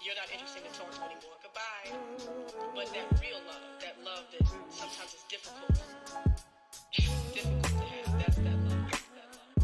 You're not interesting to talk to anymore. Goodbye. But that real love, that love that sometimes is difficult, difficult to have, that's that love. That love.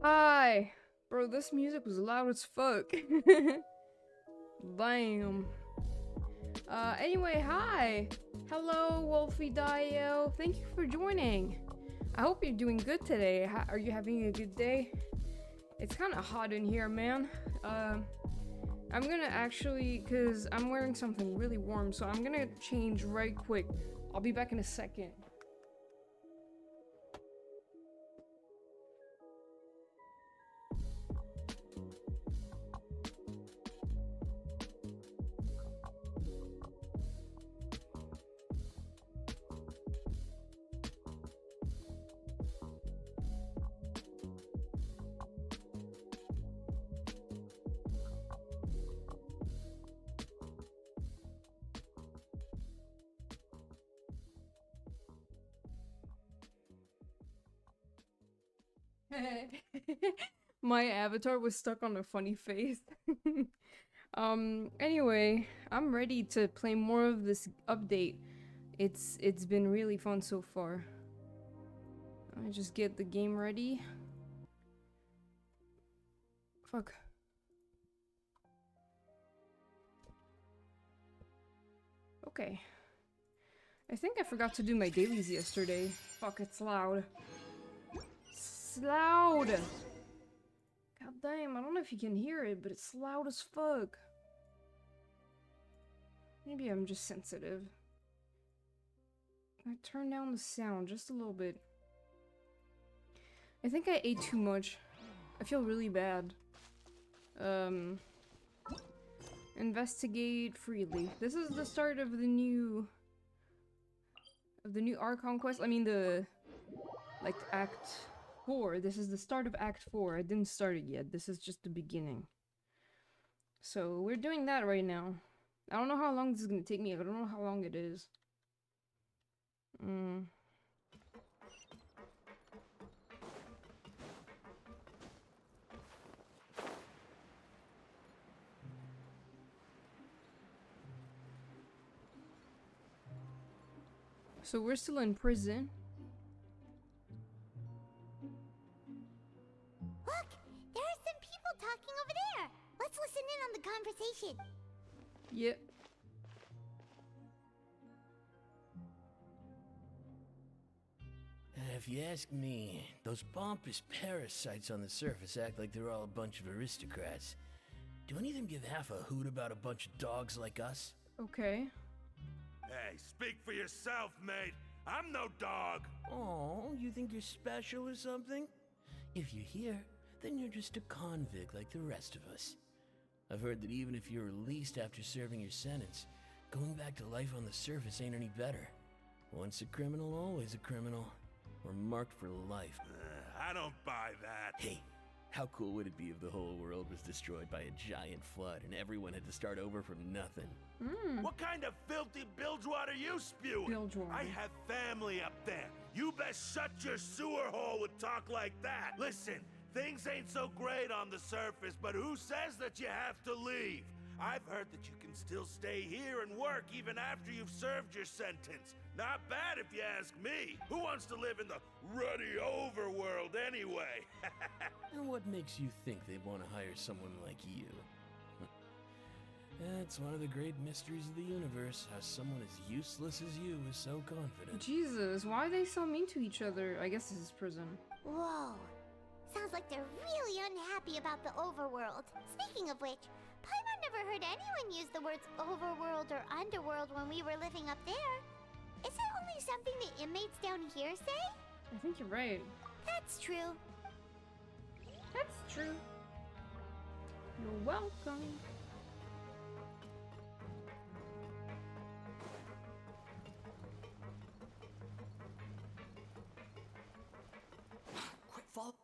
Hi! Bro, this music was loud as fuck. Damn. Anyway, hi! Hello, Wolfie Dio. Thank you for joining. I hope you're doing good today. Are you having a good day? It's kind of hot in here, man. I'm gonna actually, cause I'm wearing something really warm, so I'm gonna change right quick. I'll be back in a second. My avatar was stuck on a funny face. Anyway, I'm ready to play more of this update. It's been really fun so far. Let me just get the game ready. Fuck. Okay. I think I forgot to do my dailies yesterday. Fuck, it's loud. It's loud! God damn, I don't know if you can hear it, but it's loud as fuck. Maybe I'm just sensitive. I turn down the sound just a little bit. I think I ate too much. I feel really bad. Investigate freely. This is the start of the new Archon quest. I mean like Act 4. This is the start of Act 4. I didn't start it yet. This is just the beginning. So we're doing that right now. I don't know how long this is gonna take me. I don't know how long it is. So we're still in prison. Look! There are some people talking over there! Let's listen in on the conversation. Yep. If you ask me, those pompous parasites on the surface act like they're all a bunch of aristocrats. Do any of them give half a hoot about a bunch of dogs like us? Okay. Hey, speak for yourself, mate. I'm no dog. Oh, you think you're special or something? If you're here, then you're just a convict like the rest of us. I've heard that even if you're released after serving your sentence, going back to life on the surface ain't any better. Once a criminal, always a criminal. We're marked for life. I don't buy that. Hey, how cool would it be if the whole world was destroyed by a giant flood and everyone had to start over from nothing? What kind of filthy bilgewater you spewing? Bilgewater. I have family up there. You best shut your sewer hole with talk like that. Listen, things ain't so great on the surface, but who says that you have to leave? I've heard that you can still stay here and work even after you've served your sentence. Not bad if you ask me. Who wants to live in the ruddy overworld anyway? And what makes you think they want to hire someone like you? That's one of the great mysteries of the universe, how someone as useless as you is so confident. Jesus, why are they so mean to each other? I guess this is prison. Whoa. Sounds like they're really unhappy about the overworld. Speaking of which, Paimon never heard anyone use the words overworld or underworld when we were living up there. Is it only something the inmates down here say? I think you're right. That's true. That's true. You're welcome. Quick, follow.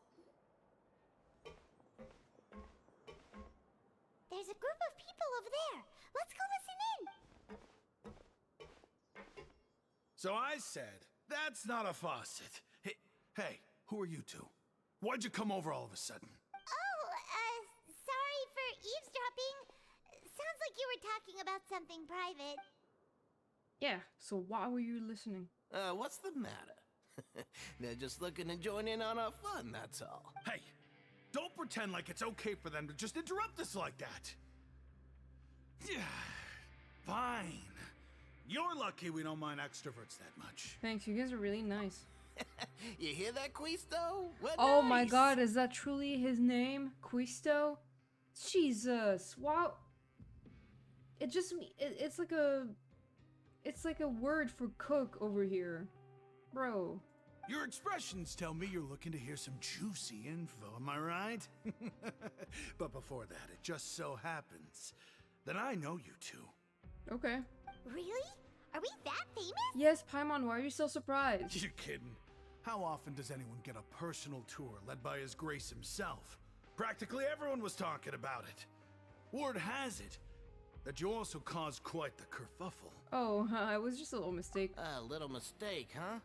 There's a group of people over there. Let's go listen in. So I said, that's not a faucet. Hey, who are you two? Why'd you come over all of a sudden? Oh, sorry for eavesdropping. Sounds like you were talking about something private. Yeah, so why were you listening? What's the matter? They're just looking to join in on our fun, that's all. Hey, don't pretend like it's okay for them to just interrupt us like that. Yeah, fine. You're lucky we don't mind extroverts that much. Thanks, you guys are really nice. You hear that, Quisto? We're Oh my nice. god, is that truly his name? Quisto? Jesus, wow. It just it's like a word for cook over here. Bro. Your expressions tell me you're looking to hear some juicy info, am I right? But before that, it just so happens that I know you two. Okay. Really? Are we that famous? Yes, Paimon, why are you so surprised? You're kidding. How often does anyone get a personal tour led by His Grace himself? Practically everyone was talking about it. Word has it that you also caused quite the kerfuffle. Oh, it was just a little mistake. A little mistake, huh?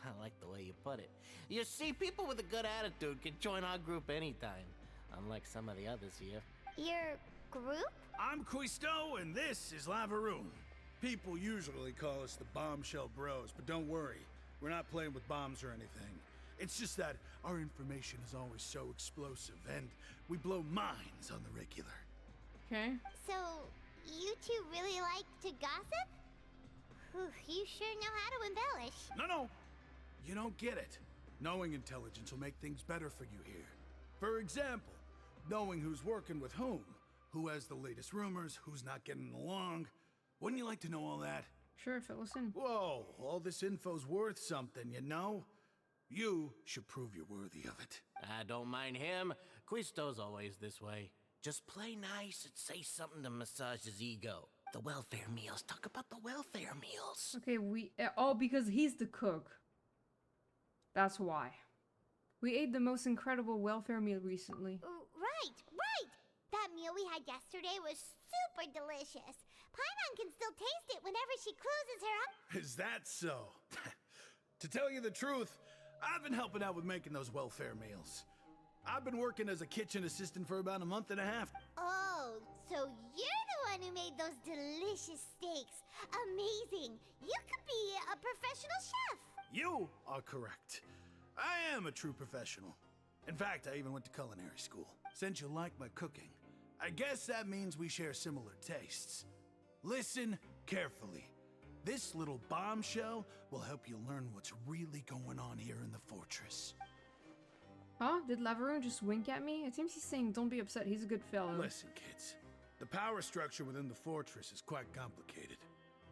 I like the way you put it. You see, people with a good attitude can join our group anytime, unlike some of the others here. Your group? I'm Quisto, and this is Lavaroon. People usually call us the Bombshell Bros, but don't worry. We're not playing with bombs or anything. It's just that our information is always so explosive, and we blow minds on the regular. Okay. So, you two really like to gossip? Whew, you sure know how to embellish. No. You don't get it. Knowing intelligence will make things better for you here. For example, knowing who's working with who has the latest rumors, who's not getting along. Wouldn't you like to know all that? Sure, fill us in. Whoa, all this info's worth something, you know? You should prove you're worthy of it. I don't mind him. Quisto's always this way. Just play nice and say something to massage his ego. The welfare meals. Talk about the welfare meals. Okay, all because he's the cook. That's why. We ate the most incredible welfare meal recently. Right. That meal we had yesterday was super delicious. Paimon can still taste it whenever she closes her up. Is that so? To tell you the truth, I've been helping out with making those welfare meals. I've been working as a kitchen assistant for about a month and a half. Oh, so you're the one who made those delicious steaks. Amazing. You could be a professional chef. You are correct. I am a true professional. In fact, I even went to culinary school. Since you like my cooking, I guess that means we share similar tastes. Listen carefully. This little bombshell will help you learn what's really going on here in the fortress. Huh? Did Lavaroon just wink at me? It seems he's saying don't be upset, he's a good fellow. Listen, kids. The power structure within the fortress is quite complicated.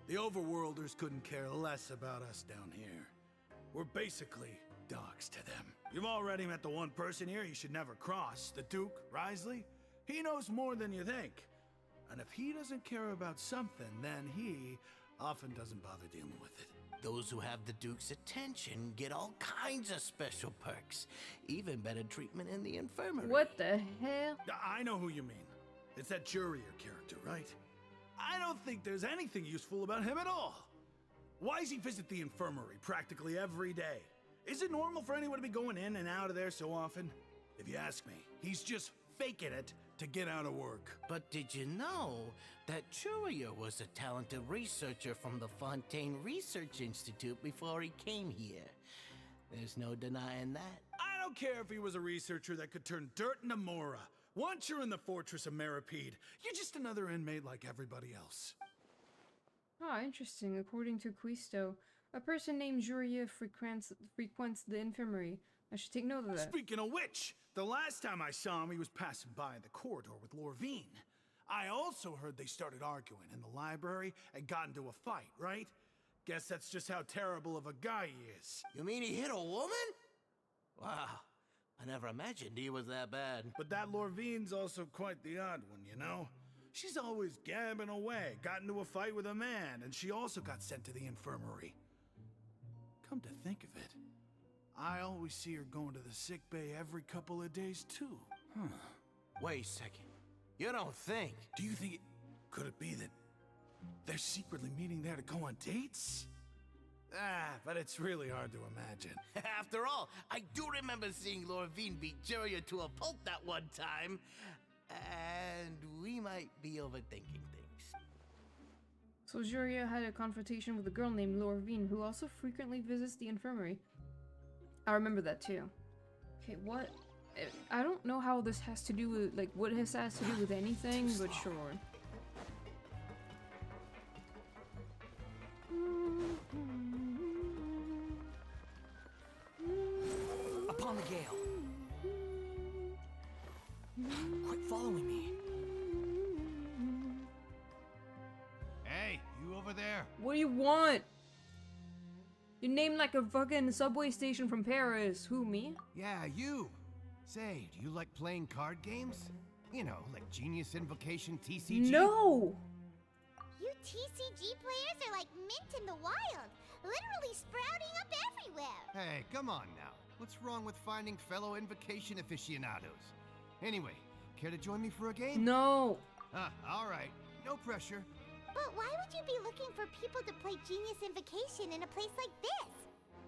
The overworlders couldn't care less about us down here. We're basically dogs to them. You've already met the one person here you should never cross, the Duke, Risley. He knows more than you think. And if he doesn't care about something, then he often doesn't bother dealing with it. Those who have the Duke's attention get all kinds of special perks. Even better treatment in the infirmary. What the hell? I know who you mean. It's that Jurier character, right? I don't think there's anything useful about him at all. Why does he visit the infirmary practically every day? Is it normal for anyone to be going in and out of there so often? If you ask me, he's just faking it to get out of work. But did you know that Jurier was a talented researcher from the Fontaine Research Institute before he came here? There's no denying that. I don't care if he was a researcher that could turn dirt into Mora. Once you're in the fortress of Meripede, you're just another inmate like everybody else. Ah, interesting. According to Quisto, a person named Juria frequents the infirmary. I should take note of that. Speaking of which, the last time I saw him, he was passing by the corridor with Lorvine. I also heard they started arguing in the library and got into a fight, right? Guess that's just how terrible of a guy he is. You mean he hit a woman? Wow, I never imagined he was that bad. But that Lorvine's also quite the odd one, you know? She's always gabbing away, got into a fight with a man, and she also got sent to the infirmary. Come to think of it, I always see her going to the sick bay every couple of days, too. Wait a second. You don't think? Do you think could it be that they're secretly meeting there to go on dates? But it's really hard to imagine. After all, I do remember seeing Lorvine beat Jurier to a pulp that one time. And we might be overthinking things. So Juria had a confrontation with a girl named Lorvine, who also frequently visits the infirmary. I remember that too. Okay, what? I don't know how this has to do with, like, what this has to do with anything, but sure. upon the gale. Quit following me. Hey, you over there? What do you want? You named like a fucking subway station from Paris. Who, me? Yeah, you. Say, do you like playing card games? You know, like Genius Invocation TCG? No! You TCG players are like mint in the wild, literally sprouting up everywhere. Hey, come on now. What's wrong with finding fellow Invocation aficionados? Anyway, care to join me for a game? No! All right. No pressure. But why would you be looking for people to play Genius Invocation in a place like this?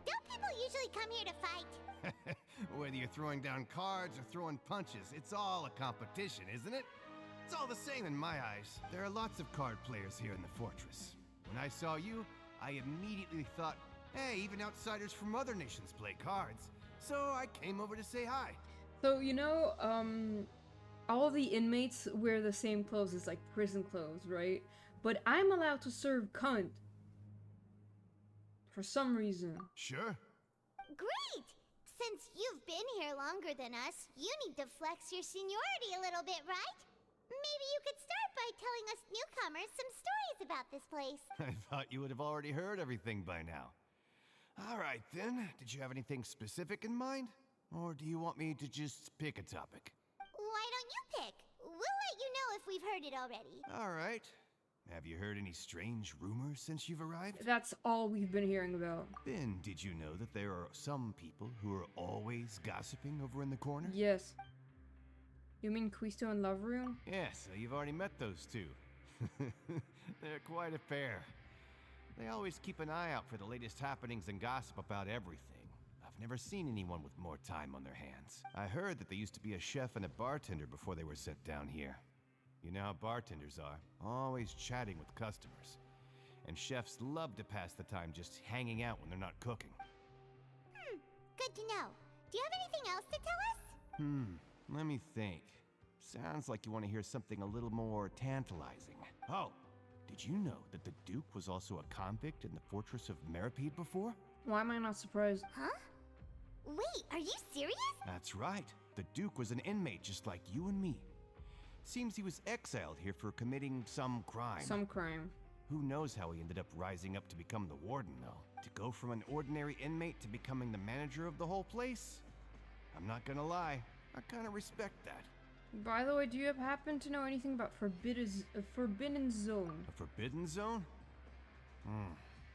Don't people usually come here to fight? Whether you're throwing down cards or throwing punches, it's all a competition, isn't it? It's all the same in my eyes. There are lots of card players here in the fortress. When I saw you, I immediately thought, hey, even outsiders from other nations play cards. So I came over to say hi. So, you know, all the inmates wear the same clothes as like prison clothes, right? But I'm allowed to serve cunt. For some reason. Sure. Great! Since you've been here longer than us, you need to flex your seniority a little bit, right? Maybe you could start by telling us newcomers some stories about this place. I thought you would have already heard everything by now. All right, then. Did you have anything specific in mind? Or do you want me to just pick a topic? Why don't you pick? We'll let you know if we've heard it already. All right. Have you heard any strange rumors since you've arrived? That's all we've been hearing about. Then, did you know that there are some people who are always gossiping over in the corner? Yes. You mean Quisto and Love Rune? Yeah, so you've already met those two. They're quite a pair. They always keep an eye out for the latest happenings and gossip about everything. I've never seen anyone with more time on their hands. I heard that they used to be a chef and a bartender before they were sent down here. You know how bartenders are, always chatting with customers. And chefs love to pass the time just hanging out when they're not cooking. Good to know. Do you have anything else to tell us? Let me think. Sounds like you want to hear something a little more tantalizing. Oh, did you know that the Duke was also a convict in the fortress of Meripede before? Why am I not surprised? Huh? Wait, are you serious? That's right. The Duke was an inmate just like you and me. Seems he was exiled here for committing some crime. Some crime. Who knows how he ended up rising up to become the warden, though? To go from an ordinary inmate to becoming the manager of the whole place? I'm not gonna lie, I kinda respect that. By the way, do you happen to know anything about Forbidden Zone? A forbidden zone?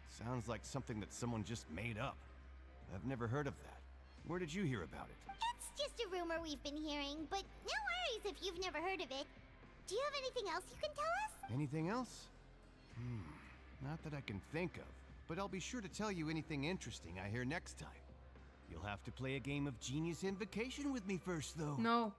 Sounds like something that someone just made up. I've never heard of that. Where did you hear about it? It's just a rumor we've been hearing, but no worries if you've never heard of it. Do you have anything else you can tell us? Anything else? Not that I can think of, but I'll be sure to tell you anything interesting I hear next time. You'll have to play a game of Genius Invocation with me first, though. No.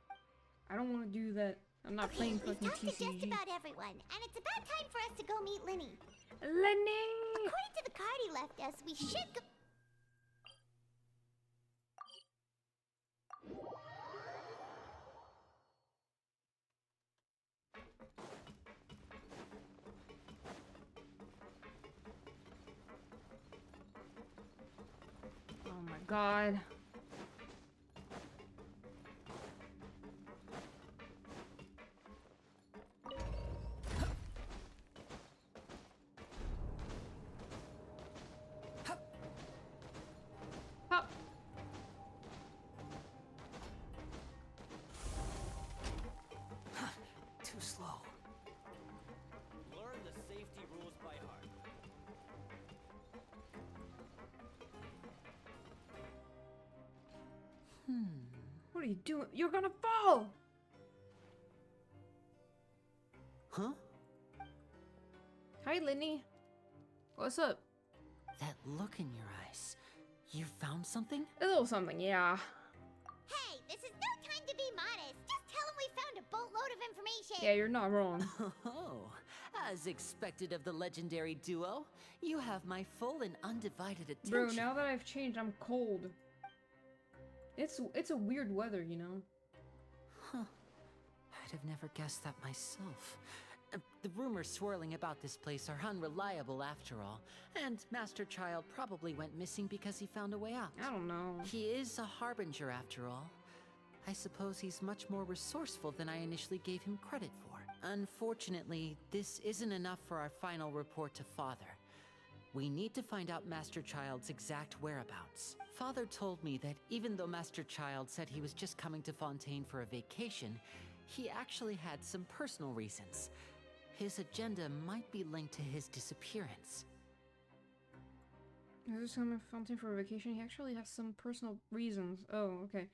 I don't want to do that. I'm not playing We've fucking talked to just TCG. about everyone, and it's about time for us to go meet Linny. Lenny! According to the card he left us, we should go... Oh my god. Hop. Too slow. Learn the safety rules by heart. What are you doing? You're gonna fall! Huh? Hi, Lenny. What's up? That look in your eyes. You found something? A little something, yeah. Hey, this is no time to be modest. Just tell him we found a boatload of information. Yeah, you're not wrong. Oh, as expected of the legendary duo, you have my full and undivided attention. Bro, now that I've changed, I'm cold. It's a weird weather, you know? Huh. I'd have never guessed that myself. The rumors swirling about this place are unreliable after all, and Master Child probably went missing because he found a way out. I don't know. He is a harbinger after all. I suppose he's much more resourceful than I initially gave him credit for. Unfortunately, this isn't enough for our final report to Father. We need to find out Master Child's exact whereabouts. Father told me that even though Master Child said he was just coming to Fontaine for a vacation, he actually had some personal reasons. His agenda might be linked to his disappearance. He was coming to Fontaine for a vacation. He actually has some personal reasons. Oh, okay.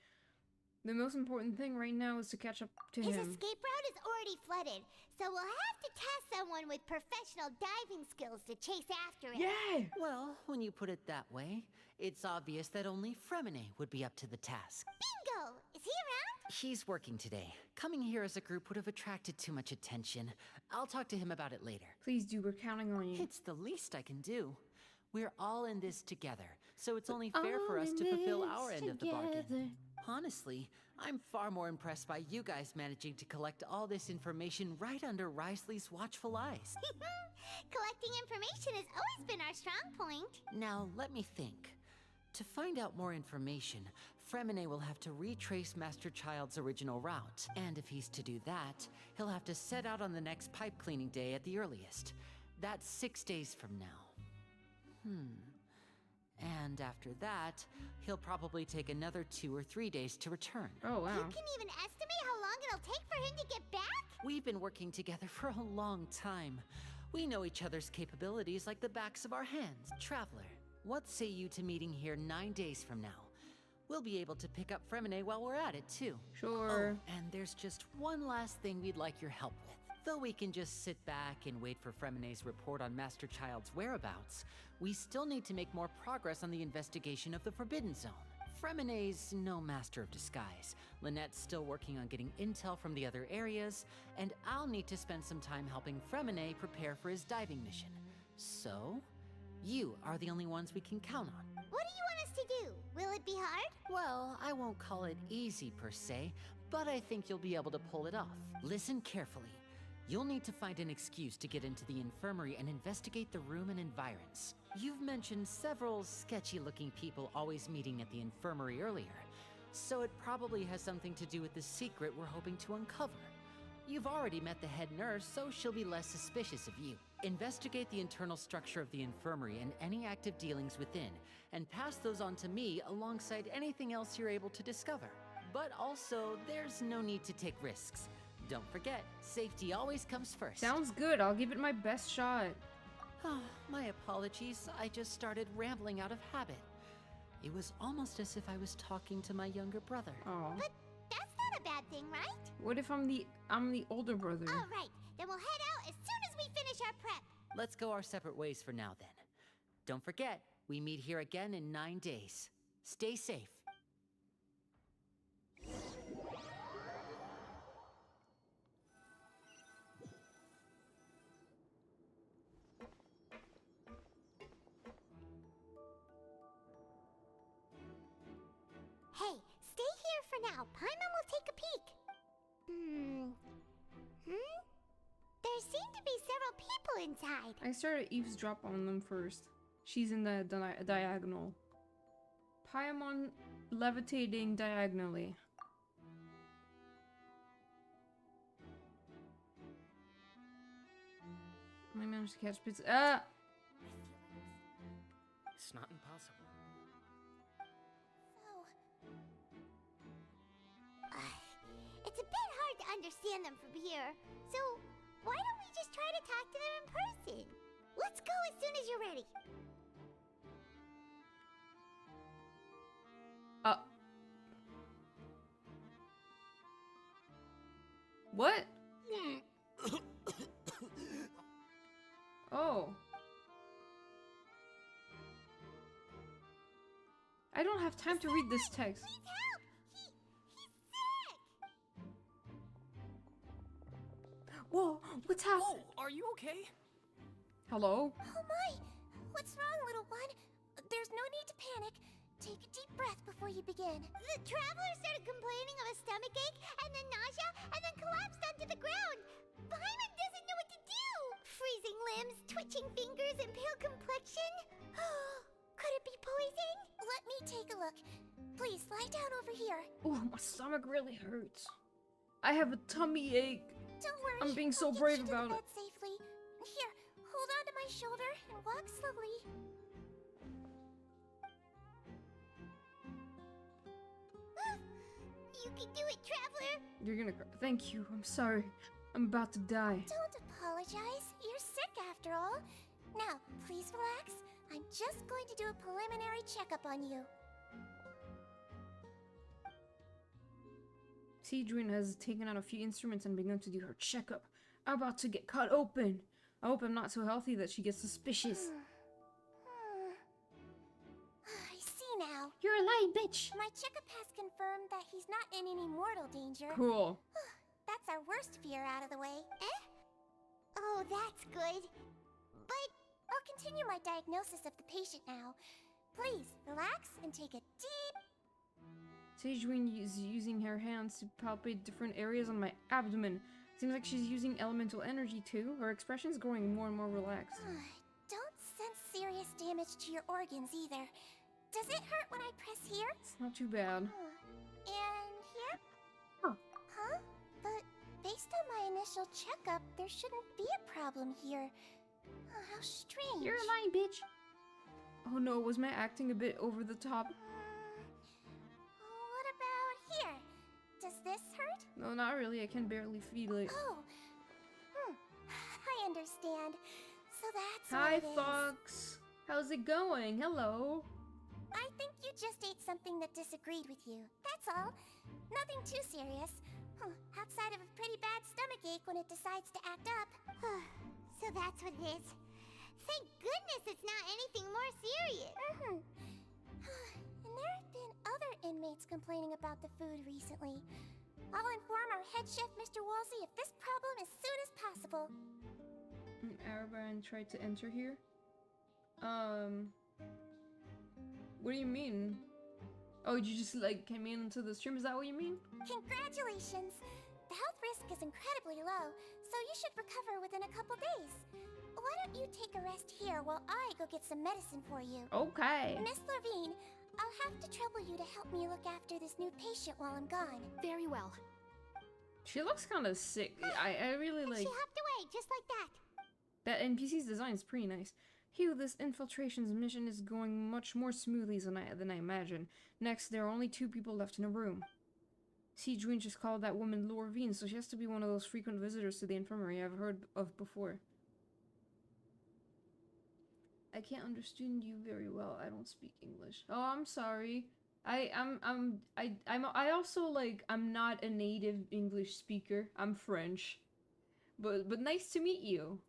The most important thing right now is to catch up to His him. escape route is already flooded, so we'll have to task someone with professional diving skills to chase after it. Yeah! Well, when you put it that way, it's obvious that only Fremine would be up to the task. Bingo! Is he around? He's working today. Coming here as a group would have attracted too much attention. I'll talk to him about it later. Please do, we're counting on you. It's the least I can do. We're all in this together, so it's only fair for us to fulfill our end of the bargain. Honestly, I'm far more impressed by you guys managing to collect all this information right under Risley's watchful eyes. Collecting information has always been our strong point. Now, let me think. To find out more information, Fremine will have to retrace Master Child's original route. And if he's to do that, he'll have to set out on the next pipe cleaning day at the earliest. That's 6 days from now. And after that, he'll probably take another 2 or 3 days to return. Oh, wow. You can even estimate how long it'll take for him to get back? We've been working together for a long time. We know each other's capabilities like the backs of our hands. Traveler, what say you to meeting here 9 days from now? We'll be able to pick up Fremine while we're at it, too. Sure. Oh, and there's just one last thing we'd like your help with. Though we can just sit back and wait for Fremine's report on Master Child's whereabouts, we still need to make more progress on the investigation of the Forbidden Zone. Fremine's no master of disguise. Lynette's still working on getting intel from the other areas, and I'll need to spend some time helping Fremine prepare for his diving mission. So, you are the only ones we can count on. What do you want us to do? Will it be hard? Well, I won't call it easy per se, but I think you'll be able to pull it off. Listen carefully. You'll need to find an excuse to get into the infirmary and investigate the room and environs. You've mentioned several sketchy-looking people always meeting at the infirmary earlier, so it probably has something to do with the secret we're hoping to uncover. You've already met the head nurse, so she'll be less suspicious of you. Investigate the internal structure of the infirmary and any active dealings within, and pass those on to me alongside anything else you're able to discover. But also, there's no need to take risks. Don't forget, safety always comes first. Sounds good. I'll give it my best shot. My apologies. I just started rambling out of habit. It was almost as if I was talking to my younger brother. Oh. But that's not a bad thing, right? What if I'm the older brother? All right, then we'll head out as soon as we finish our prep. Let's go our separate ways for now then. Don't forget, we meet here again in 9 days. Stay safe. Hey, stay here for now. Paimon will take a peek. There seem to be several people inside. I started eavesdrop on them first. She's in the diagonal. Paimon levitating diagonally. I managed to catch pizza. It's not impossible. It's a bit hard to understand them from here. So, why don't we just try to talk to them in person? Let's go as soon as you're ready. What? Oh. I don't have time to read this text. Please help! He's sick! Whoa, what's happening? Whoa, are you okay? Hello? Oh my! What's wrong, little one? There's no need to panic. Take a deep breath before you begin. The traveler started complaining of a stomach ache, and then nausea, and then collapsed onto the ground. Paimon doesn't know what to limbs, twitching fingers, and pale complexion? Could it be poison? Let me take a look. Please, lie down over here. Oh, my stomach really hurts. I have a tummy ache. Don't worry. I'm being so I'll get brave you to about the it. bed safely. Here, hold on to my shoulder and walk slowly. You can do it, Traveler. You're gonna cry. Thank you. I'm sorry. I'm about to die. Don't apologize. You're sick after all. Now, please relax. I'm just going to do a preliminary checkup on you. Seadrin has taken out a few instruments and begun to do her checkup. I'm about to get cut open. I hope I'm not so healthy that she gets suspicious. I see now. You're a lying bitch. My checkup has confirmed that he's not in any mortal danger. Cool. That's our worst fear out of the way. Eh? Oh, that's good. But I'll continue my diagnosis of the patient now. Please, relax and take a deep... Seadrin is using her hands to palpate different areas on my abdomen. Seems like she's using elemental energy too. Her expression's growing more and more relaxed. Don't sense serious damage to your organs either. Does it hurt when I press here? It's not too bad. And here? Huh. Huh? But based on my initial checkup, there shouldn't be a problem here. Oh, how strange. You're a lying bitch. Oh no, was my acting a bit over the top? What about here? Does this hurt? No, not really. I can barely feel it. Oh. I understand. So that's Hi, what it is. Fox. How's it going? Hello. I think you just ate something that disagreed with you. That's all. Nothing too serious. Outside of a pretty bad stomachache when it decides to act up. So that's what it is. Thank goodness it's not anything more serious. And there have been other inmates complaining about the food recently. I'll inform our head chef, Mr. Woolsey, of this problem as soon as possible. Araban tried to enter here. What do you mean? Oh, you just like came into the stream? Is that what you mean? Congratulations! The health risk is incredibly low, so you should recover within a couple days. Why don't you take a rest here while I go get some medicine for you? Okay. Miss Levine, I'll have to trouble you to help me look after this new patient while I'm gone. Very well. She looks kind of sick. I really like... She hopped away, just like that. That NPC's design is pretty nice. Phew, this infiltration's mission is going much more smoothly than I imagined. Next, there are only 2 people left in the room. Seadrin just called that woman Lorvine, so she has to be one of those frequent visitors to the infirmary I've heard of before. I can't understand you very well. I don't speak English. Oh, I'm sorry. I'm also like I'm not a native English speaker. I'm French. But nice to meet you.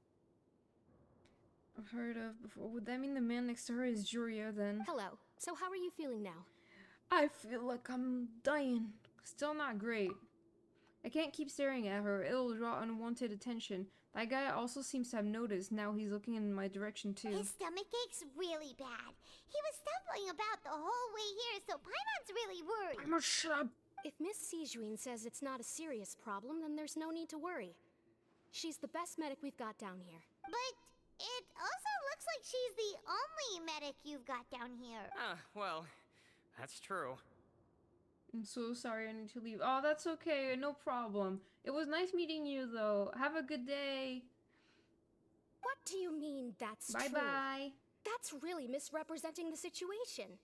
I've heard of before. Would that mean the man next to her is Juria then? Hello. So how are you feeling now? I feel like I'm dying. Still not great. I can't keep staring at her. It'll draw unwanted attention. That guy also seems to have noticed. Now he's looking in my direction too. His stomachache's really bad. He was stumbling about the whole way here, so Paimon's really worried. Paimon, shut up! If Miss Seadrin says it's not a serious problem, then there's no need to worry. She's the best medic we've got down here. But it also looks like she's the only medic you've got down here. Well, that's true. I'm so sorry I need to leave. Oh, that's okay. No problem. It was nice meeting you, though. Have a good day. What do you mean that's true? Bye-bye. That's really misrepresenting the situation.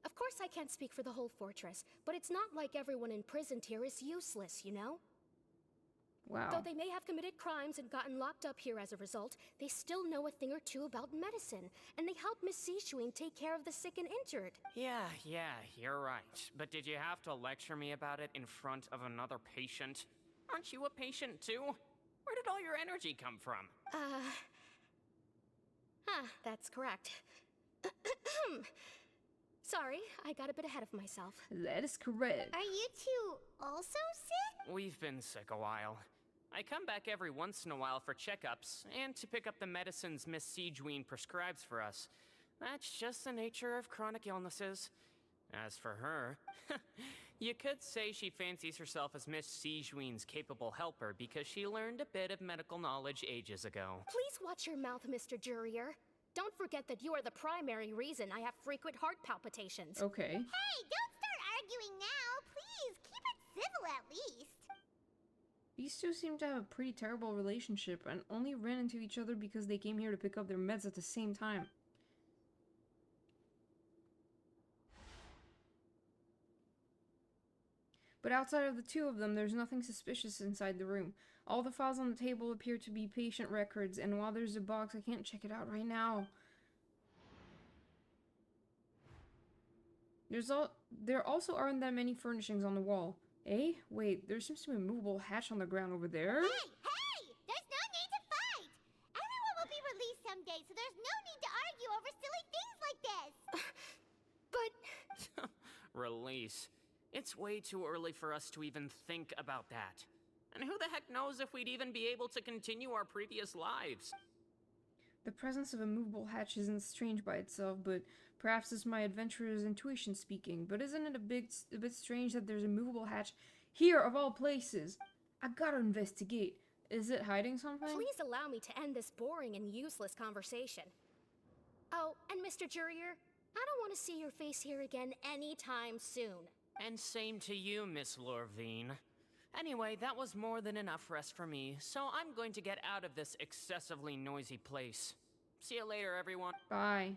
Of course I can't speak for the whole fortress, but it's not like everyone imprisoned here is useless, you know? Wow. Though they may have committed crimes and gotten locked up here as a result, they still know a thing or two about medicine, and they help Miss Seadrin take care of the sick and injured. Yeah, you're right. But did you have to lecture me about it in front of another patient? Aren't you a patient too? Where did all your energy come from? That's correct. Sorry, I got a bit ahead of myself. That is correct. Are you two also sick? We've been sick a while. I come back every once in a while for checkups, and to pick up the medicines Miss Seadrin prescribes for us. That's just the nature of chronic illnesses. As for her, you could say she fancies herself as Miss Sijuin's capable helper because she learned a bit of medical knowledge ages ago. Please watch your mouth, Mr. Jurier. Don't forget that you are the primary reason I have frequent heart palpitations. Okay. Hey, don't start arguing now. Please, keep it civil at least. These two seem to have a pretty terrible relationship and only ran into each other because they came here to pick up their meds at the same time. But outside of the two of them, there's nothing suspicious inside the room. All the files on the table appear to be patient records, and while there's a box, I can't check it out right now. There also aren't that many furnishings on the wall. Eh? Wait, there seems to be a movable hatch on the ground over there. Hey! There's no need to fight! Everyone will be released someday, so there's no need to argue over silly things like this! But Release. It's way too early for us to even think about that. And who the heck knows if we'd even be able to continue our previous lives? The presence of a movable hatch isn't strange by itself, but perhaps it's my adventurer's intuition speaking. But isn't it a bit strange that there's a movable hatch here of all places? I gotta investigate. Is it hiding something? please allow me to end this boring and useless conversation. Oh, and Mr. Jurier, I don't want to see your face here again anytime soon. And same to you, Miss Lorvine. Anyway, that was more than enough rest for me, so I'm going to get out of this excessively noisy place. See you later, everyone. Bye.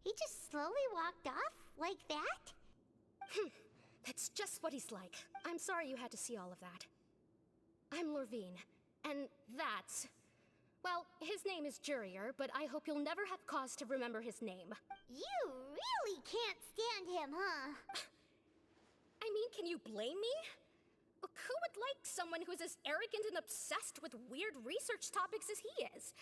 He just slowly walked off like that? That's just what he's like. I'm sorry you had to see all of that. I'm Lorvine, and that's... Well, his name is Jurier, but I hope you'll never have cause to remember his name. You really can't stand him, huh? I mean, can you blame me? Who would like someone who's as arrogant and obsessed with weird research topics as he is?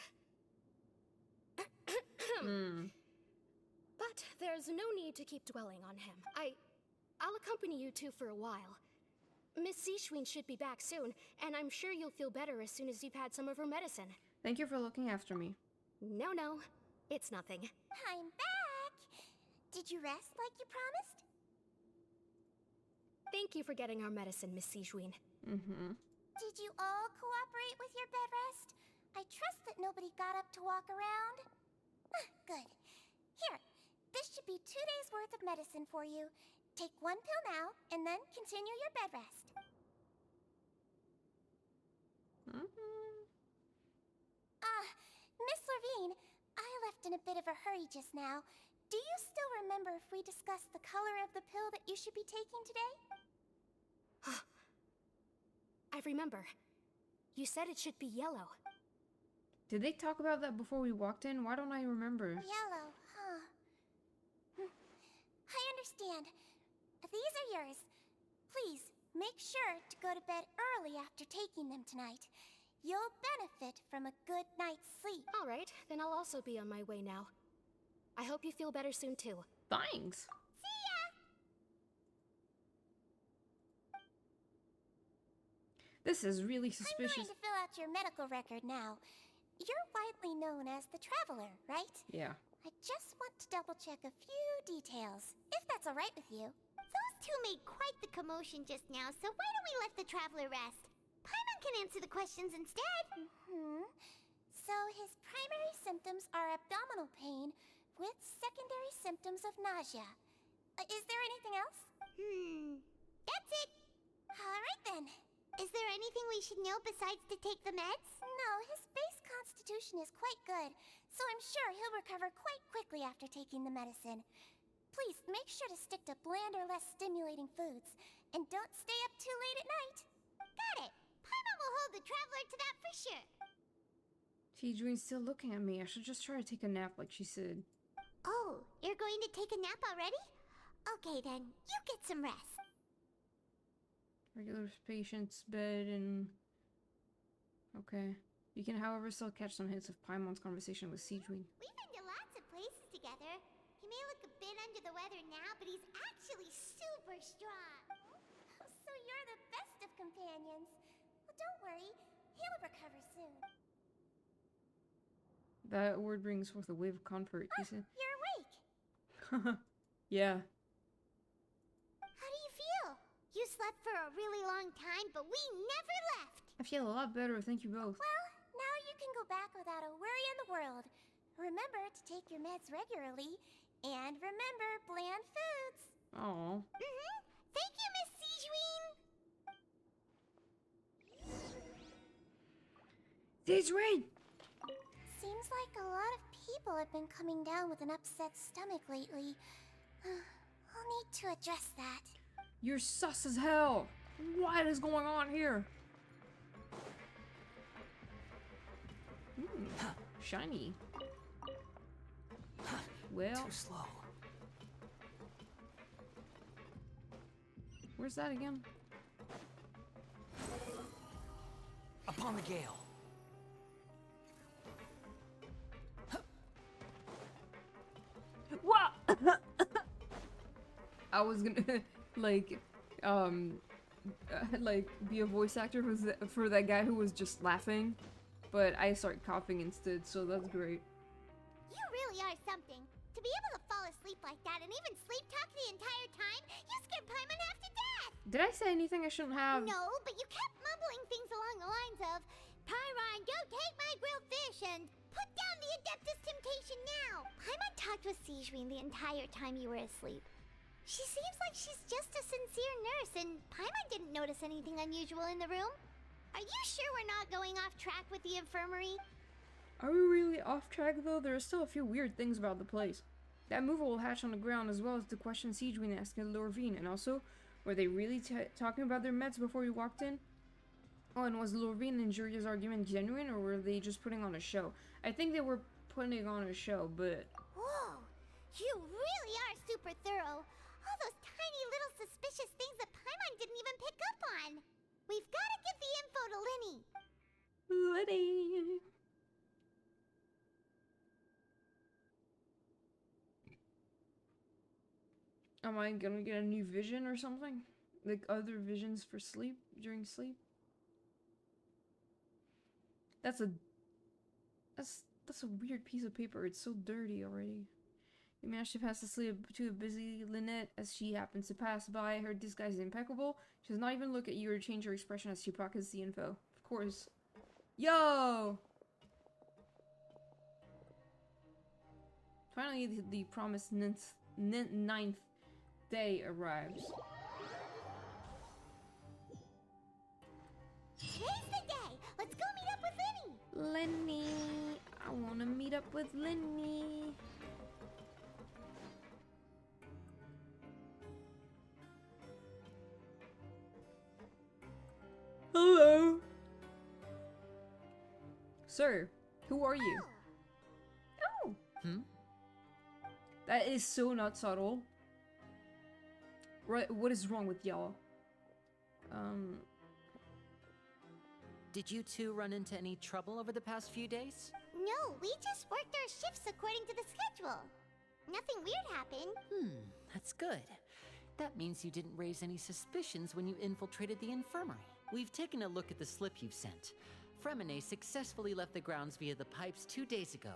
But there's no need to keep dwelling on him. I'll accompany you two for a while. Miss Sijuin should be back soon, and I'm sure you'll feel better as soon as you've had some of her medicine. Thank you for looking after me. No, it's nothing. I'm back! Did you rest like you promised? Thank you for getting our medicine, Miss Sijuin. Did you all cooperate with your bed rest? I trust that nobody got up to walk around. Good. Here, this should be 2 days' worth of medicine for you. Take 1 pill now, and then continue your bed rest. Miss Lorvine, I left in a bit of a hurry just now. Do you still remember if we discussed the color of the pill that you should be taking today? I remember. You said it should be yellow. Did they talk about that before we walked in? Why don't I remember? Yellow, huh? I understand. These are yours. Please, make sure to go to bed early after taking them tonight. You'll benefit from a good night's sleep. All right, then I'll also be on my way now. I hope you feel better soon, too. Thanks. See ya! This is really I'm suspicious. going to fill out your medical record now. You're widely known as the Traveler, right? Yeah. I just want to double-check a few details, if that's all right with you. Those two made quite the commotion just now, so why don't we let the Traveler rest? Paimon can answer the questions instead. So his primary symptoms are abdominal pain with secondary symptoms of nausea. Is there anything else? That's it. All right then. Is there anything we should know besides to take the meds? No, his base constitution is quite good, so I'm sure he'll recover quite quickly after taking the medicine. Please make sure to stick to bland or less stimulating foods, and don't stay up too late at night. Got it. Paimon will hold the Traveler to that for sure. Sijuin's still looking at me. I should just try to take a nap like she said. Oh, you're going to take a nap already? Okay then, you get some rest. Regular patient's bed and... Okay. You can, however, still catch some hints of Paimon's conversation with Sijuin. We've been to lots of places together. He may look a bit under the weather now, but he's actually super strong. So you're the best of companions. Well, don't worry. He'll recover soon. That word brings forth a wave of comfort, he said. You're awake. Yeah. How do you feel? You slept for a really long time, but we never left. I feel a lot better, thank you both. Well, now you can go back without a worry in the world. Remember to take your meds regularly, and remember bland foods. Oh. Thank you, Miss Sijween. Sijween! Seems like a lot of people have been coming down with an upset stomach lately. I'll need to address that. You're sus as hell! What is going on here? Shiny. Well, Too slow. where's that again? Upon the gale. What? I was gonna like be a voice actor for that guy who was just laughing, but I started coughing instead, so that's great. You really are something. To be able to fall asleep like that and even sleep talk the entire time, you scared Paimon half to death! Did I say anything I shouldn't have? No, but you kept mumbling things along the lines of, Pyron, go take my grilled fish and put down the Adeptus Temptation now! Paimon talked with Sijween the entire time you were asleep. She seems like she's just a sincere nurse, and Paimon didn't notice anything unusual in the room. Are you sure we're not going off track with the infirmary? Are we really off track though? There are still a few weird things about the place. That movable hatch on the ground, as well as the question Sijween asked Lorvine, and also, were they really talking about their meds before we walked in? Oh, and was Lorvine and Juria's argument genuine, or were they just putting on a show? I think they were putting on a show, but... Whoa! You really are super thorough. All those tiny little suspicious things that Paimon didn't even pick up on. We've got to give the info to Linny. Lenny! Am I gonna get a new vision or something? Like other visions for sleep, during sleep? That's a weird piece of paper. It's so dirty already. You managed to pass the sleep to a busy Lynette as she happens to pass by. Her disguise is impeccable. She does not even look at you or change her expression as she pockets the info. Of course. Yo! Finally, the promised ninth day arrives. Today's the day. Let's go meet up with Linny. Lenny. I wanna meet up with Lenny. Hello. Sir, who are you? Oh. That is so not subtle. Right, what is wrong with y'all? Did you two run into any trouble over the past few days? No, we just worked our shifts according to the schedule. Nothing weird happened. That's good. That means you didn't raise any suspicions when you infiltrated the infirmary. We've taken a look at the slip you've sent. Fremine successfully left the grounds via the pipes 2 days ago,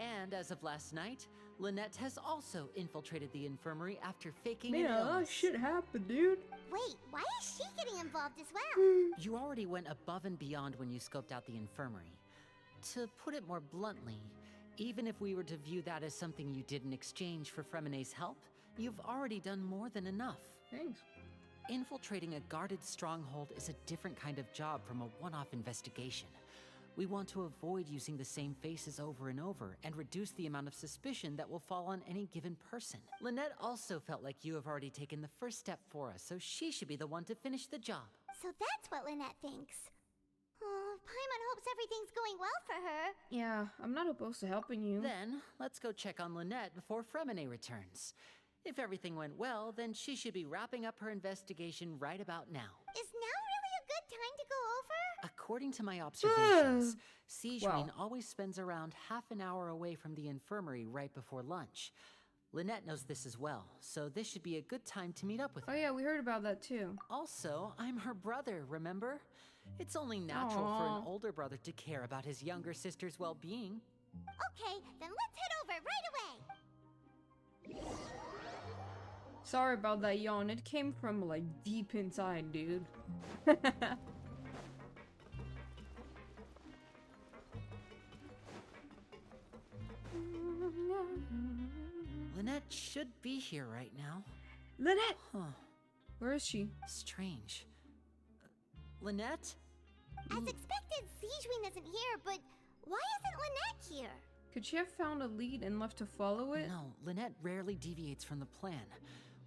and as of last night, Lynette has also infiltrated the infirmary after faking an Man, that illness. shit happened, dude. Wait, why is she getting involved as well? You already went above and beyond when you scoped out the infirmary. To put it more bluntly, even if we were to view that as something you did in exchange for Fremine's help, you've already done more than enough. Thanks. Infiltrating a guarded stronghold is a different kind of job from a one-off investigation. We want to avoid using the same faces over and over and reduce the amount of suspicion that will fall on any given person. Lynette also felt like you have already taken the first step for us, so she should be the one to finish the job. So that's what Lynette thinks. Oh, Paimon hopes everything's going well for her. Yeah, I'm not opposed to helping you. Then, let's go check on Lynette before Fremine returns. If everything went well, then she should be wrapping up her investigation right about now. Is now really a good time to go over? According to my observations, Sijween Wow. always spends around half an hour away from the infirmary right before lunch. Lynette knows this as well, so this should be a good time to meet up with Oh her. yeah, we heard about that too. Also, I'm her brother, remember? It's only natural for an Aw. older brother to care about his younger sister's well-being. Okay, then let's head over right away. Sorry about that yawn. It came from like deep inside, dude. Lynette should be here right now. Lynette! Huh. Where is she? Strange. Lynette? As expected, Sijwin isn't here, but why isn't Lynette here? Could she have found a lead and left to follow it? No, Lynette rarely deviates from the plan.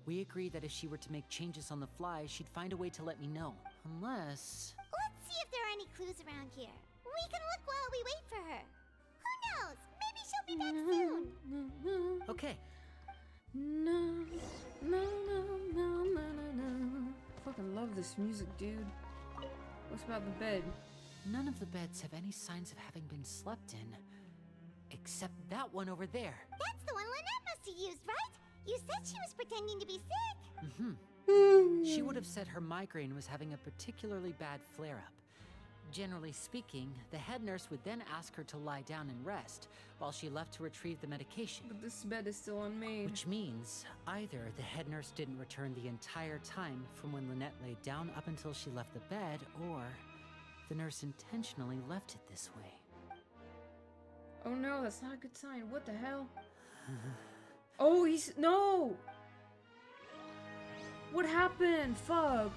We agreed that if she were to make changes on the fly, she'd find a way to let me know. Unless... Let's see if there are any clues around here. We can look while we wait for her. Who knows? Maybe she'll be back soon. Okay. No, no, no, no, no, no, no. Fucking love this music, dude. What's about the bed? None of the beds have any signs of having been slept in. Except that one over there. That's the one Lynette must have used, right? You said she was pretending to be sick. Mm-hmm. She would have said her migraine was having a particularly bad flare-up. Generally speaking, the head nurse would then ask her to lie down and rest, while she left to retrieve the medication. But this bed is still unmade. Which means, either the head nurse didn't return the entire time from when Lynette laid down up until she left the bed, or the nurse intentionally left it this way. Oh no, that's not a good sign. What the hell? Oh, he's... No! What happened? Fuck.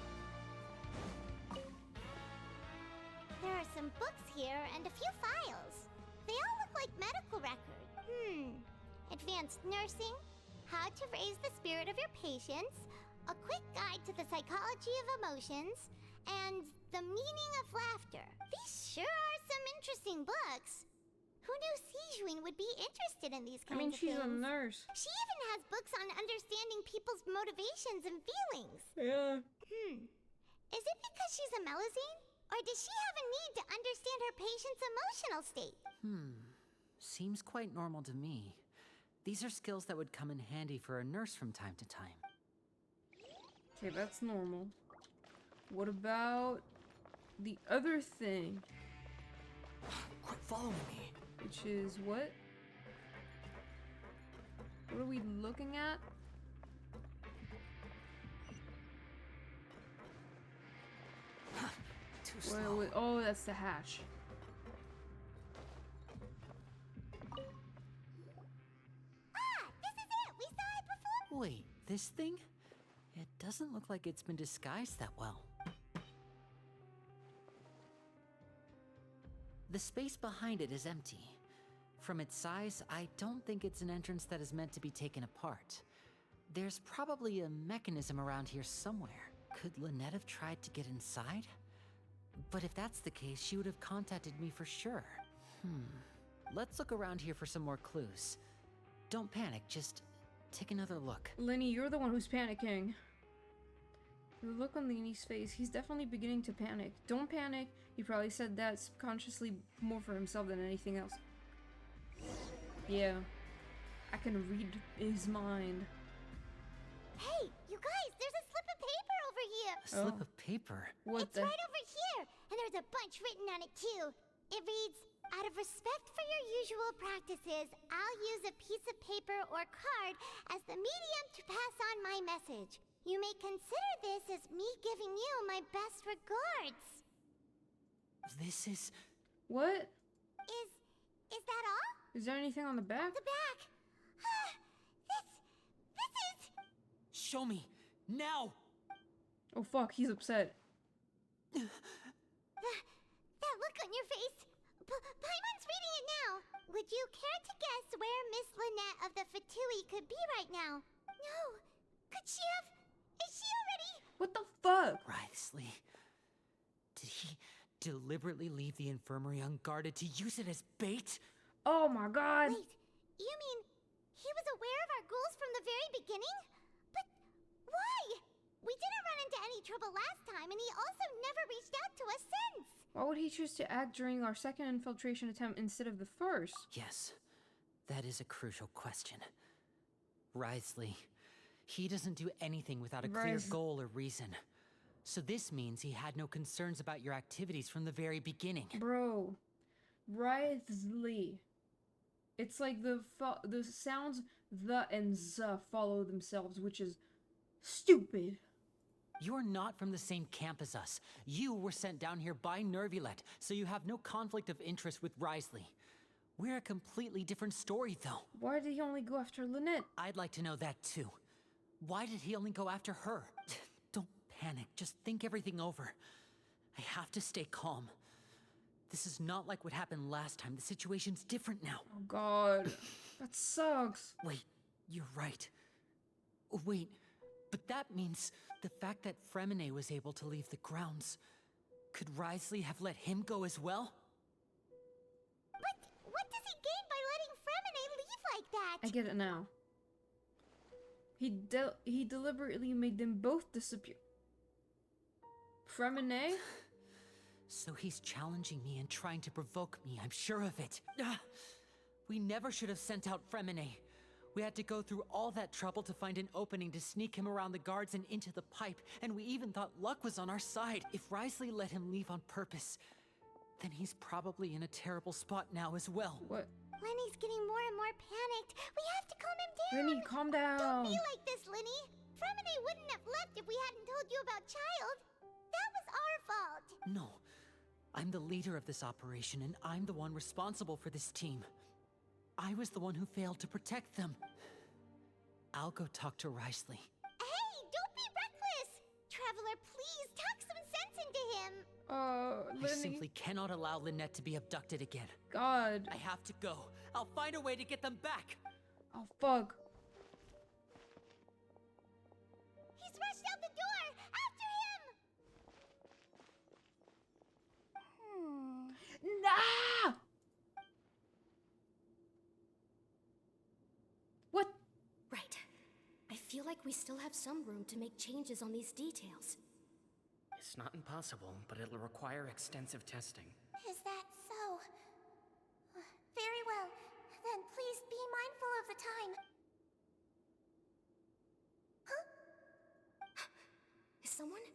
There are some books here and a few files. They all look like medical records. Advanced nursing, how to raise the spirit of your patients, a quick guide to the psychology of emotions, and the meaning of laughter. These sure are some interesting books. Who knew Sijwin would be interested in these kinds of things? She's a nurse. She even has books on understanding people's motivations and feelings. Yeah. Is it because she's a Melazine? Or does she have a need to understand her patient's emotional state? Seems quite normal to me. These are skills that would come in handy for a nurse from time to time. Okay, that's normal. What about the other thing? Quit following me. Which is what? What are we looking at? Too slow. Wait, oh, that's the hash. This is it! We saw it before! Wait, this thing? It doesn't look like it's been disguised that well. The space behind it is empty. From its size, I don't think it's an entrance that is meant to be taken apart. There's probably a mechanism around here somewhere. Could Lynette have tried to get inside? But if that's the case, she would have contacted me for sure. Let's look around here for some more clues. Don't panic, just take another look. Lenny, you're the one who's panicking. The look on Lenny's face, he's definitely beginning to panic. Don't panic. He probably said that subconsciously more for himself than anything else. Yeah. I can read his mind. Hey, you guys, there's a slip of paper over here! A slip of paper? What It's right over here, and there's a bunch written on it too. It reads, out of respect for your usual practices, I'll use a piece of paper or card as the medium to pass on my message. You may consider this as me giving you my best regards. This is... What? Is that all? Is there anything on the back? The back. This is... Show me! Now! Oh fuck, he's upset. That look on your face. Paimon's reading it now. Would you care to guess where Miss Lynette of the Fatui could be right now? No. Could she have... Is she already... What the fuck? Writhely. Did he deliberately leave the infirmary unguarded to use it as bait? Oh my god. Wait, you mean he was aware of our goals from the very beginning? But why? We didn't run into any trouble last time, and he also never reached out to us since. Why would he choose to act during our second infiltration attempt instead of the first? Yes, that is a crucial question. Writhely, he doesn't do anything without a clear goal or reason. So this means he had no concerns about your activities from the very beginning. Bro, Writhely. It's like the sounds the and z follow themselves, which is Stupid. You're not from the same camp as us. You were sent down here by Nervulet, so you have no conflict of interest with Wriothesley. We're a completely different story, though. Why did he only go after Lynette? I'd like to know that, too. Why did he only go after her? Don't panic. Just think everything over. I have to stay calm. This is not like what happened last time. The situation's different now. Oh god. That sucks. Wait, you're right. Wait, but that means the fact that Fremine was able to leave the grounds. Could Wriothesley have let him go as well? But what does he gain by letting Fremine leave like that? I get it now. He deliberately made them both disappear. Fremine? So he's challenging me and trying to provoke me, I'm sure of it. We never should have sent out Fremine. We had to go through all that trouble to find an opening to sneak him around the guards and into the pipe, and we even thought luck was on our side. If Wriothesley let him leave on purpose, then he's probably in a terrible spot now as well. What? Lenny's getting more and more panicked. We have to calm him down. Lenny, calm down. Don't be like this, Lenny. Fremine wouldn't have left if we hadn't told you about Child. That was our fault. No. I'm the leader of this operation, and I'm the one responsible for this team. I was the one who failed to protect them. I'll go talk to Wriothesley. Hey, don't be reckless. Traveler, please talk some sense into him. I Lenny. simply cannot allow Lynette to be abducted again. God. I have to go. I'll find a way to get them back. Oh, fuck. He's rushed out the door. After him. Nah! What? Right. I feel like we still have some room to make changes on these details. It's not impossible, but it'll require extensive testing. Is that so? Very well. Then please be mindful of the time. Huh? Is someone?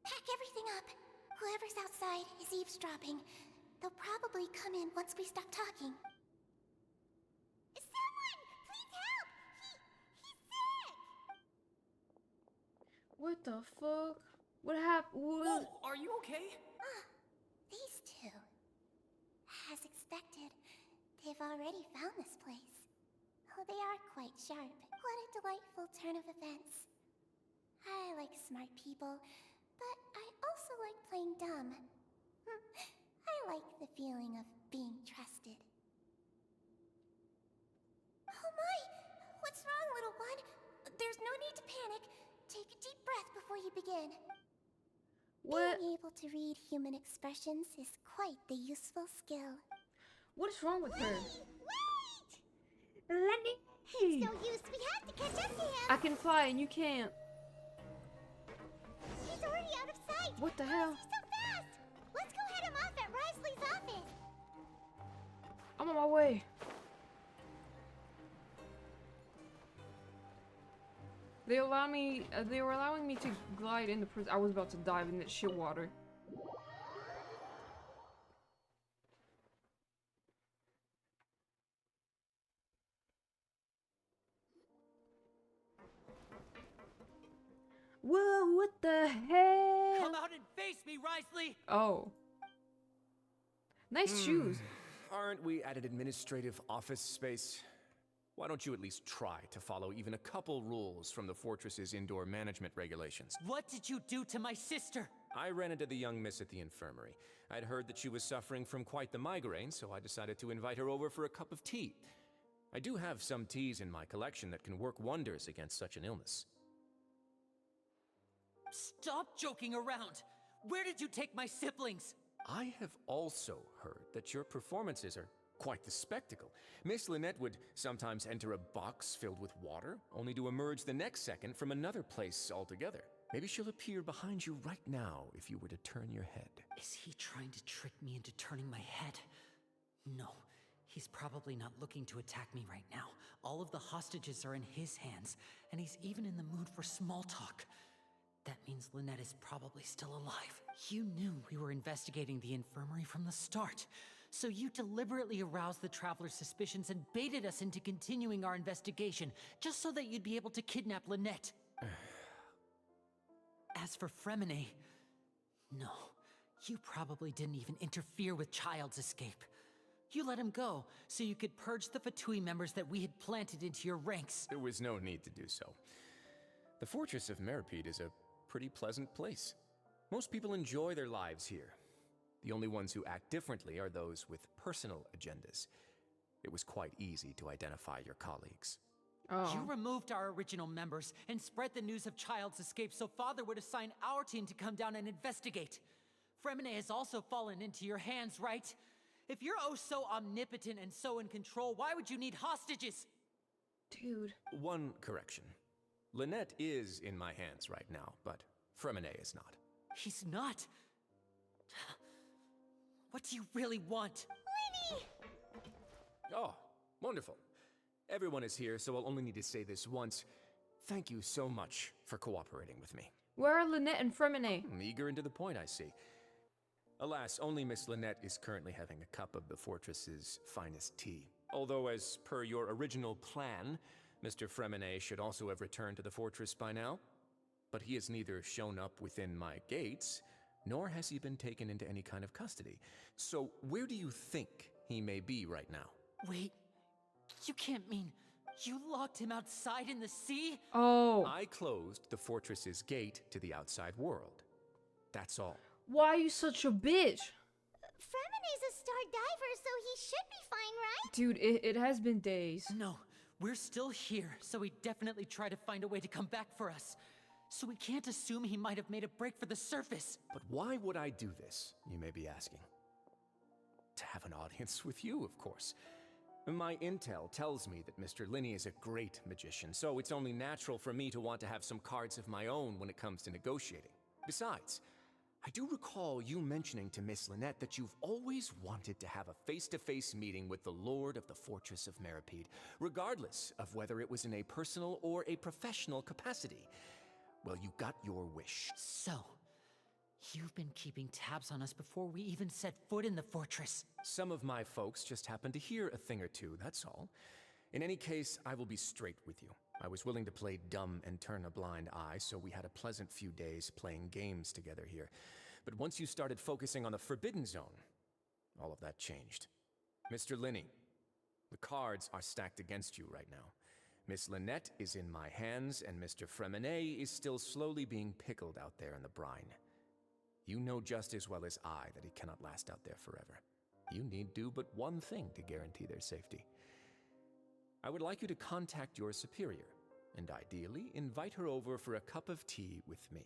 Pack everything up. Whoever's outside is eavesdropping. They'll probably come in once we stop talking. Someone! Please help! He's sick! What the fuck? What happened? Whoa, are you okay? These two. As expected, they've already found this place. Oh, they are quite sharp. What a delightful turn of events. I like smart people, but I also like playing dumb. I like the feeling of being trusted. Oh my! What's wrong, little one? There's no need to panic. Take a deep breath before you begin. What? Being able to read human expressions is quite the useful skill. What is wrong with her? Wait! Lenny! It's no use. We have to catch up to him. I can fly and you can't. He's already out of sight. What the How hell? is he so fast? Let's go head him off at Wriothesley's office. I'm on my way. They were allowing me to glide into prison. I was about to dive in that shit water. Whoa, what the hell? Come out and face me, Wriothesley! Oh. Nice shoes. Aren't we at an administrative office space? Why don't you at least try to follow even a couple rules from the fortress's indoor management regulations? What did you do to my sister? I ran into the young miss at the infirmary. I'd heard that she was suffering from quite the migraine, so I decided to invite her over for a cup of tea. I do have some teas in my collection that can work wonders against such an illness. Stop joking around! Where did you take my siblings? I have also heard that your performances are quite the spectacle. Miss Lynette would sometimes enter a box filled with water, only to emerge the next second from another place altogether. Maybe she'll appear behind you right now if you were to turn your head. Is he trying to trick me into turning my head? No, he's probably not looking to attack me right now. All of the hostages are in his hands, and he's even in the mood for small talk. That means Lynette is probably still alive. You knew we were investigating the infirmary from the start, so you deliberately aroused the Traveler's suspicions and baited us into continuing our investigation, just so that you'd be able to kidnap Lynette. As for Fremine, no, you probably didn't even interfere with Child's escape. You let him go so you could purge the Fatui members that we had planted into your ranks. There was no need to do so. The Fortress of Meripede is a pretty pleasant place. Most people enjoy their lives here. The only ones who act differently are those with personal agendas. It was quite easy to identify your colleagues. Oh. You removed our original members and spread the news of Child's escape so Father would assign our team to come down and investigate. Fremine has also fallen into your hands, right? If you're oh so omnipotent and so in control, why would you need hostages? Dude. One correction. Lynette is in my hands right now, but Fremine is not. He's not. What do you really want? Linny! Oh, wonderful. Everyone is here, so I'll only need to say this once. Thank you so much for cooperating with me. Where are Lynette and Fremine? Eager and to the point, I see. Alas, only Miss Lynette is currently having a cup of the fortress's finest tea. Although, as per your original plan, Mr. Fremine should also have returned to the fortress by now. But he has neither shown up within my gates, nor has he been taken into any kind of custody. So where do you think he may be right now? Wait, you can't mean you locked him outside in the sea? Oh. I closed the fortress's gate to the outside world. That's all. Why are you such a bitch? Fremine's a star diver, so he should be fine, right? Dude, it has been days. No, we're still here, so he definitely tried to find a way to come back for us. So we can't assume he might have made a break for the surface. But why would I do this, you may be asking? To have an audience with you, of course. My intel tells me that Mr. Linney is a great magician, so it's only natural for me to want to have some cards of my own when it comes to negotiating. Besides, I do recall you mentioning to Miss Lynette that you've always wanted to have a face-to-face meeting with the Lord of the Fortress of Meripede, regardless of whether it was in a personal or a professional capacity. Well, you got your wish. So, you've been keeping tabs on us before we even set foot in the fortress. Some of my folks just happened to hear a thing or two, that's all. In any case, I will be straight with you. I was willing to play dumb and turn a blind eye, so we had a pleasant few days playing games together here. But once you started focusing on the Forbidden Zone, all of that changed. Mr. Linney, the cards are stacked against you right now. Miss Lynette is in my hands, and Mr. Fremine is still slowly being pickled out there in the brine. You know just as well as I that he cannot last out there forever. You need do but one thing to guarantee their safety. I would like you to contact your superior, and ideally invite her over for a cup of tea with me.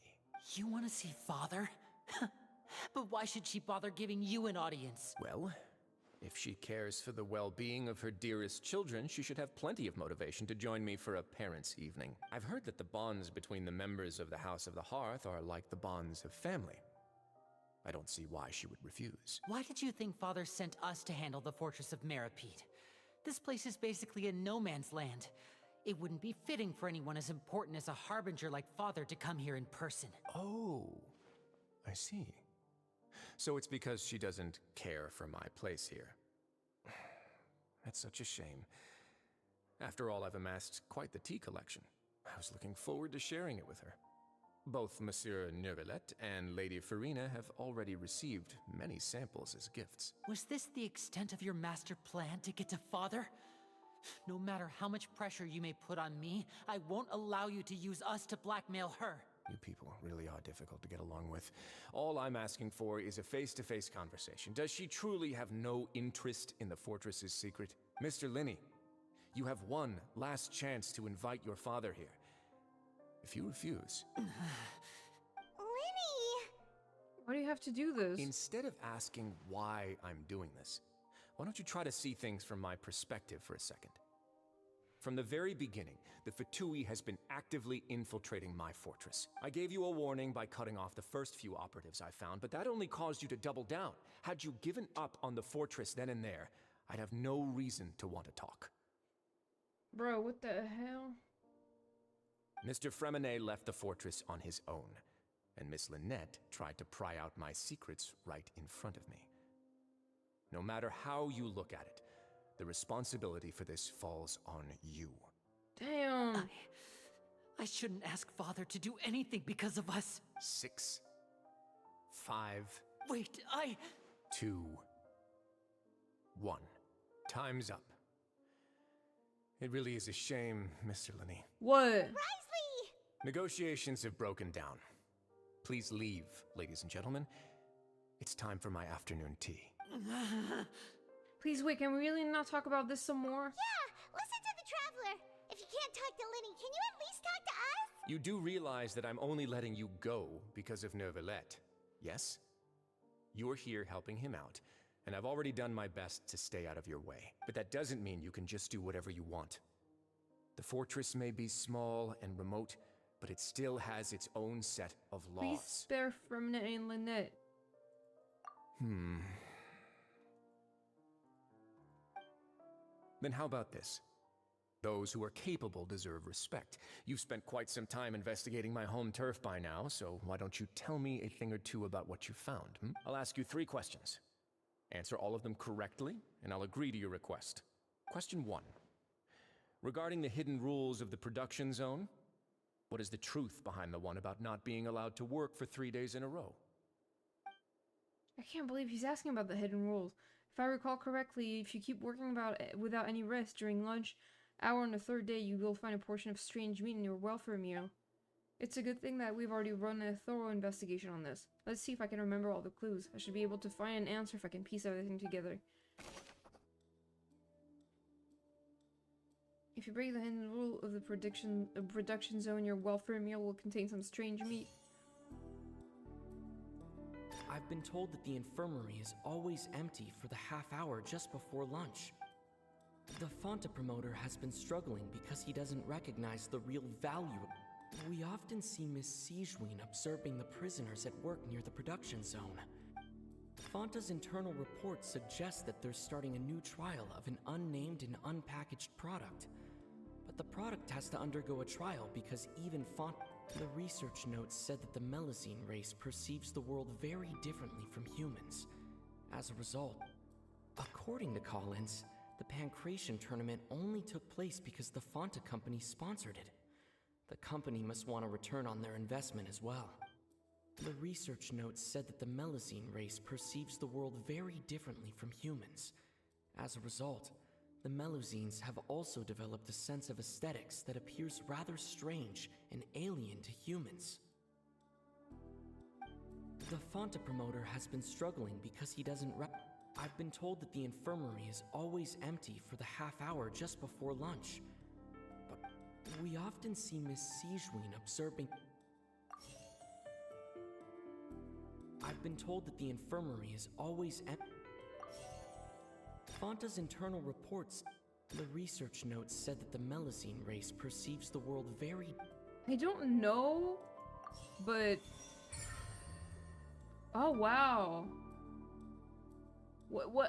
You want to see Father? But why should she bother giving you an audience? Well, if she cares for the well-being of her dearest children, she should have plenty of motivation to join me for a parents' evening. I've heard that the bonds between the members of the House of the Hearth are like the bonds of family. I don't see why she would refuse. Why did you think Father sent us to handle the Fortress of Meripede? This place is basically a no man's land. It wouldn't be fitting for anyone as important as a harbinger like Father to come here in person. Oh, I see. So it's because she doesn't care for my place here. That's such a shame. After all, I've amassed quite the tea collection. I was looking forward to sharing it with her. Both Monsieur Neuvillette and Lady Farina have already received many samples as gifts. Was this the extent of your master plan to get to Father? No matter how much pressure you may put on me, I won't allow you to use us to blackmail her. You people really are difficult to get along with. All I'm asking for is a face-to-face conversation. Does she truly have no interest in the fortress's secret? Mr. Linney, you have one last chance to invite your father here. If you refuse... Linny! Why do you have to do this? Instead of asking why I'm doing this, why don't you try to see things from my perspective for a second? From the very beginning, the Fatui has been actively infiltrating my fortress. I gave you a warning by cutting off the first few operatives I found, but that only caused you to double down. Had you given up on the fortress then and there, I'd have no reason to want to talk. Bro, what the hell? Mr. Fremine left the fortress on his own, and Miss Lynette tried to pry out my secrets right in front of me. No matter how you look at it, the responsibility for this falls on you. Damn. I shouldn't ask Father to do anything because of us. 6, 5, Wait, 2, 1. Time's up. It really is a shame, Mr. Linney. What? Risley! Negotiations have broken down. Please leave, ladies and gentlemen. It's time for my afternoon tea. Please wait, can we really not talk about this some more? Yeah, listen to the Traveler. If you can't talk to Linny, can you at least talk to us? You do realize that I'm only letting you go because of Mistylotl, yes? You're here helping him out, and I've already done my best to stay out of your way. But that doesn't mean you can just do whatever you want. The fortress may be small and remote, but it still has its own set of laws. Please spare Firminate and Lynette. Then how about this? Those who are capable deserve respect. You've spent quite some time investigating my home turf by now, so why don't you tell me a thing or two about what you found? I'll ask you 3 questions. Answer all of them correctly, and I'll agree to your request. Question 1. Regarding the hidden rules of the production zone, what is the truth behind the one about not being allowed to work for 3 days in a row? I can't believe he's asking about the hidden rules. If I recall correctly, if you keep working without any rest during lunch hour on the 3rd day, you will find a portion of strange meat in your welfare meal. It's a good thing that we've already run a thorough investigation on this. Let's see if I can remember all the clues. I should be able to find an answer if I can piece everything together. If you break the hidden rule of the production zone, your welfare meal will contain some strange meat. I've been told that the infirmary is always empty for the half hour just before lunch. The Fonta promoter has been struggling because he doesn't recognize the real value. We often see Miss Sigewin observing the prisoners at work near the production zone. Fonta's internal reports suggest that they're starting a new trial of an unnamed and unpackaged product. But the product has to undergo a trial because even Fonta... The research notes said that the Melazine race perceives the world very differently from humans. As a result, according to Collins, the Pancration tournament only took place because the Fonta company sponsored it. The company must want a return on their investment as well. The research notes said that the Melazine race perceives the world very differently from humans. As a result, the Melazines have also developed a sense of aesthetics that appears rather strange and alien to humans. The Fonta promoter has been struggling because he doesn't I've been told that the infirmary is always empty for the half hour just before lunch. But we often see Miss Sigewin observing... I've been told that the infirmary is always empty. Fonta's internal reports... The research notes said that the Melazine race perceives the world very... I don't know, but... Oh, wow.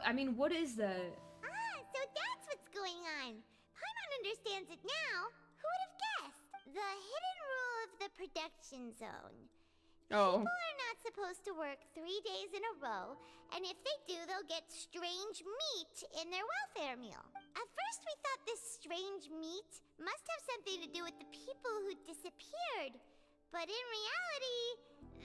I mean, what is that? Ah, so that's what's going on. Paimon understands it now. Who would have guessed? The hidden rule of the production zone. Oh. People are not supposed to work 3 days in a row, and if they do, they'll get strange meat in their welfare meal. At first, we thought this strange meat must have something to do with the people who disappeared. But in reality,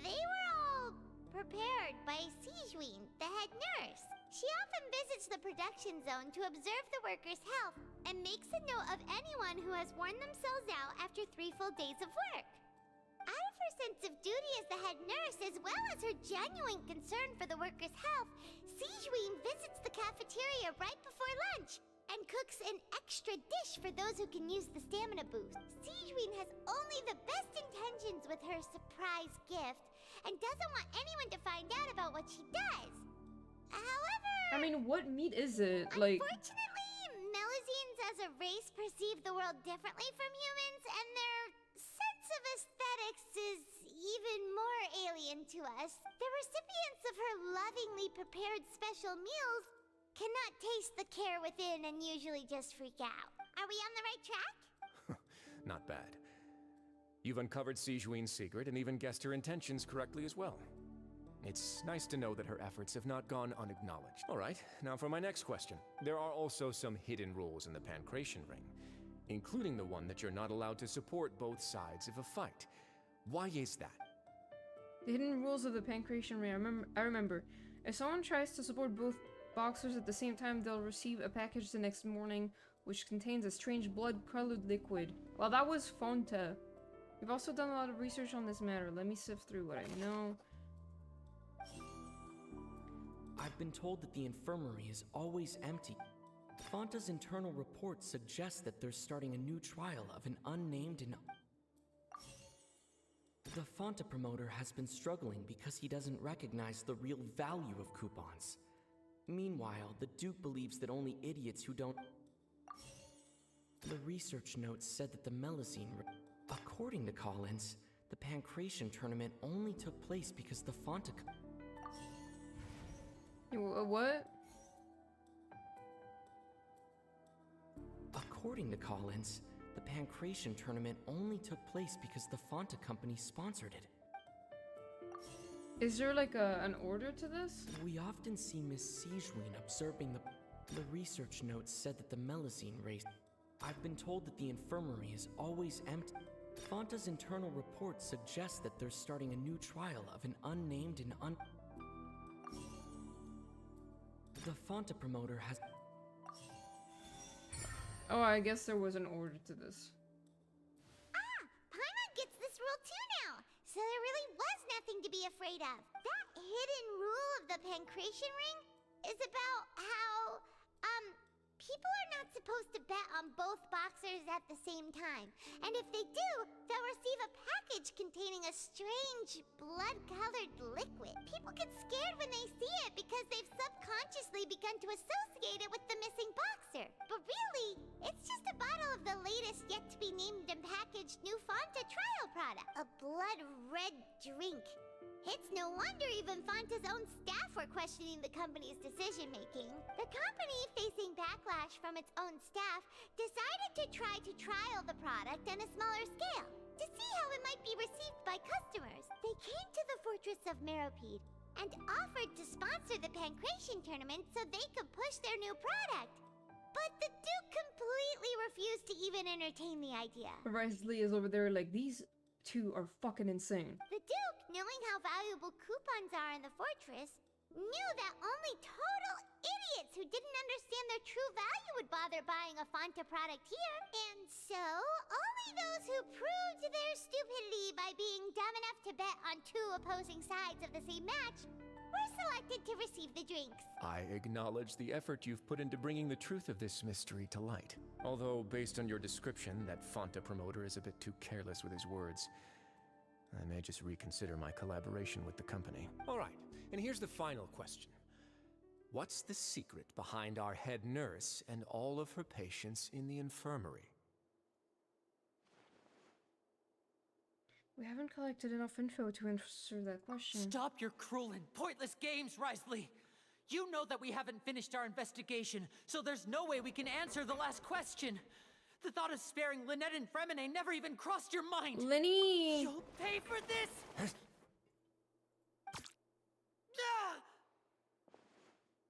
they were all prepared by Sigewin, the head nurse. She often visits the production zone to observe the workers' health and makes a note of anyone who has worn themselves out after 3 full days of work. Out of her sense of duty as the head nurse, as well as her genuine concern for the workers' health, Sigewin visits the cafeteria right before lunch and cooks an extra dish for those who can use the stamina boost. Sigewin has only the best intentions with her surprise gift and doesn't want anyone to find out about what she does. However... I mean, what meat is it? Like... Unfortunately, Melazines as a race perceive the world differently from humans, and their sense of aesthetics is even more alien to us. The recipients of her lovingly prepared special meals cannot taste the care within and usually just freak out. Are we on the right track? Not bad. You've uncovered Sigewin's secret and even guessed her intentions correctly as well. It's nice to know that her efforts have not gone unacknowledged. All right, now for my next question. There are also some hidden rules in the Pancration ring. including the one that you're not allowed to support both sides of a fight. Why is that? The hidden rules of the Pancration Ring. I remember. If someone tries to support both boxers at the same time, they'll receive a package the next morning which contains a strange blood-colored liquid. Well, that was Fonta. We've also done a lot of research on this matter. Let me sift through what I know. I've been told that the infirmary is always empty. Fonta's internal report suggests that they're starting a new trial of an unnamed and... The Fonta promoter has been struggling because he doesn't recognize the real value of coupons. Meanwhile, the Duke believes that only idiots who don't... The research notes said that the Melusine... According to Collins, the Pancration tournament only took place because the Fonta... What? According to Collins, the Pancration tournament only took place because the Fonta company sponsored it. Is there like an order to this? We often see Miss Sijween observing the research notes said that the Melusine race... I've been told that the infirmary is always empty. Fonta's internal report suggests that they're starting a new trial of an unnamed and The Fonta promoter has... Oh, I guess there was an order to this. Paimon gets this rule too now, so there really was nothing to be afraid of. That hidden rule of the Pancration Ring is about how, people are not supposed to bet on both boxers at the same time. And if they do, they'll receive a package containing a strange, blood-colored liquid. People get scared when they see it because they've subconsciously begun to associate it with the missing boxer. But really, it's just a bottle of the latest yet-to-be-named and packaged new Fonta trial product. A blood-red drink. It's no wonder even Fonta's own staff were questioning the company's decision-making. The company, facing backlash from its own staff, decided to try to trial the product on a smaller scale, to see how it might be received by customers. They came to the fortress of Meropide and offered to sponsor the Pancration tournament so they could push their new product. But the Duke completely refused to even entertain the idea. Risley is over there like, these two are fucking insane. The Duke, knowing how valuable coupons are in the fortress, knew that only total idiots who didn't understand their true value would bother buying a Fonta product here. And so, only those who proved their stupidity by being dumb enough to bet on two opposing sides of the same match were selected to receive the drinks. I acknowledge the effort you've put into bringing the truth of this mystery to light. Although, based on your description, that Fonta promoter is a bit too careless with his words. I may just reconsider my collaboration with the company. All right, and here's the final question. What's the secret behind our head nurse and all of her patients in the infirmary? We haven't collected enough info to answer that question. Stop your cruel and pointless games, Risley! You know that we haven't finished our investigation, so there's no way we can answer the last question. The thought of sparing Lynette and Fremine never even crossed your mind. Lenny! You'll pay for this! Ah!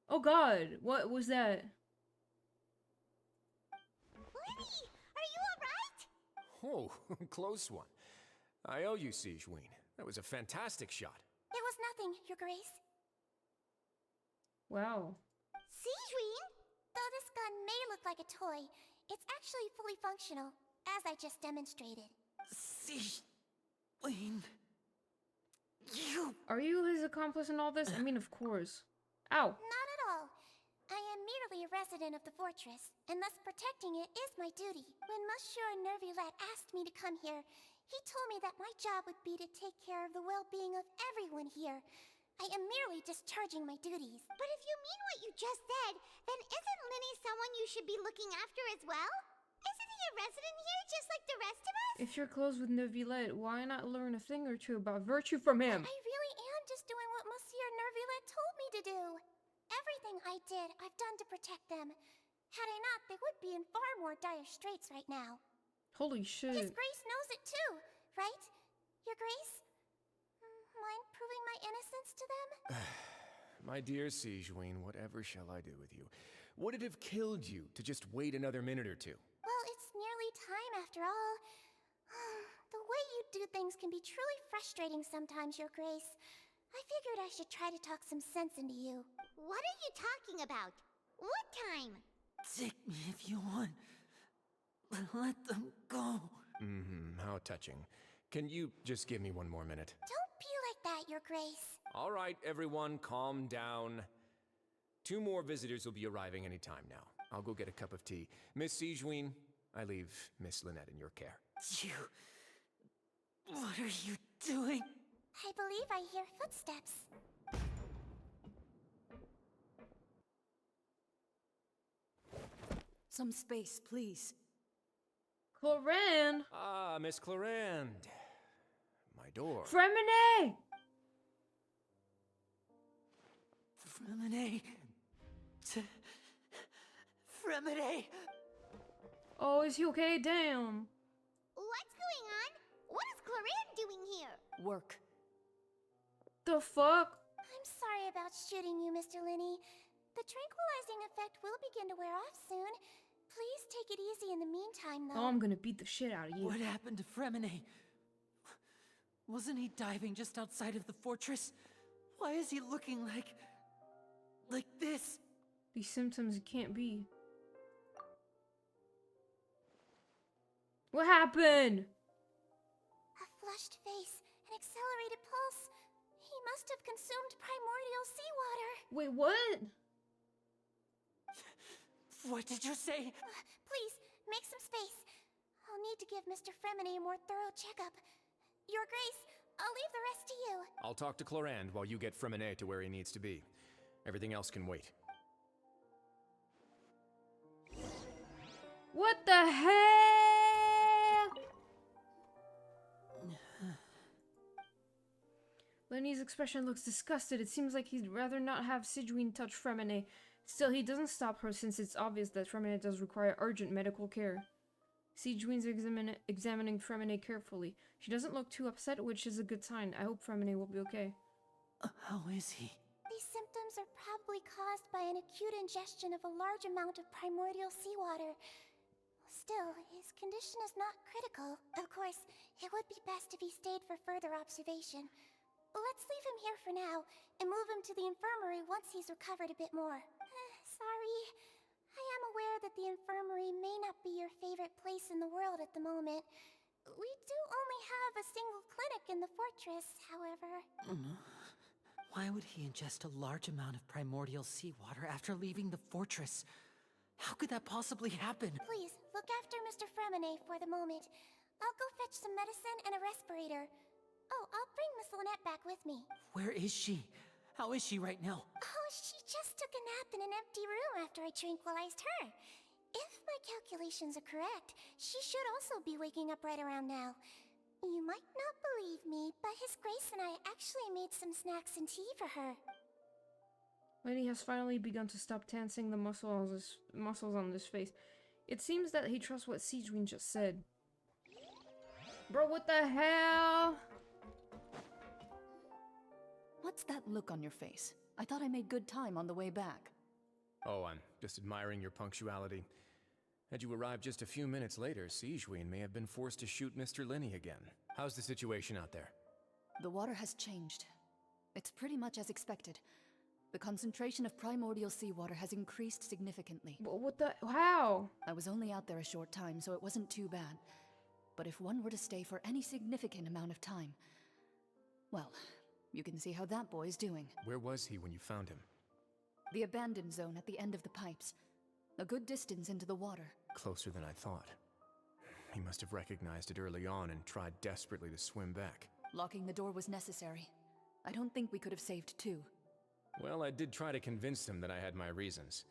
Oh god, what was that? Lenny, are you alright? Oh, close one. I owe you, Sijween. That was a fantastic shot. It was nothing, Your Grace. Wow. Sijween? Though this gun may look like a toy, it's actually fully functional, as I just demonstrated. Sijween... You... Are you his accomplice in all this? I mean, of course. Ow! Not at all. I am merely a resident of the fortress, and thus protecting it is my duty. When Monsieur Nervulette asked me to come here, he told me that my job would be to take care of the well-being of everyone here. I am merely discharging my duties. But if you mean what you just said, then isn't Linny someone you should be looking after as well? Isn't he a resident here just like the rest of us? If you're close with Neuvillette, why not learn a thing or two about virtue from him? I really am just doing what Monsieur Nervulette told me to do. Everything I did, I've done to protect them. Had I not, they would be in far more dire straits right now. Holy shit. His Grace knows it too, right? Your Grace? Mind proving my innocence to them? My dear Sijween, whatever shall I do with you? Would it have killed you to just wait another minute or two? Well, it's nearly after all. The way you do things can be truly frustrating sometimes, Your Grace. I figured I should try to talk some sense into you. What are you talking about? What time? Take me if you want. Let them go. How touching. Can you just give me one more minute? Don't be like that, Your Grace. All right, everyone, calm down. 2 more visitors will be arriving any time now. I'll go get a cup of tea. Miss Sijuin, I leave Miss Lynette in your care. You... What are you doing? I believe I hear footsteps. Some space, please. Clorinde! Ah, Miss Clorinde. My door. Fremine! Fremine. Fremine. Oh, is he okay? Damn. What's going on? What is Clorinde doing here? Work. The fuck? I'm sorry about shooting you, Mr. Linney. The tranquilizing effect will begin to wear off soon. Please take it easy in the meantime, though. Oh, I'm gonna beat the shit out of you. What happened to Fremine? Wasn't he diving just outside of the fortress? Why is he looking like this? These symptoms can't be. What happened? A flushed face, an accelerated pulse. He must have consumed primordial seawater. Wait, what? What did you say? Please, make some space. I'll need to give Mr. Fremine a more thorough checkup. Your Grace, I'll leave the rest to you. I'll talk to Clorinde while you get Fremine to where he needs to be. Everything else can wait. What the hell? Lenny's expression looks disgusted. It seems like he'd rather not have Sijuin touch Fremine. Still, he doesn't stop her since it's obvious that Fremine does require urgent medical care. Sijuin's examining Fremine carefully. She doesn't look too upset, which is a good sign. I hope Fremine will be okay. How is he? These symptoms are probably caused by an acute ingestion of a large amount of primordial seawater. Still, his condition is not critical. Of course, it would be best if he stayed for further observation. Let's leave him here for now, and move him to the infirmary once he's recovered a bit more. Sorry. I am aware that the infirmary may not be your favorite place in the world at the moment. We do only have a single clinic in the fortress, however. Why would he ingest a large amount of primordial seawater after leaving the fortress? How could that possibly happen? Please, look after Mr. Fremine for the moment. I'll go fetch some medicine and a respirator. Oh, I'll bring Miss Lynette back with me. Where is she? How is she right now? Oh, she just took a nap in an empty room after I tranquilized her. If my calculations are correct, she should also be waking up right around now. You might not believe me, but His Grace and I actually made some snacks and tea for her. Lenny has finally begun to stop tensing the muscles on his face. It seems that he trusts what Sijuin just said. Bro, what the hell? What's that look on your face? I thought I made good time on the way back. Oh, I'm just admiring your punctuality. Had you arrived just a few minutes later, Sijuin may have been forced to shoot Mr. Linney again. How's the situation out there? The water has changed. It's pretty much as expected. The concentration of primordial seawater has increased significantly. What the... how? I was only out there a short time, so it wasn't too bad. But if one were to stay for any significant amount of time... well, you can see how that boy's doing. Where was he when you found him? The abandoned zone at the end of the pipes. A good distance into the water. Closer than I thought. He must have recognized it early on and tried desperately to swim back. Locking the door was necessary. I don't think we could have saved two. Well, I did try to convince him that I had my reasons.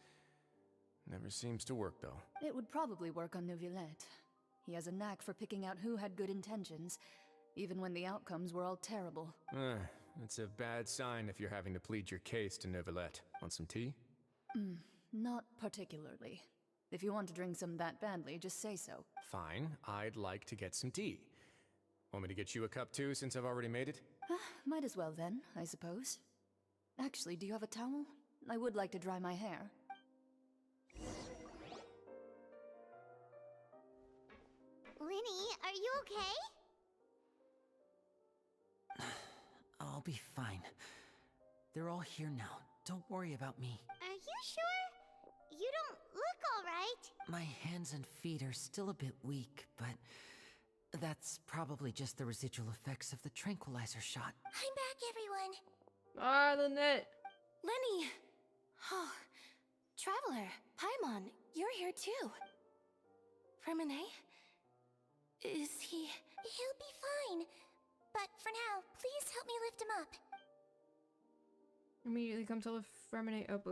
Never seems to work, though. It would probably work on Neuvillette. He has a knack for picking out who had good intentions, even when the outcomes were all terrible. It's a bad sign if you're having to plead your case to Neuvillette. Want some tea? Not particularly. If you want to drink some that badly, just say so. Fine, I'd like to get some tea. Want me to get you a cup too, since I've already made it? Might as well then, I suppose. Actually, do you have a towel? I would like to dry my hair. Linny, are you okay? I'll be fine. They're all here now. Don't worry about me. Are you sure? You don't look alright. My hands and feet are still a bit weak, but that's probably just the residual effects of the tranquilizer shot. I'm back, everyone. Ah, Lynette. Lenny! Oh, Traveler, Paimon, you're here too. Fermine? Is he... He'll be fine. But for now, please help me lift him up. Immediately come to lift Fermine up.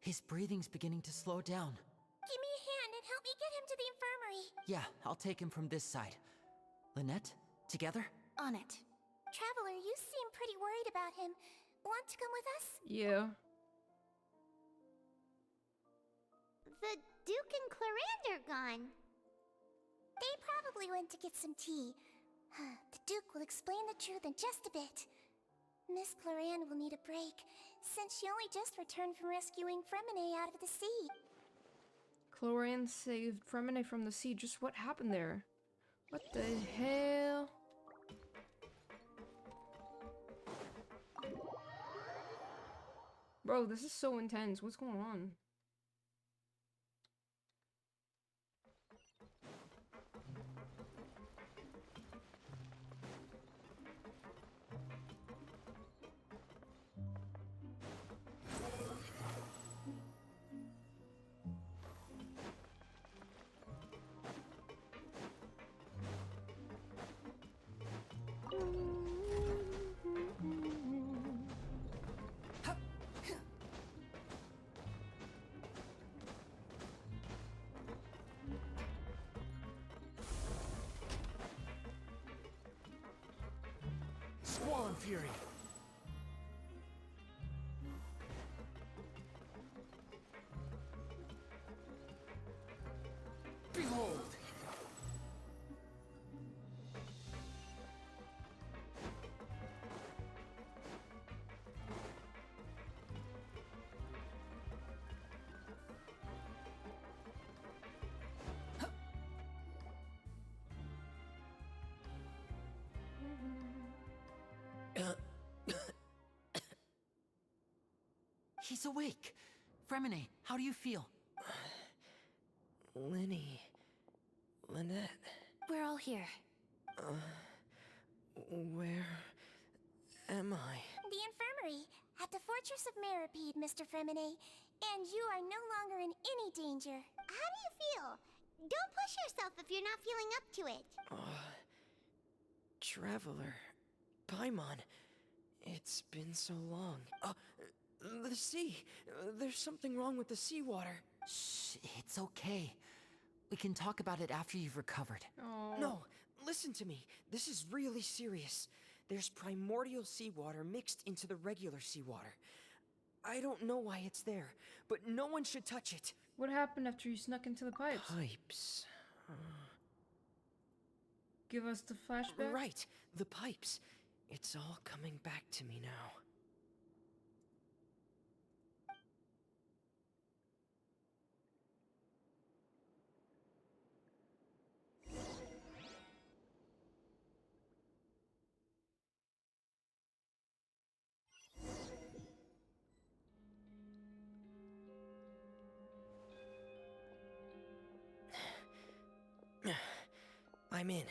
His breathing's beginning to slow down. Give me a hand and help me get him to the infirmary. Yeah, I'll take him from this side. Lynette, together? On it. Traveler, you seem pretty worried about him. Want to come with us? Yeah. The Duke and Clarande are gone. They probably went to get some tea. The Duke will explain the truth in just a bit. Miss Clarande will need a break, since she only just returned from rescuing Fremine out of the sea. Clarande saved Fremine from the sea. Just what happened there? What the hell? Bro, this is so intense. What's going on? Squall and Fury. Behold! He's awake. Fremine, how do you feel? Linny... Lynette... We're all here. Where... am I? The infirmary, at the Fortress of Meripede, Mr. Fremine. And you are no longer in any danger. How do you feel? Don't push yourself if you're not feeling up to it. Traveler... Paimon... It's been so long. The sea! There's something wrong with the seawater. Shh, it's okay. We can talk about it after you've recovered. Oh. No, listen to me. This is really serious. There's primordial seawater mixed into the regular seawater. I don't know why it's there, but no one should touch it. What happened after you snuck into the pipes? Pipes... Give us the flashback? Right, the pipes. It's all coming back to me now. I'm in.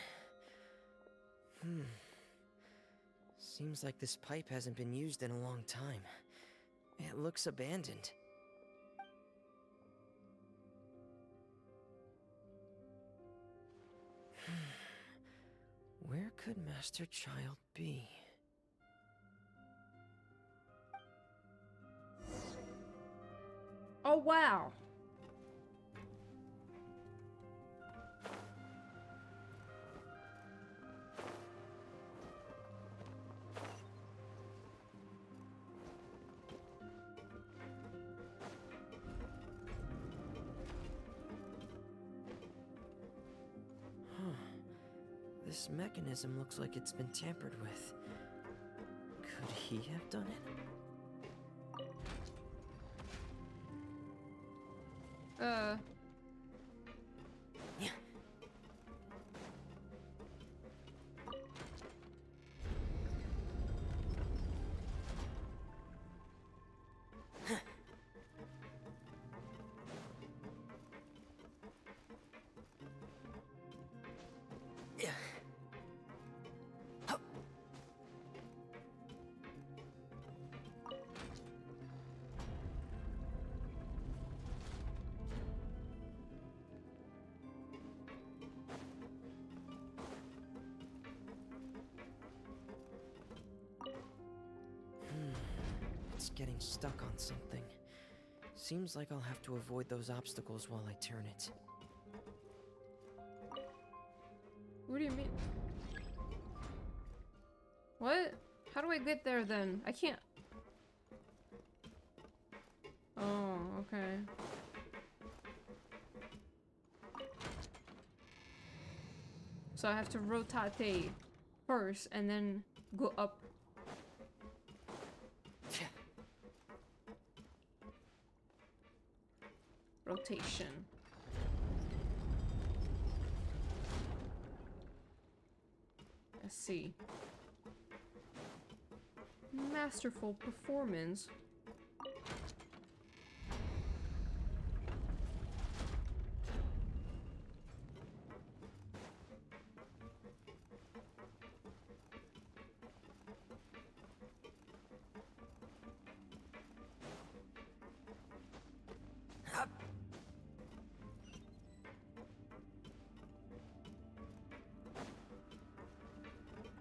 Seems like this pipe hasn't been used in a long time. It looks abandoned. Where could Master Child be? Oh, wow. This This mechanism looks like it's been tampered with. Could he have done it? Yeah. Yeah. Hup. It's getting stuck on something. Seems like I'll have to avoid those obstacles while I turn it. What do you mean? What? How do I get there then? I can't. Oh, okay. So I have to rotate first and then go up. Rotation. Let's see. Masterful performance.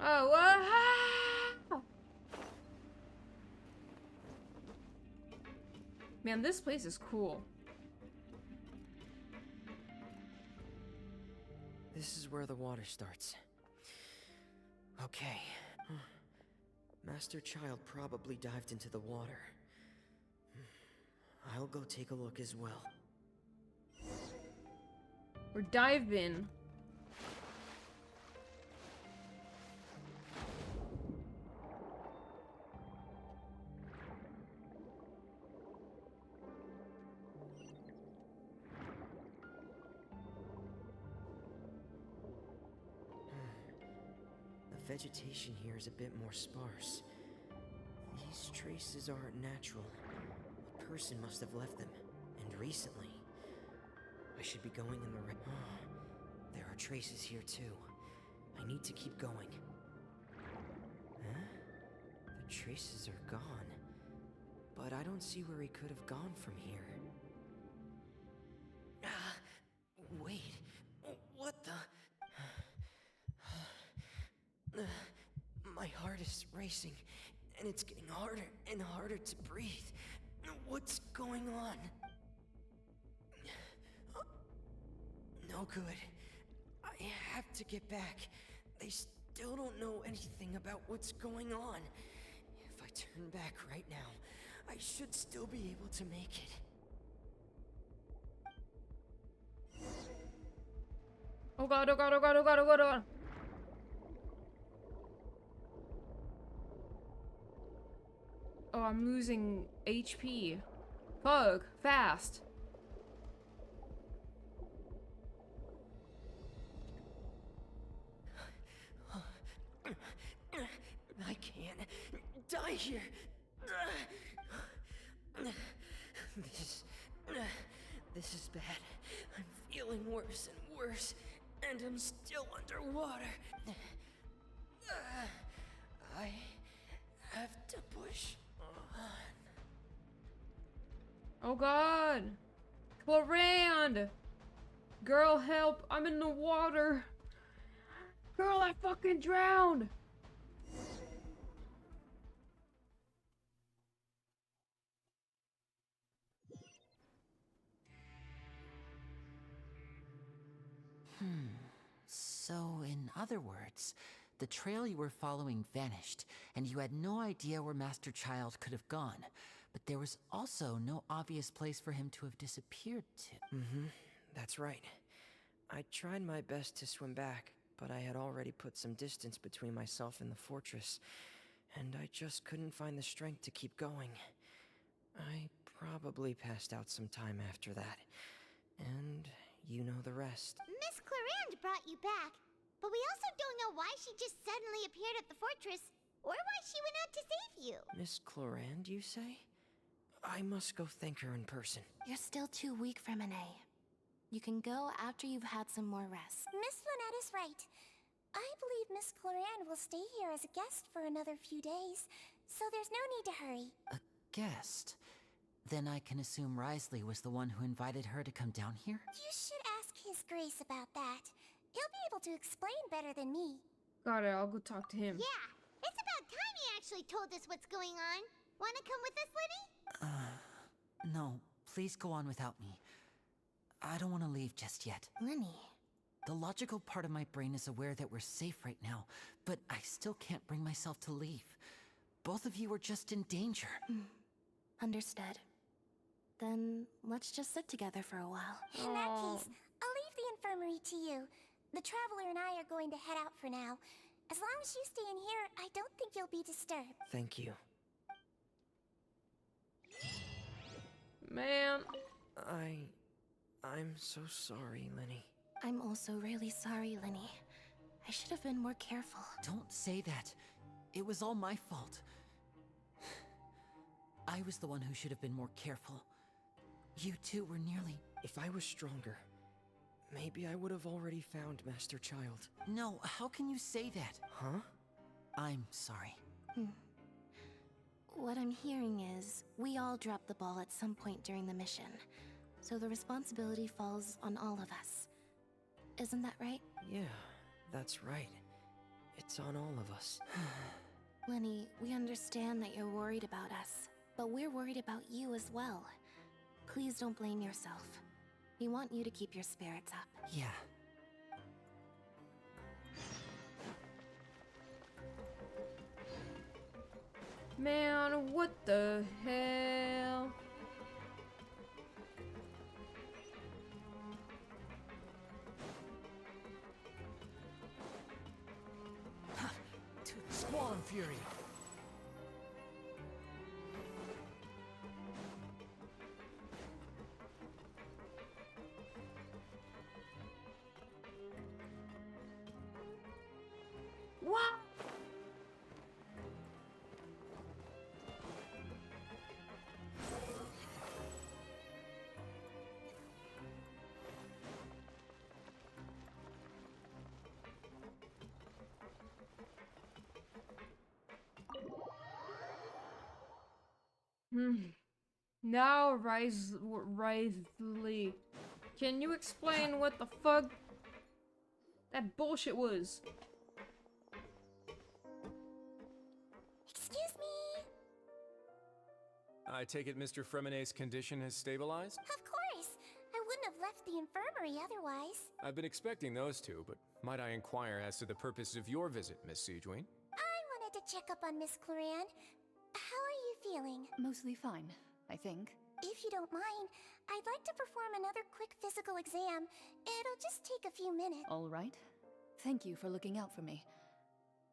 Oh, wow! Man, this place is cool. This is where the water starts. Okay. Master Child probably dived into the water. I'll go take a look as well. We're diving. The vegetation here is a bit more sparse. These traces aren't natural. A person must have left them, and recently. I should be going in the right. There are traces here too. I need to keep going. Huh? The traces are gone. But I don't see where he could have gone from here. Wait. What the? My heart is racing, and it's getting harder and harder to breathe. What's going on? No good. I have to get back. They still don't know anything about what's going on. If I turn back right now, I should still be able to make it. Oh god, oh god, oh god, oh god, oh god, oh god. Oh, I'm losing HP. Fuck, fast. I can't die here. This is bad. I'm feeling worse and worse, and I'm still underwater. I have to push on. Oh god. Clorand! Girl, help! I'm in the water! Girl, I fucking drowned! So, in other words, the trail you were following vanished, and you had no idea where Master Child could have gone. But there was also no obvious place for him to have disappeared to. That's right. I tried my best to swim back, but I had already put some distance between myself and the fortress, and I just couldn't find the strength to keep going. I probably passed out some time after that, and you know the rest. Miss Clarande brought you back, but we also don't know why she just suddenly appeared at the fortress, or why she went out to save you. Miss Clarande, you say? I must go thank her in person. You're still too weak for Monet. You can go after you've had some more rest. Miss Lynette is right. I believe Miss Clarande will stay here as a guest for another few days, so there's no need to hurry. A guest? Then I can assume Risley was the one who invited her to come down here? You should ask His Grace about that. He'll be able to explain better than me. Got it, I'll go talk to him. Yeah, it's about time he actually told us what's going on. Wanna come with us, Lenny? No, please go on without me. I don't want to leave just yet. Lenny. The logical part of my brain is aware that we're safe right now, but I still can't bring myself to leave. Both of you are just in danger. Understood. Then let's just sit together for a while. In that case, I'll leave the infirmary to you. The Traveler and I are going to head out for now. As long as you stay in here, I don't think you'll be disturbed. Thank you. Man. I'm so sorry, Lenny. I'm also really sorry, Lenny. I should have been more careful. Don't say that. It was all my fault. I was the one who should have been more careful. You two were nearly... If I was stronger, maybe I would have already found Master Child. No, how can you say that? Huh? I'm sorry. What I'm hearing is, we all dropped the ball at some point during the mission. So the responsibility falls on all of us. Isn't that right? Yeah, that's right. It's on all of us. Lenny, we understand that you're worried about us, but we're worried about you as well. Please don't blame yourself. We want you to keep your spirits up. Yeah. Man, what the hell? Squall and Fury. What? Now, Risley, can you explain what the fuck that bullshit was? Excuse me? I take it Mr. Fremonet's condition has stabilized? Of course. I wouldn't have left the infirmary otherwise. I've been expecting those two, but might I inquire as to the purpose of your visit, Miss Siegewing? I wanted to check up on Miss Clarande. How are you feeling? Mostly fine, I think. If you don't mind, I'd like to perform another quick physical exam. It'll just take a few minutes. All right. Thank you for looking out for me.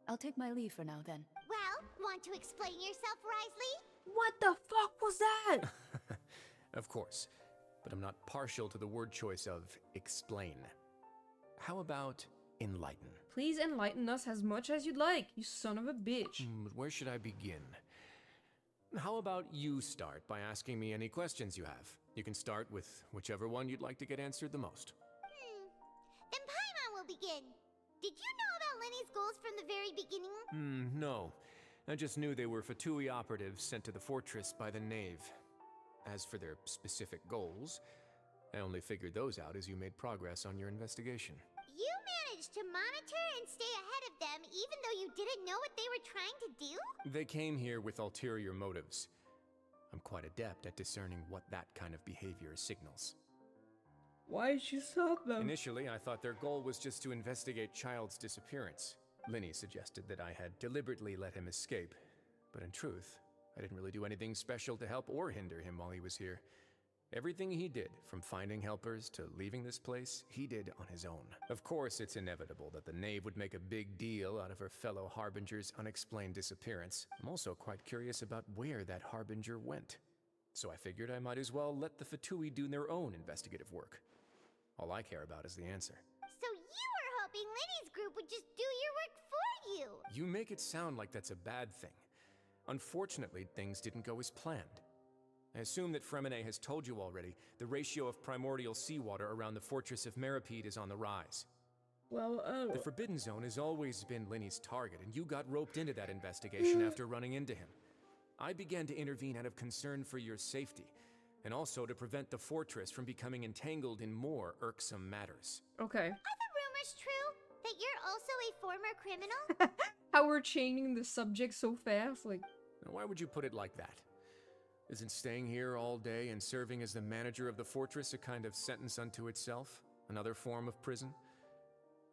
I'll take my leave for now, then. Well, want to explain yourself, Risley? What the fuck was that? Of course, but I'm not partial to the word choice of explain. How about enlighten? Please enlighten us as much as you'd like, you son of a bitch. But where should I begin? How about you start by asking me any questions you have? You can start with whichever one you'd like to get answered the most. Then Paimon will begin. Did you know about Lenny's goals from the very beginning? No. I just knew they were Fatui operatives sent to the fortress by the Knave. As for their specific goals, I only figured those out as you made progress on your investigation. You managed to monitor and stay ahead of them even though you didn't know what they were trying to do? They came here with ulterior motives. I'm quite adept at discerning what that kind of behavior signals. Why'd you stop them? Initially, I thought their goal was just to investigate Child's disappearance. Linny suggested that I had deliberately let him escape, but in truth, I didn't really do anything special to help or hinder him while he was here. Everything he did, from finding helpers to leaving this place, he did on his own. Of course, it's inevitable that the knave would make a big deal out of her fellow Harbinger's unexplained disappearance. I'm also quite curious about where that Harbinger went. So I figured I might as well let the Fatui do their own investigative work. All I care about is the answer. So you were hoping Lenny's group would just do your work for you. You make it sound like that's a bad thing. Unfortunately, things didn't go as planned. I assume that Fremine has told you already, the ratio of primordial seawater around the fortress of Meripede is on the rise. Well, The Forbidden Zone has always been Linny's target, and you got roped into that investigation after running into him. I began to intervene out of concern for your safety, and also to prevent the fortress from becoming entangled in more irksome matters. Okay. Are the rumors true? That you're also a former criminal? How we're changing the subject so fast, like... Now, why would you put it like that? Isn't staying here all day and serving as the manager of the fortress a kind of sentence unto itself? Another form of prison?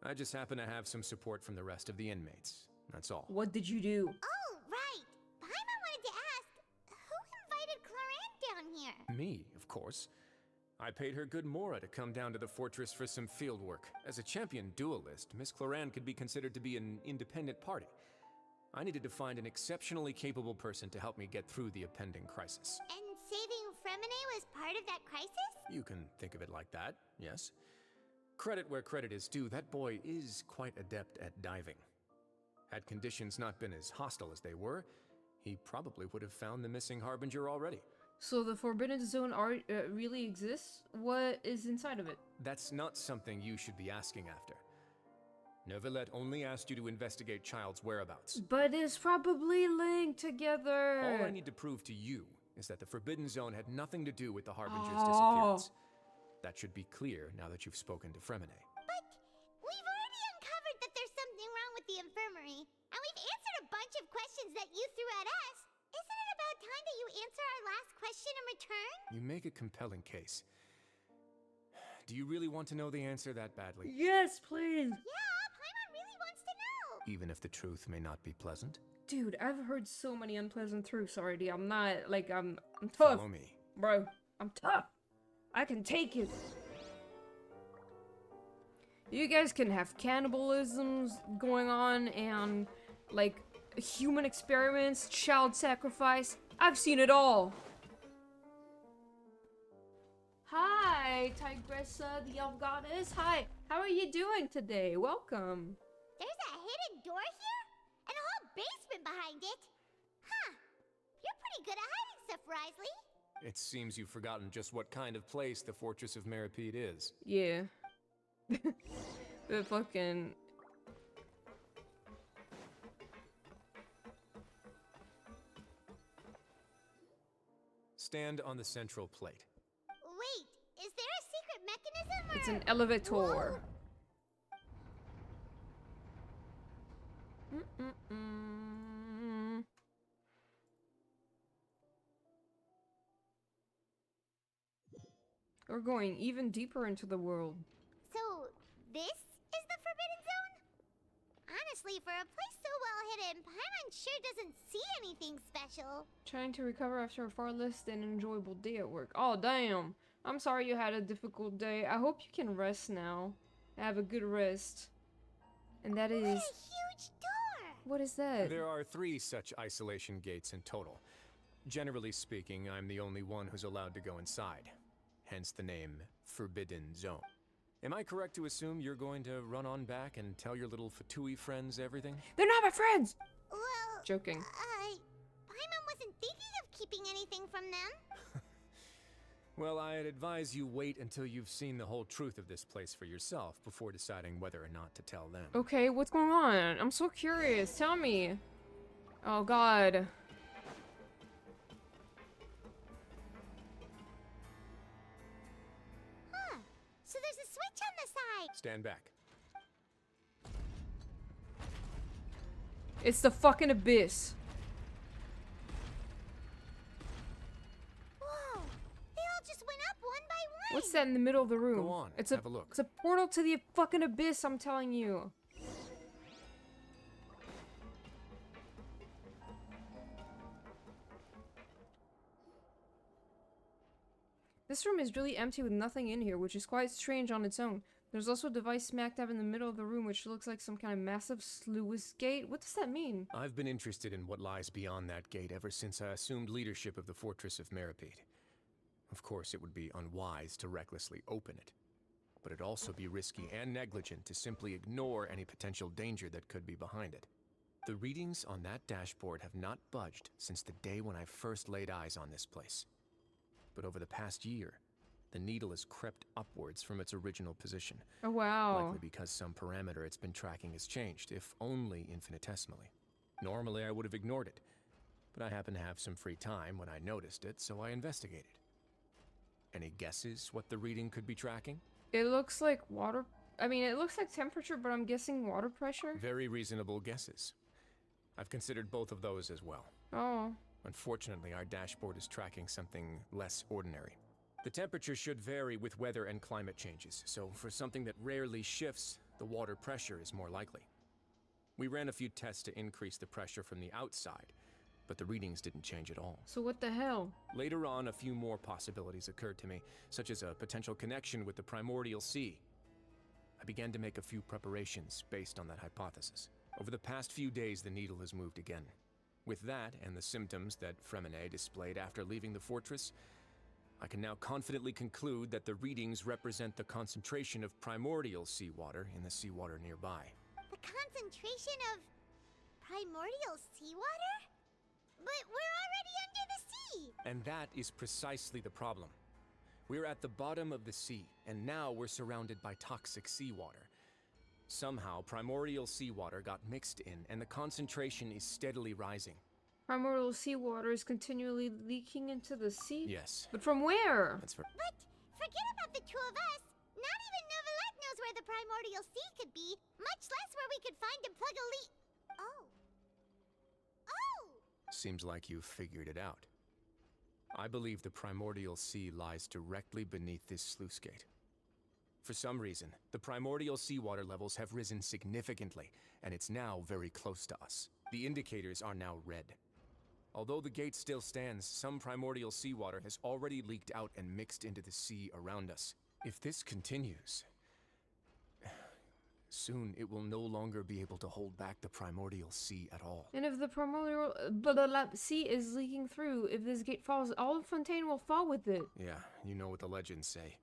I just happen to have some support from the rest of the inmates. That's all. What did you do? Oh, right. Paimon wanted to ask, who invited Cloran down here? Me, of course. I paid her good mora to come down to the fortress for some field work. As a champion duelist, Miss Cloran could be considered to be an independent party. I needed to find an exceptionally capable person to help me get through the impending crisis. And saving Fremine was part of that crisis? You can think of it like that, yes. Credit where credit is due, that boy is quite adept at diving. Had conditions not been as hostile as they were, he probably would have found the missing Harbinger already. So the Forbidden Zone really exists? What is inside of it? That's not something you should be asking after. Neuvillette only asked you to investigate Child's whereabouts. But it's probably linked together. All I need to prove to you is that the Forbidden Zone had nothing to do with the Harbinger's disappearance. That should be clear now that you've spoken to Fremine. But we've already uncovered that there's something wrong with the infirmary, and we've answered a bunch of questions that you threw at us. Isn't it about time that you answer our last question in return? You make a compelling case. Do you really want to know the answer that badly? Yes, please. Yeah, Paimon really wants to know. Even if the truth may not be pleasant? Dude, I've heard so many unpleasant truths already. I'm not, like, I'm tough. Follow me. Bro, I'm tough. I can take it. You guys can have cannibalisms going on and, like, human experiments, child sacrifice. I've seen it all. Hi, Tigressa, the elf goddess. Hi, how are you doing today? Welcome. There's a hidden door here? And a whole basement behind it? Huh. You're pretty good at hiding stuff, Risley. It seems you've forgotten just what kind of place the Fortress of Meripede is. Yeah. The fucking... Stand on the central plate. Wait, is there a secret mechanism or... It's an elevator. We're going even deeper into the world. So, this is the Forbidden Zone? Honestly, for a place so well hidden, Paimon sure doesn't see anything special. Trying to recover after a far less than enjoyable day at work. Oh, damn. I'm sorry you had a difficult day. I hope you can rest now. Have a good rest. And that is... What a huge door! What is that? There are 3 such isolation gates in total. Generally speaking, I'm the only one who's allowed to go inside. Hence the name Forbidden Zone. Am I correct to assume you're going to run on back and tell your little Fatui friends everything? They're not my friends! Well... Joking. Paimon wasn't thinking of keeping anything from them. Well, I'd advise you wait until you've seen the whole truth of this place for yourself before deciding whether or not to tell them. Okay, what's going on? I'm so curious. Tell me. Oh, God. Huh. So there's a switch on the side. Stand back. It's the fucking abyss. Whoa. They all just went up one by one. What's that in the middle of the room? Go on, It's have a look. It's a portal to the fucking abyss, I'm telling you. This room is really empty with nothing in here, which is quite strange on its own. There's also a device smack dab in the middle of the room, which looks like some kind of massive sluice gate. What does that mean? I've been interested in what lies beyond that gate ever since I assumed leadership of the Fortress of Meripede. Of course, it would be unwise to recklessly open it, but it'd also be risky and negligent to simply ignore any potential danger that could be behind it. The readings on that dashboard have not budged since the day when I first laid eyes on this place. But over the past year, the needle has crept upwards from its original position. Oh, wow. Likely because some parameter it's been tracking has changed, if only infinitesimally. Normally, I would have ignored it, but I happened to have some free time when I noticed it, so I investigated. Any guesses what the reading could be tracking? It looks like water... I mean, it looks like temperature, but I'm guessing water pressure? Very reasonable guesses. I've considered both of those as well. Oh. Unfortunately, our dashboard is tracking something less ordinary. The temperature should vary with weather and climate changes, so for something that rarely shifts, the water pressure is more likely. We ran a few tests to increase the pressure from the outside, but the readings didn't change at all. So what the hell? Later on, a few more possibilities occurred to me, such as a potential connection with the primordial sea. I began to make a few preparations based on that hypothesis. Over the past few days, the needle has moved again. With that, and the symptoms that Fremine displayed after leaving the fortress, I can now confidently conclude that the readings represent the concentration of primordial seawater in the seawater nearby. The concentration of primordial seawater? But we're already under the sea! And that is precisely the problem. We're at the bottom of the sea, and now we're surrounded by toxic seawater. Somehow, primordial seawater got mixed in, and the concentration is steadily rising. Primordial seawater is continually leaking into the sea? Yes. But from where? That's for... But forget about the two of us. Not even Neuvillette knows where the primordial sea could be, much less where we could find and plug a leak. Oh. Oh! Seems like you've figured it out. I believe the primordial sea lies directly beneath this sluice gate. For some reason, the primordial seawater levels have risen significantly, and it's now very close to us. The indicators are now red. Although the gate still stands, some primordial seawater has already leaked out and mixed into the sea around us. If this continues, soon it will no longer be able to hold back the primordial sea at all. And if the primordial sea is leaking through, if this gate falls, all of Fontaine will fall with it. Yeah, you know what the legends say.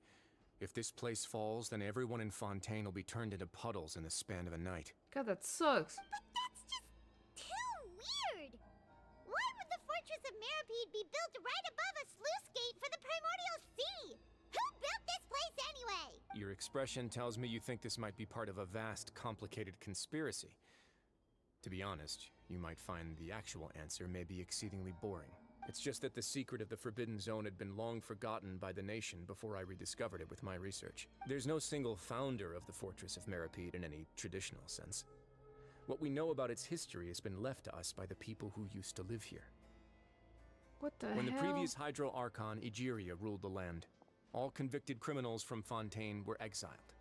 If this place falls, then everyone in Fontaine will be turned into puddles in the span of a night. God, that sucks. But that's just too weird! Why would the Fortress of Meripede be built right above a sluice gate for the primordial sea? Who built this place anyway? Your expression tells me you think this might be part of a vast, complicated conspiracy. To be honest, you might find the actual answer may be exceedingly boring. It's just that the secret of the Forbidden Zone had been long forgotten by the nation before I rediscovered it with my research. There's no single founder of the Fortress of Meripede in any traditional sense. What we know about its history has been left to us by the people who used to live here. What the When hell? the previous Hydro Archon, Egeria, ruled the land, all convicted criminals from Fontaine were exiled.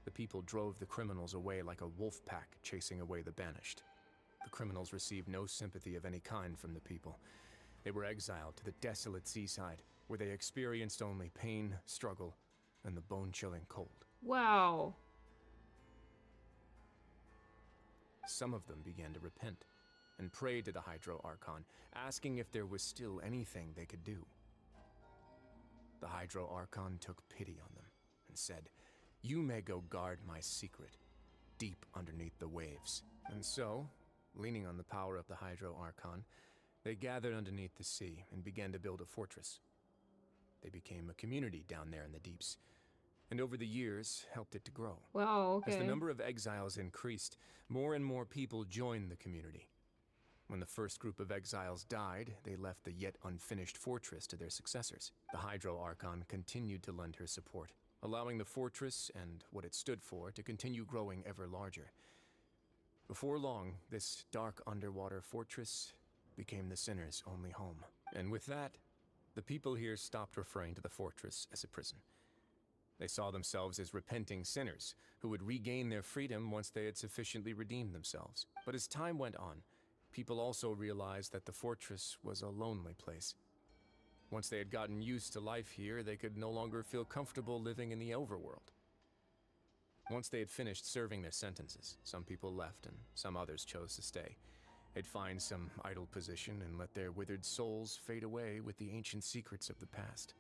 The people drove the criminals away like a wolf pack chasing away the banished. The criminals received no sympathy of any kind from the people. They were exiled to the desolate seaside, where they experienced only pain, struggle, and the bone-chilling cold. Wow. Some of them began to repent, and prayed to the Hydro Archon, asking if there was still anything they could do. The Hydro Archon took pity on them, and said, "You may go guard my secret, deep underneath the waves." And so, leaning on the power of the Hydro Archon, they gathered underneath the sea and began to build a fortress. They became a community down there in the deeps, and over the years helped it to grow. Wow, okay. As the number of exiles increased, more and more people joined the community. When the first group of exiles died, they left the yet unfinished fortress to their successors. The Hydro Archon continued to lend her support, allowing the fortress and what it stood for to continue growing ever larger. Before long, this dark underwater fortress became the sinner's only home. And with that, the people here stopped referring to the fortress as a prison. They saw themselves as repenting sinners who would regain their freedom once they had sufficiently redeemed themselves. But as time went on, people also realized that the fortress was a lonely place. Once they had gotten used to life here, they could no longer feel comfortable living in the overworld. Once they had finished serving their sentences, some people left and some others chose to stay. They'd find some idle position and let their withered souls fade away with the ancient secrets of the past.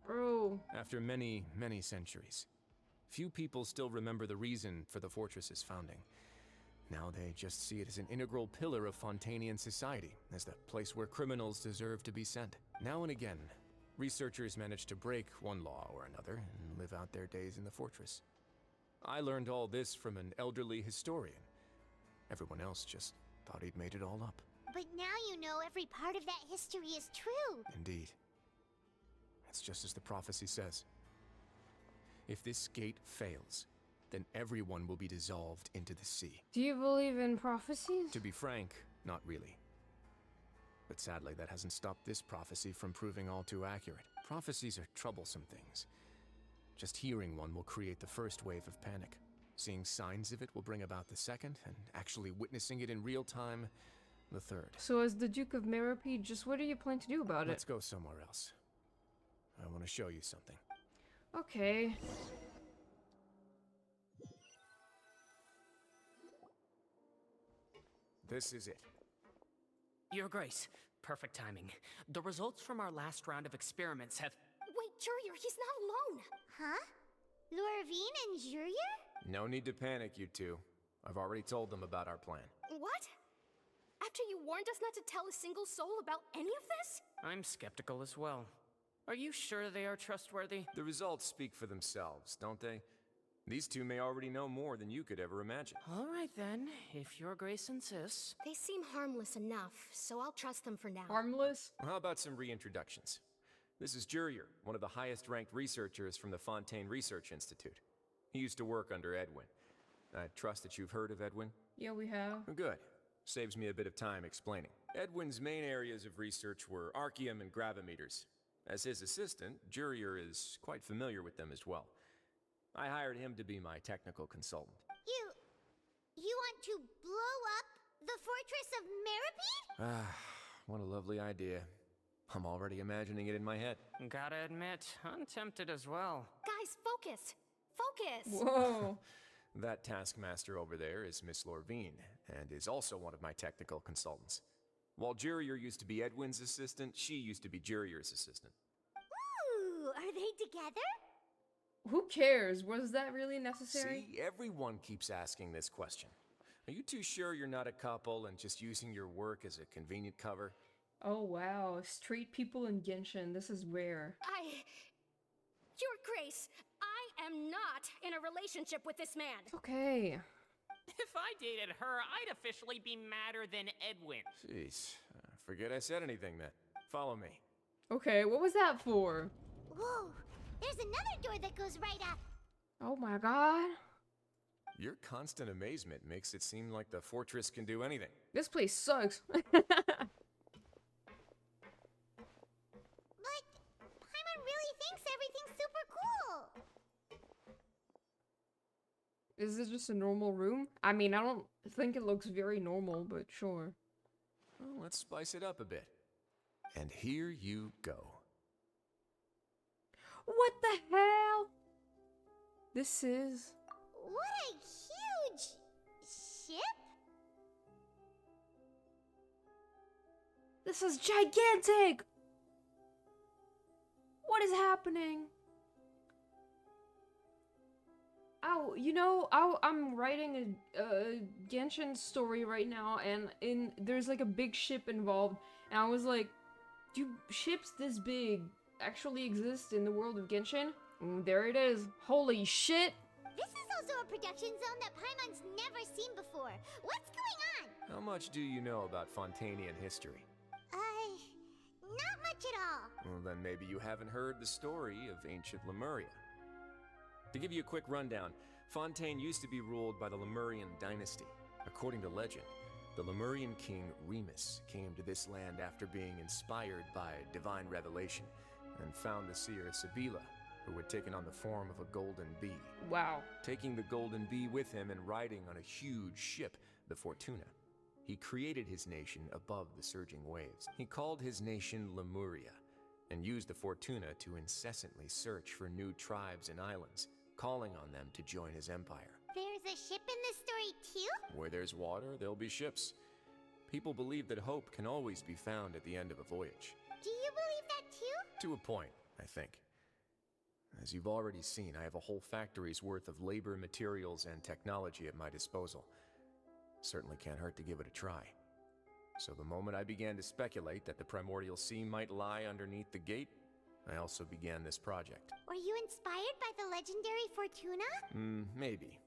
Bro. After many, many centuries, few people still remember the reason for the fortress's founding. Now they just see it as an integral pillar of Fontanian society, as the place where criminals deserve to be sent. Now and again, researchers manage to break one law or another and live out their days in the fortress. I learned all this from an elderly historian. Everyone else just thought he'd made it all up. But now you know every part of that history is true. Indeed. It's just as the prophecy says. If this gate fails, then everyone will be dissolved into the sea. Do you believe in prophecies? To be frank, not really. But sadly, that hasn't stopped this prophecy from proving all too accurate. Prophecies are troublesome things. Just hearing one will create the first wave of panic. Seeing signs of it will bring about the second, and actually witnessing it in real time, the third. So as the Duke of Meripede, just what do you plan to do about Let's it? go somewhere else. I want to show you something. Okay. This is it. Your Grace, perfect timing. The results from our last round of experiments have... Wait, Jurier, he's not alone! Huh? Lorvine and Jurier? No need to panic, you two. I've already told them about our plan. What? After you warned us not to tell a single soul about any of this? I'm skeptical as well. Are you sure they are trustworthy? The results speak for themselves, don't they? These two may already know more than you could ever imagine. All right then, if Your Grace insists. They seem harmless enough, so I'll trust them for now. Harmless? How about some reintroductions? This is Jurier, one of the highest-ranked researchers from the Fontaine Research Institute. He used to work under Edwin. I trust that you've heard of Edwin? Yeah, we have. Good. Saves me a bit of time explaining. Edwin's main areas of research were archaeum and gravimeters. As his assistant, Jurier is quite familiar with them as well. I hired him to be my technical consultant. You want to blow up the Fortress of Meripede? Ah, what a lovely idea. I'm already imagining it in my head. Gotta admit, I'm tempted as well. Guys, focus! Focus! Whoa. That taskmaster over there is Miss Lorvine, and is also one of my technical consultants. While Jurier used to be Edwin's assistant, she used to be Jurier's assistant. Ooh, are they together? Who cares? Was that really necessary? See, everyone keeps asking this question. Are you too sure you're not a couple and just using your work as a convenient cover? Oh wow, straight people in Genshin, this is rare. Your Grace, I am not in a relationship with this man. Okay. If I dated her, I'd officially be madder than Edwin. Jeez, forget I said anything then. Follow me. Okay, what was that for? Whoa, there's another door that goes right up. Oh my god. Your constant amazement makes it seem like the fortress can do anything. This place sucks. But Paimon really thinks everything's super cool. Is this just a normal room? I mean, I don't think it looks very normal, but sure. Well, let's spice it up a bit. And here you go. What the hell? This is... What a huge ship? This is gigantic! What is happening? Oh, you know, I'm writing a Genshin story right now, and there's like a big ship involved, and I was like, do ships this big actually exist in the world of Genshin? And there it is. Holy shit! This is also a production zone that Paimon's never seen before. What's going on? How much do you know about Fontanian history? Not much at all. Well, then maybe you haven't heard the story of ancient Lemuria. To give you a quick rundown, Fontaine used to be ruled by the Lemurian dynasty. According to legend, the Lemurian king Remus came to this land after being inspired by divine revelation and found the seer Sibila, who had taken on the form of a golden bee. Wow. Taking the golden bee with him and riding on a huge ship, the Fortuna, He created his nation above the surging waves. He called his nation Lemuria, and used the Fortuna to incessantly search for new tribes and islands, calling on them to join his empire. There's a ship in this story too? Where there's water, there'll be ships. People believe that hope can always be found at the end of a voyage. Do you believe that too? To a point, I think. As you've already seen, I have a whole factory's worth of labor, materials, and technology at my disposal. Certainly can't hurt to give it a try. So the moment I began to speculate that the primordial sea might lie underneath the gate, I also began this project. Were you inspired by the legendary Fortuna? Maybe.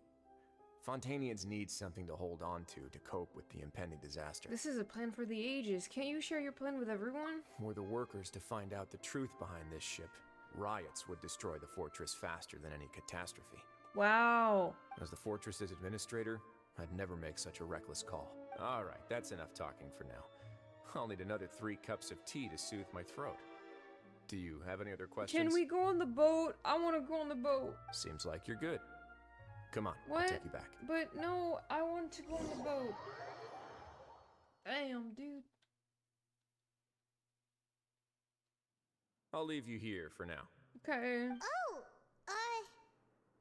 Fontanians need something to hold on to cope with the impending disaster. This is a plan for the ages. Can't you share your plan with everyone? Were the workers to find out the truth behind this ship, riots would destroy the fortress faster than any catastrophe. Wow. As the fortress's administrator, I'd never make such a reckless call. All right, that's enough talking for now. I'll need another 3 cups of tea to soothe my throat. Do you have any other questions? Can we go on the boat? I want to go on the boat. Seems like you're good. Come on, What? I'll take you back. But no, I want to go on the boat. Damn, dude. I'll leave you here for now. Okay. Oh,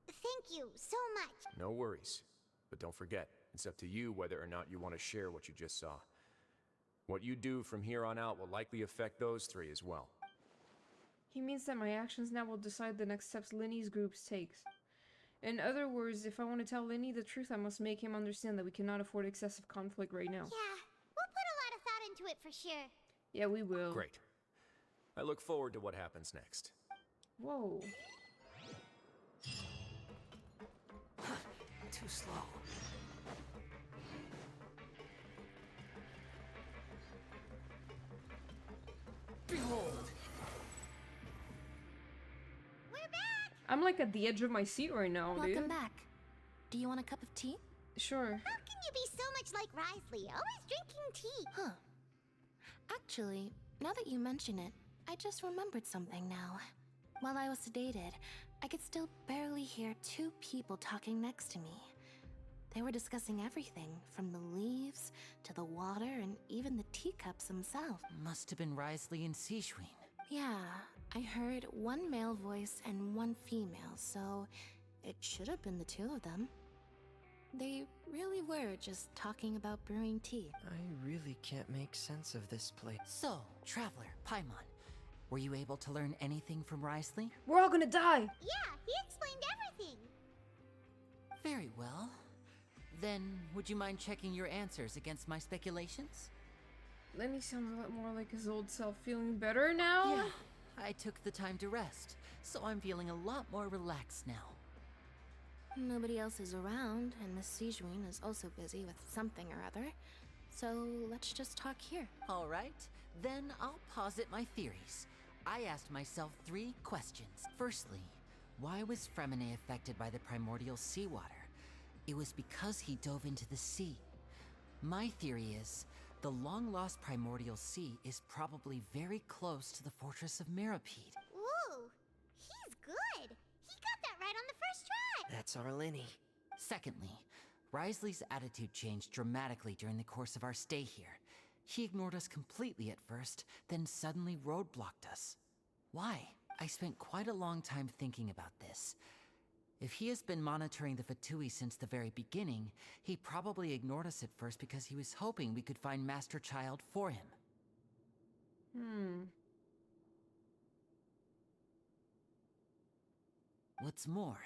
thank you so much. No worries. But don't forget, it's up to you whether or not you want to share what you just saw. What you do from here on out will likely affect those 3 as well. He means that my actions now will decide the next steps Linny's group takes. In other words, if I want to tell Linny the truth, I must make him understand that we cannot afford excessive conflict right now. Yeah, we'll put a lot of thought into it for sure. Yeah, we will. Great. I look forward to what happens next. Whoa. Too slow. Behold! We're back! I'm like at the edge of my seat right now, dude. Welcome back. Do you want a cup of tea? Sure. How can you be so much like Risley, always drinking tea? Huh. Actually, now that you mention it, I just remembered something now. While I was sedated, I could still barely hear 2 people talking next to me. They were discussing everything, from the leaves to the water and even the teacups themselves. Must have been Risley and Sishwin. Yeah, I heard 1 male voice and 1 female, so it should have been the 2 of them. They really were just talking about brewing tea. I really can't make sense of this place. So, Traveler, Paimon, were you able to learn anything from Risley? We're all gonna die! Yeah, he explained everything. Very well. Then, would you mind checking your answers against my speculations? Lenny sounds a lot more like his old self. Feeling better now? Yeah, I took the time to rest, so I'm feeling a lot more relaxed now. Nobody else is around, and Miss Sijwin is also busy with something or other. So let's just talk here. All right, then I'll posit my theories. I asked myself 3 questions. Firstly, why was Fremine affected by the primordial seawater? It was because he dove into the sea. My theory is, the long-lost primordial sea is probably very close to the fortress of Mirapede. Ooh, he's good. He got that right on the first try. That's our Linny. Secondly, Risley's attitude changed dramatically during the course of our stay here. He ignored us completely at first, then suddenly roadblocked us. Why? I spent quite a long time thinking about this. If he has been monitoring the Fatui since the very beginning, he probably ignored us at first because he was hoping we could find Master Child for him. What's more,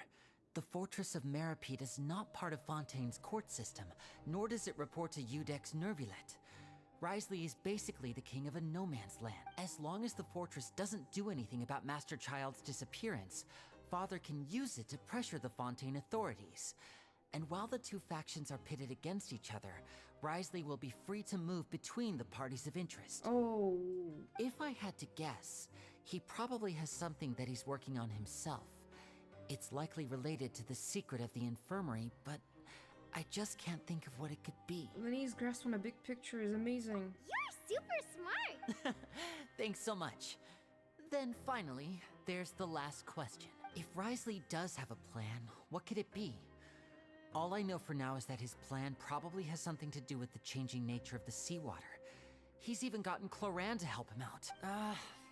the Fortress of Mirapede is not part of Fontaine's court system, nor does it report to Udex Nervulet. Risley is basically the king of a no-man's land. As long as the fortress doesn't do anything about Master Child's disappearance, Father can use it to pressure the Fontaine authorities. And while the 2 factions are pitted against each other, Risley will be free to move between the parties of interest. Oh. If I had to guess, he probably has something that he's working on himself. It's likely related to the secret of the infirmary, but I just can't think of what it could be. Lenny's grasp on a big picture is amazing. You're super smart. Thanks so much. Then finally, there's the last question. If Risley does have a plan, what could it be? All I know for now is that his plan probably has something to do with the changing nature of the seawater. He's even gotten Cloran to help him out.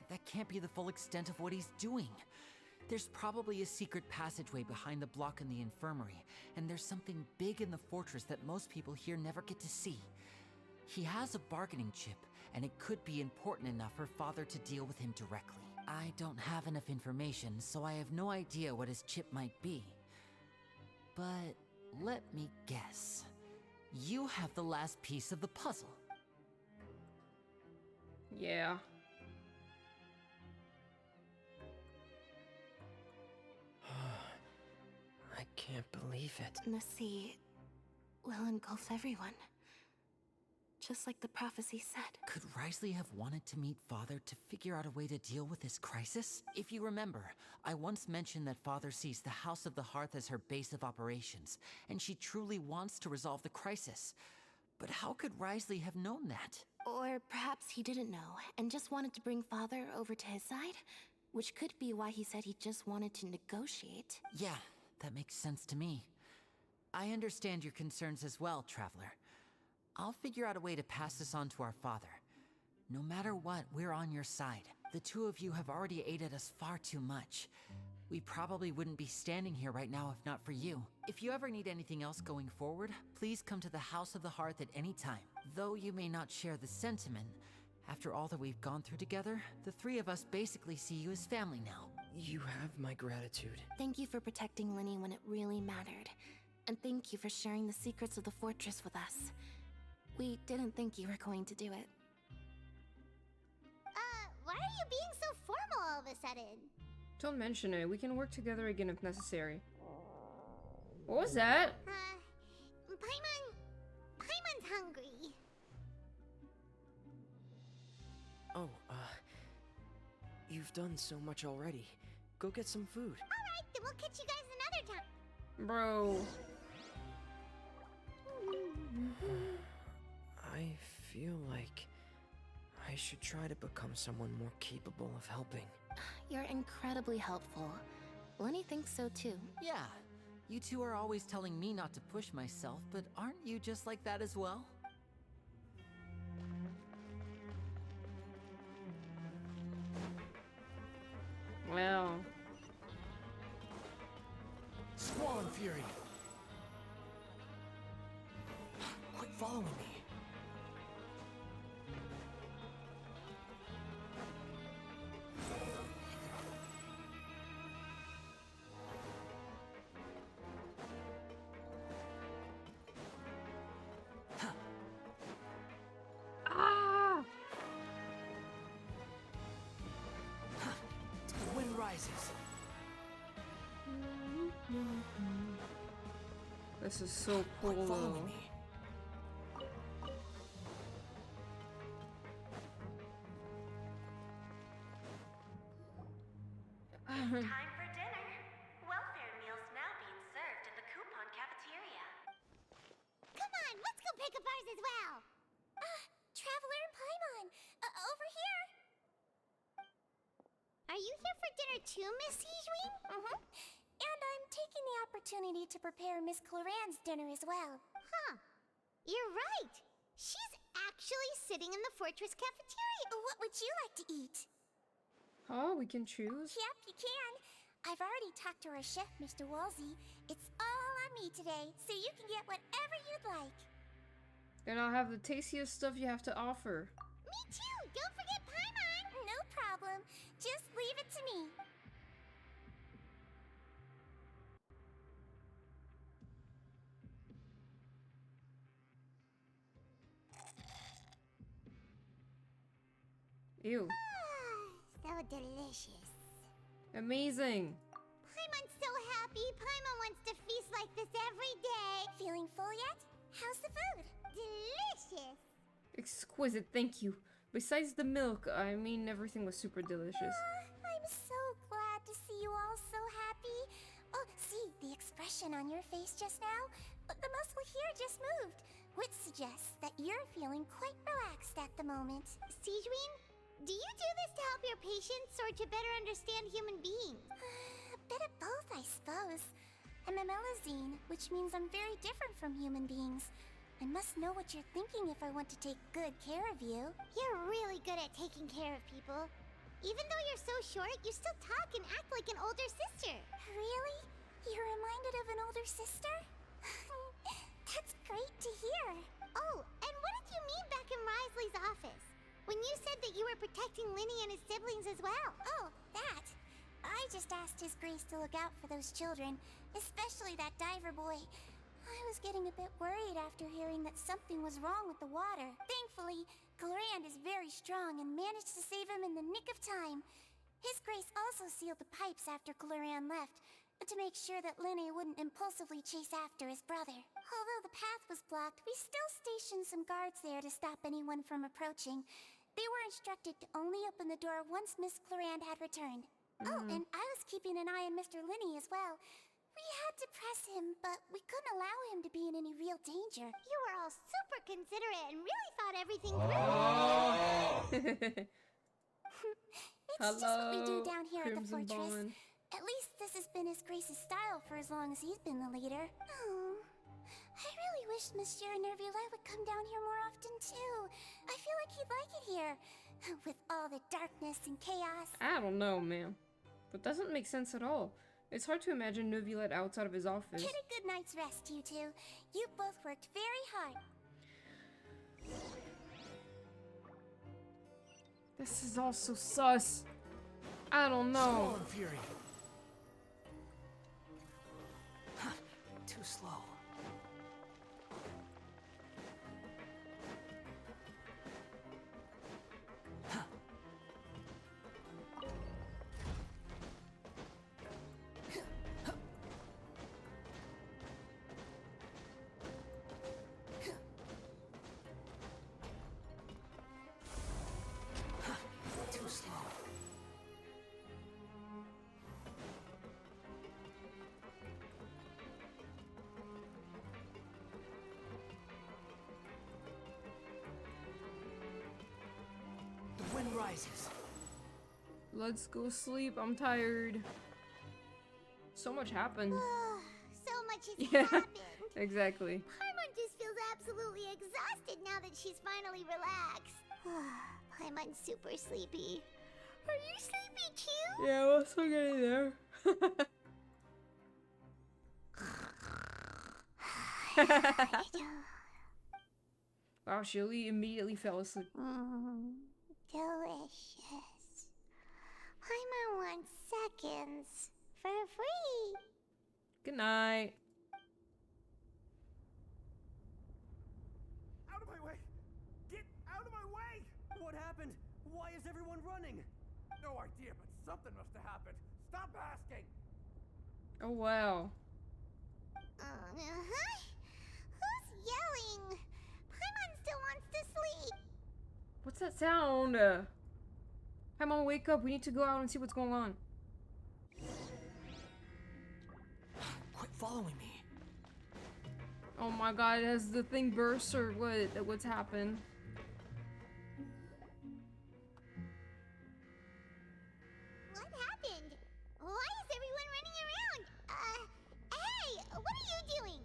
That can't be the full extent of what he's doing. There's probably a secret passageway behind the block in the infirmary, and there's something big in the fortress that most people here never get to see. He has a bargaining chip, and it could be important enough for Father to deal with him directly. I don't have enough information, so I have no idea what his chip might be. But let me guess. You have the last piece of the puzzle. Yeah. I can't believe it. The sea will engulf everyone. Just like the prophecy said. Could Risley have wanted to meet Father to figure out a way to deal with this crisis? If you remember, I once mentioned that Father sees the House of the Hearth as her base of operations, and she truly wants to resolve the crisis. But how could Risley have known that? Or perhaps he didn't know, and just wanted to bring Father over to his side? Which could be why he said he just wanted to negotiate. Yeah, that makes sense to me. I understand your concerns as well, Traveler. I'll figure out a way to pass this on to our father. No matter what, we're on your side. The two of you have already aided us far too much. We probably wouldn't be standing here right now if not for you. If you ever need anything else going forward, please come to the House of the Hearth at any time. Though you may not share the sentiment, after all that we've gone through together, the three of us basically see you as family now. You have my gratitude. Thank you for protecting Linny when it really mattered. And thank you for sharing the secrets of the fortress with us. We didn't think you were going to do it. Why are you being so formal all of a sudden? Don't mention it. We can work together again if necessary. What was that? Paimon's hungry. Oh, you've done so much already. Go get some food. Alright, then we'll catch you guys another time. Bro. I feel like I should try to become someone more capable of helping. You're incredibly helpful. Lenny thinks so too. Yeah, you two are always telling me not to push myself, but aren't you just like that as well? Wow. Squall and Fury! Quit following me. Ah! The wind rises. This is so cool. Quit following me. Time for dinner. Welfare meals now being served in the coupon cafeteria. Come on, let's go pick up ours as well. Traveler and Paimon, over here. Are you here for dinner too, Miss Sijwin? Mm-hmm. And I'm taking the opportunity to prepare Miss Cloran's dinner as well. Huh. You're right. She's actually sitting in the fortress cafeteria. What would you like to eat? Oh, we can choose? Yep, you can. I've already talked to our chef, Mr. Wolsey. It's all on me today, so you can get whatever you'd like. Then I'll have the tastiest stuff you have to offer. Me too. Don't forget Paimon. No problem. Just leave it to me. Ew. So delicious. Amazing. Paimon's so happy. Paimon wants to feast like this every day. Feeling full yet? How's the food? Delicious. Exquisite, thank you. Besides the milk, I mean everything was super delicious. I'm so glad to see you all so happy. Oh, see, the expression on your face just now? The muscle here just moved, which suggests that you're feeling quite relaxed at the moment. Sijwin, do you do this to help your patients or to better understand human beings? A bit of both, I suppose. I'm a Melazine, which means I'm very different from human beings. I must know what you're thinking if I want to take good care of you. You're really good at taking care of people. Even though you're so short, you still talk and act like an older sister. Really? You're reminded of an older sister? That's great to hear. Oh, and what did you mean back in Risley's office? When you said that you were protecting Linny and his siblings as well. Oh, that. I just asked His Grace to look out for those children, especially that diver boy. I was getting a bit worried after hearing that something was wrong with the water. Thankfully, Glorand is very strong and managed to save him in the nick of time. His Grace also sealed the pipes after Glorand left, to make sure that Linny wouldn't impulsively chase after his brother. Although the path was blocked, we still stationed some guards there to stop anyone from approaching. They were instructed to only open the door once Miss Glorand had returned. Oh, and I was keeping an eye on Mr. Linny as well. We had to press him, but we couldn't allow him to be in any real danger. You were all super considerate and really thought everything through. It's just what we do down here at the Crimson fortress. Bond. At least this has been His Grace's style for as long as he's been the leader. Oh, I really wish Monsieur Nervulette would come down here more often too. I feel like he'd like it here, with all the darkness and chaos. I don't know, man. That doesn't make sense at all. It's hard to imagine Nervulette outside of his office. Get a good night's rest, you two. You both worked very hard. This is all so sus. I don't know. Slow and fury. Too slow. Too slow. The wind rises. Let's go sleep. I'm tired. So much happened. So much has Yeah, happened. exactly. Paimon just feels absolutely exhausted now that she's finally relaxed. Paimon's super sleepy. Are you sleepy too? Yeah, we're still getting there. Wow, Shirley immediately fell asleep. Delicious. Paimon wants seconds for free. Good night. Out of my way! Get out of my way! What happened? Why is everyone running? No idea, but something must have happened. Stop asking! Oh, wow. Who's yelling? Paimon still wants to sleep. What's that sound? Paimon, wake up. We need to go out and see what's going on. Quit following me. Oh my god, has the thing burst or what? What's happened? What happened? Why is everyone running around? Hey, what are you doing?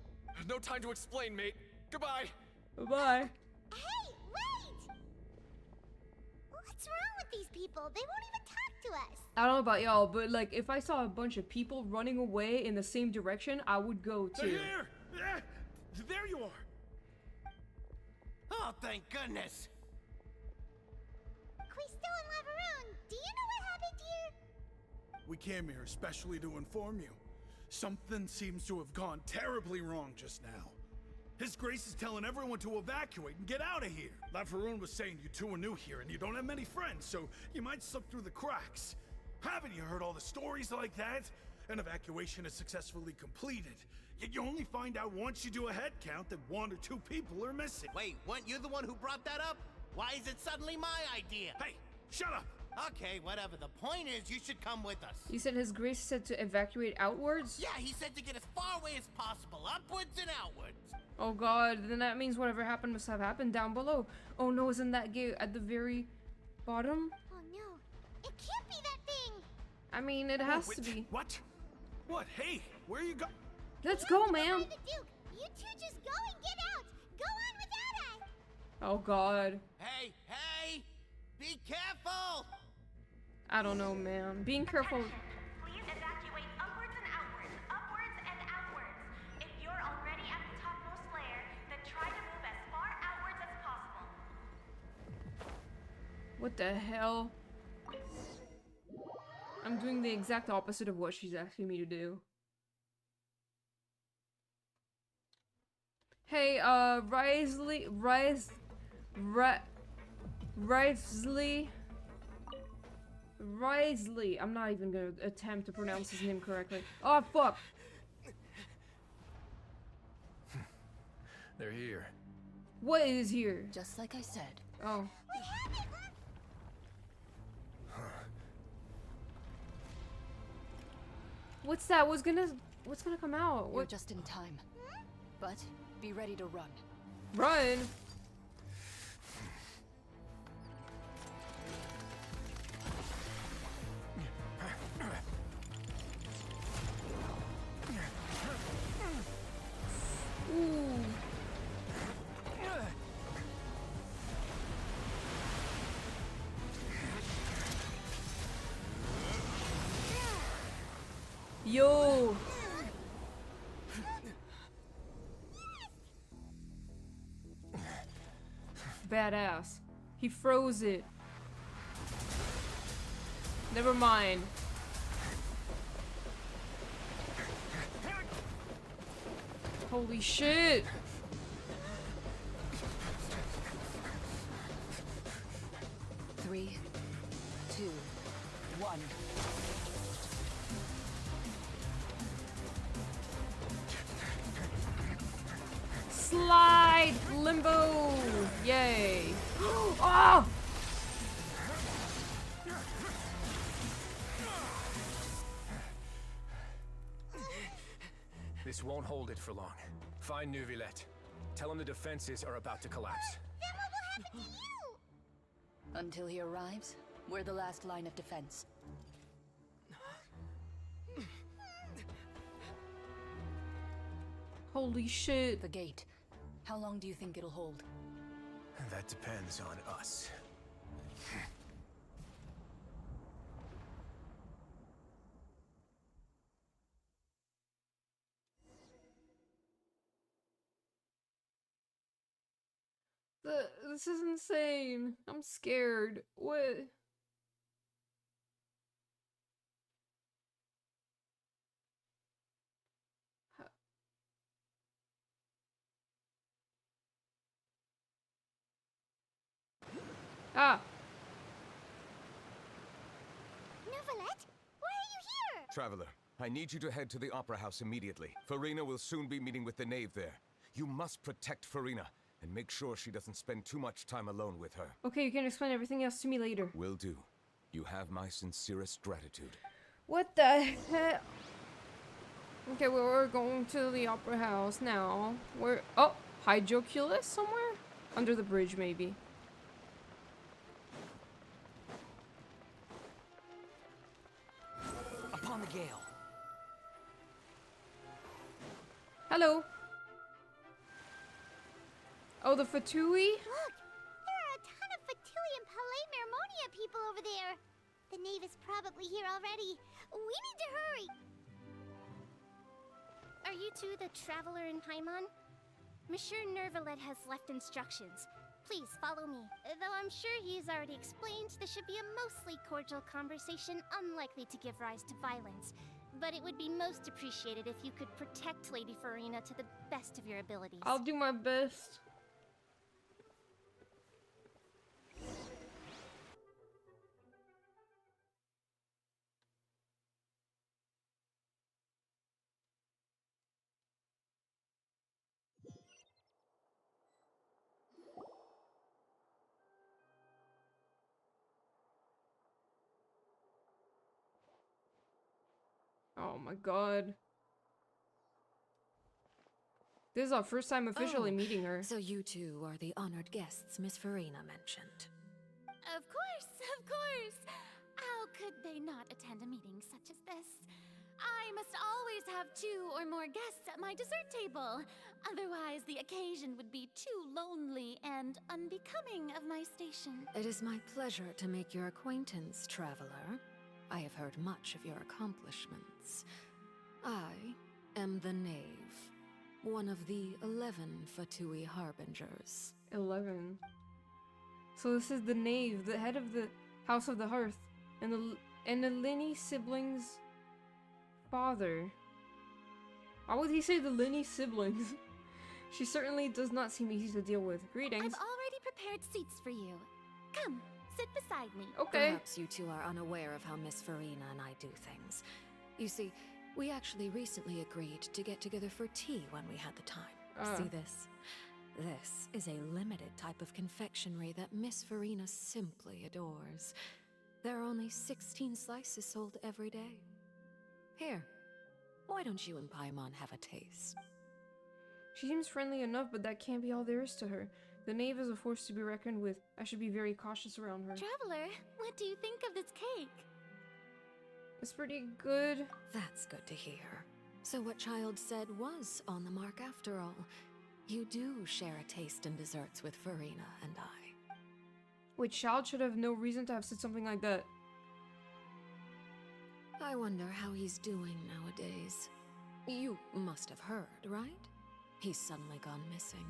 No time to explain, mate. Goodbye. Bye-bye. Hey, wait! What's wrong with these people? They won't even talk to us. I don't know about y'all, but like if I saw a bunch of people running away in the same direction, I would go They're too. here! There you are! Oh, thank goodness. Quisto and Laveroon, do you know what happened here? We came here especially to inform you. Something seems to have gone terribly wrong just now. His Grace is telling everyone to evacuate and get out of here. Laveroon was saying you two are new here and you don't have many friends, so you might slip through the cracks. Haven't you heard all the stories like that? An evacuation is successfully completed. Yet you only find out once you do a head count that 1 or 2 people are missing. Wait, weren't you the one who brought that up? Why is it suddenly my idea? Hey, shut up! Okay, whatever. The point is, you should come with us. You said His Grace said to evacuate outwards? Yeah, he said to get as far away as possible, upwards and outwards. Oh god, then that means whatever happened must have happened down below. Oh no, isn't that gate at the very bottom? Oh no, it can't be that thing. I mean, it has to be. What? What? Hey, where are you go? Let's go, ma'am. The Duke, you two just go and get out. Go on without us. Oh God. Hey, hey! Be careful! I don't know, man. Being careful. Please evacuate upwards and outwards, upwards and outwards. If you're already at the topmost layer, then try to move as far outwards as possible. What the hell? I'm doing the exact opposite of what she's asking me to do. Hey, Risley, I'm not even gonna attempt to pronounce his name correctly. Oh, fuck! They're here. What is here? Just like I said. Oh. What's that? What's gonna come out? You're What? just in time. But be ready to run. Run? Ooh. Yo. Badass. He froze it. Never mind. Holy shit. Three, two, one. Slide! Limbo! Yay! Oh! This won't hold it for long. Find Mistylotl. Tell him the defenses are about to collapse. Then what will happen to you? Until he arrives, we're the last line of defense. Holy shit. The gate. How long do you think it'll hold? That depends on us. This is insane. I'm scared. What? Ah! Mistylotl, why are you here? Traveler, I need you to head to the Opera House immediately. Farina will soon be meeting with the knave there. You must protect Farina, and make sure she doesn't spend too much time alone with her. Okay, you can explain everything else to me later. Will do. You have my sincerest gratitude. What the heck? Okay, well, we're going to the Opera House now. We're... Oh! Hydroculus somewhere? Under the bridge, maybe. Upon the gale. Hello. Oh, the Fatui? Look, there are a ton of Fatui and Palais Mermonia people over there. The knave is probably here already. We need to hurry. Are you two the traveler in Paimon? Monsieur Mistylotl has left instructions. Please follow me. Though I'm sure he's already explained, this should be a mostly cordial conversation, unlikely to give rise to violence. But it would be most appreciated if you could protect Lady Farina to the best of your abilities. I'll do my best. Oh my god. This is our first time officially meeting her. So you two are the honored guests Miss Farina mentioned. Of course, of course. How could they not attend a meeting such as this? I must always have 2 or more guests at my dessert table. Otherwise, the occasion would be too lonely and unbecoming of my station. It is my pleasure to make your acquaintance, traveler. I have heard much of your accomplishments. I am the Knave, one of the 11 Fatui Harbingers. 11. So this is the Knave, the head of the House of the Hearth, and the Linny siblings' father. Why would he say the Linny siblings? She certainly does not seem easy to deal with. Greetings. I've already prepared seats for you. Come, sit beside me. Okay. Perhaps you two are unaware of how Miss Farina and I do things. You see, we actually recently agreed to get together for tea when we had the time. See this? This is a limited type of confectionery that Miss Farina simply adores. There are only 16 slices sold every day. Here, why don't you and Paimon have a taste? She seems friendly enough, but that can't be all there is to her. The Knave is a force to be reckoned with. I should be very cautious around her. Traveler, what do you think of this cake? It's pretty good. That's good to hear. So what Child said was on the mark after all. You do share a taste in desserts with Farina and I. Wait, Child should have no reason to have said something like that. I wonder how he's doing nowadays. You must have heard, right? He's suddenly gone missing.